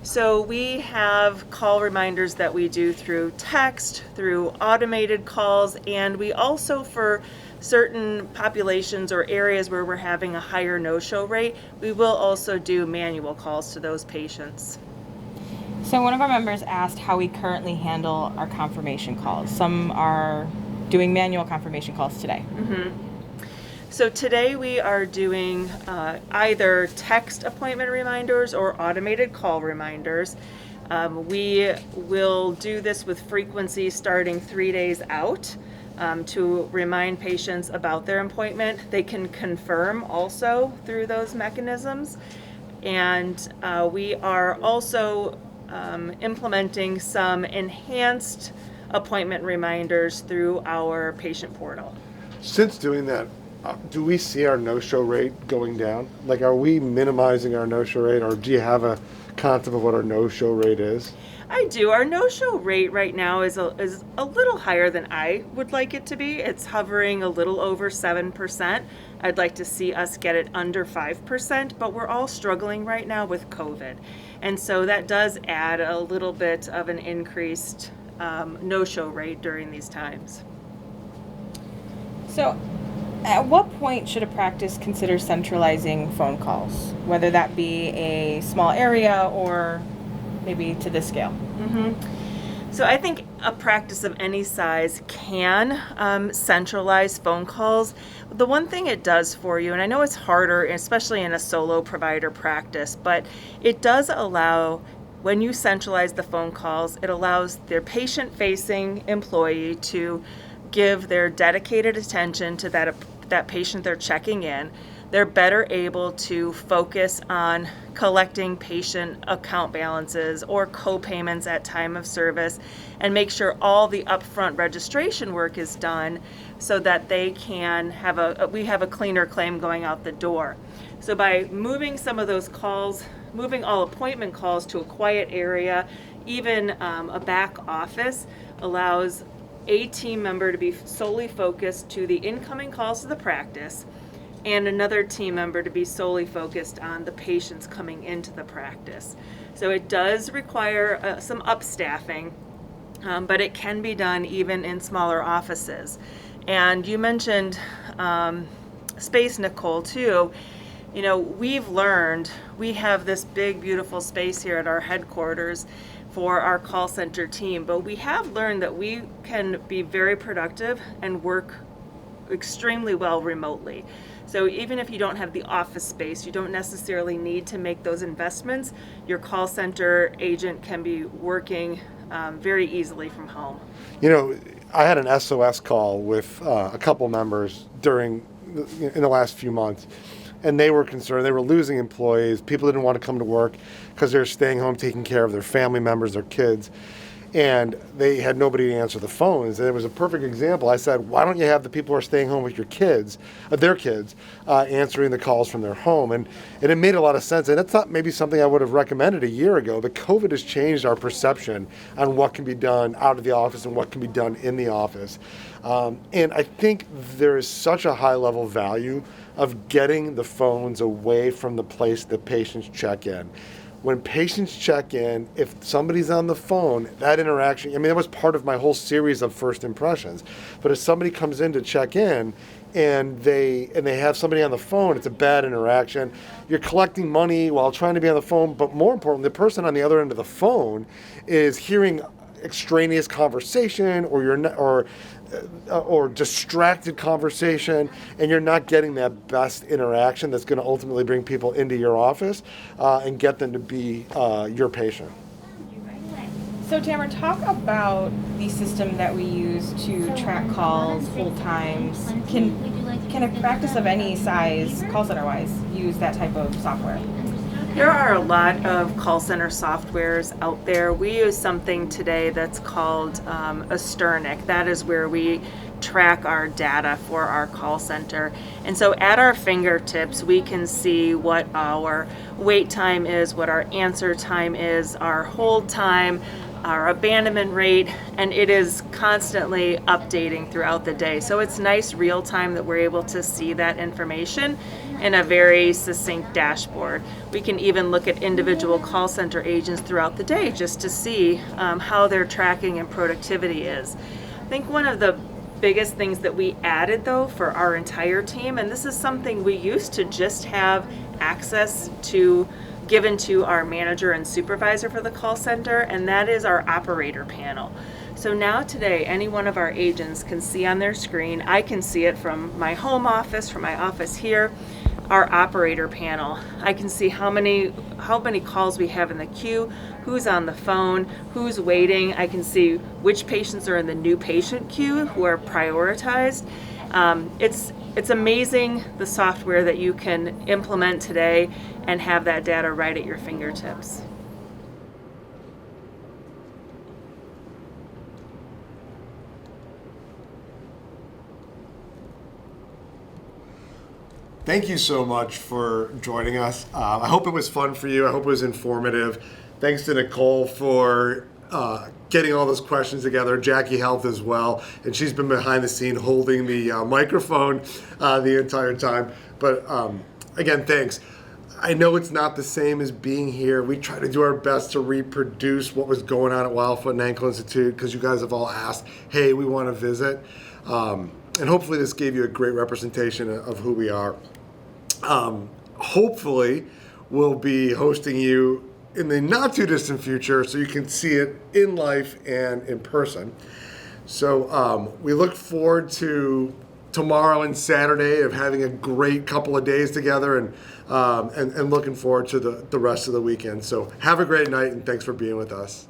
So we have call reminders that we do through text, through automated calls, and we also, for certain populations or areas where we're having a higher no-show rate, we will also do manual calls to those patients. So one of our members asked how we currently handle our confirmation calls. Some are doing manual confirmation calls today. So today we are doing either text appointment reminders or automated call reminders. We will do this with frequency starting 3 days out to remind patients about their appointment. They can confirm also through those mechanisms. And we are also implementing some enhanced appointment reminders through our patient portal. Since doing that, do we see our no-show rate going down? Like, are we minimizing our no-show rate, or do you have a concept of what our no-show rate is? I do. Our no-show rate right now is a little higher than I would like it to be. It's hovering a little over 7%. I'd like to see us get it under 5%, but we're all struggling right now with COVID. And so that does add a little bit of an increased no-show rate during these times. So at what point should a practice consider centralizing phone calls, whether that be a small area or maybe to this scale? So I think a practice of any size can centralize phone calls. The one thing it does for you, and I know it's harder, especially in a solo provider practice, but it does allow when you centralize the phone calls, it allows their patient-facing employee to give their dedicated attention to that patient they're checking in. They're better able to focus on collecting patient account balances or co-payments at time of service and make sure all the upfront registration work is done so that they can we have a cleaner claim going out the door. So by moving some of those calls, moving all appointment calls to a quiet area, even a back office, allows a team member to be solely focused to the incoming calls to the practice and another team member to be solely focused on the patients coming into the practice. So it does require some upstaffing, but it can be done even in smaller offices. And you mentioned space, Nicole, too. You know, we've learned, we have this big, beautiful space here at our headquarters for our call center team, but we have learned that we can be very productive and work extremely well remotely. So even if you don't have the office space, you don't necessarily need to make those investments. Your call center agent can be working very easily from home. You know, I had an SOS call with a couple members in the last few months, and they were concerned. They were losing employees. People didn't want to come to work because they were staying home taking care of their family members, their kids, and they had nobody to answer the phones. And it was a perfect example. I said, why don't you have the people who are staying home with your kids, their kids, answering the calls from their home? And it made a lot of sense. And that's not maybe something I would have recommended a year ago, but COVID has changed our perception on what can be done out of the office and what can be done in the office. And I think there is such a high level value of getting the phones away from the place that patients check in. When patients check in, if somebody's on the phone, that interaction, I mean, that was part of my whole series of first impressions. But if somebody comes in to check in and they have somebody on the phone, it's a bad interaction. You're collecting money while trying to be on the phone, but more importantly, the person on the other end of the phone is hearing extraneous conversation or distracted conversation, and you're not getting that best interaction that's going to ultimately bring people into your office and get them to be your patient. So Tamara, talk about the system that we use to track calls, hold times. Can a practice of any size, call center wise, use that type of software? There are a lot of call center softwares out there. We use something today that's called Asternic. That is where we track our data for our call center. And so at our fingertips, we can see what our wait time is, what our answer time is, our hold time, our abandonment rate, and it is constantly updating throughout the day. So it's nice real time that we're able to see that information in a very succinct dashboard. We can even look at individual call center agents throughout the day just to see how their tracking and productivity is. I think one of the biggest things that we added though for our entire team, and this is something we used to just have access to given to our manager and supervisor for the call center, and that is our operator panel. So now today, any one of our agents can see on their screen, I can see it from my home office, from my office here, our operator panel. I can see how many calls we have in the queue, who's on the phone, who's waiting. I can see which patients are in the new patient queue who are prioritized. It's amazing the software that you can implement today and have that data right at your fingertips. Thank you so much for joining us. I hope it was fun for you. I hope it was informative. Thanks to Nicole for getting all those questions together. Jackie helped as well, and she's been behind the scene holding the microphone the entire time. But again, thanks. I know it's not the same as being here. We try to do our best to reproduce what was going on at Weil Foot and Ankle Institute because you guys have all asked, hey, we want to visit. And hopefully this gave you a great representation of who we are. Hopefully we'll be hosting you in the not too distant future so you can see it in life and in person. So we look forward to tomorrow and Saturday of having a great couple of days together, and looking forward to the rest of the weekend. So have a great night, and thanks for being with us.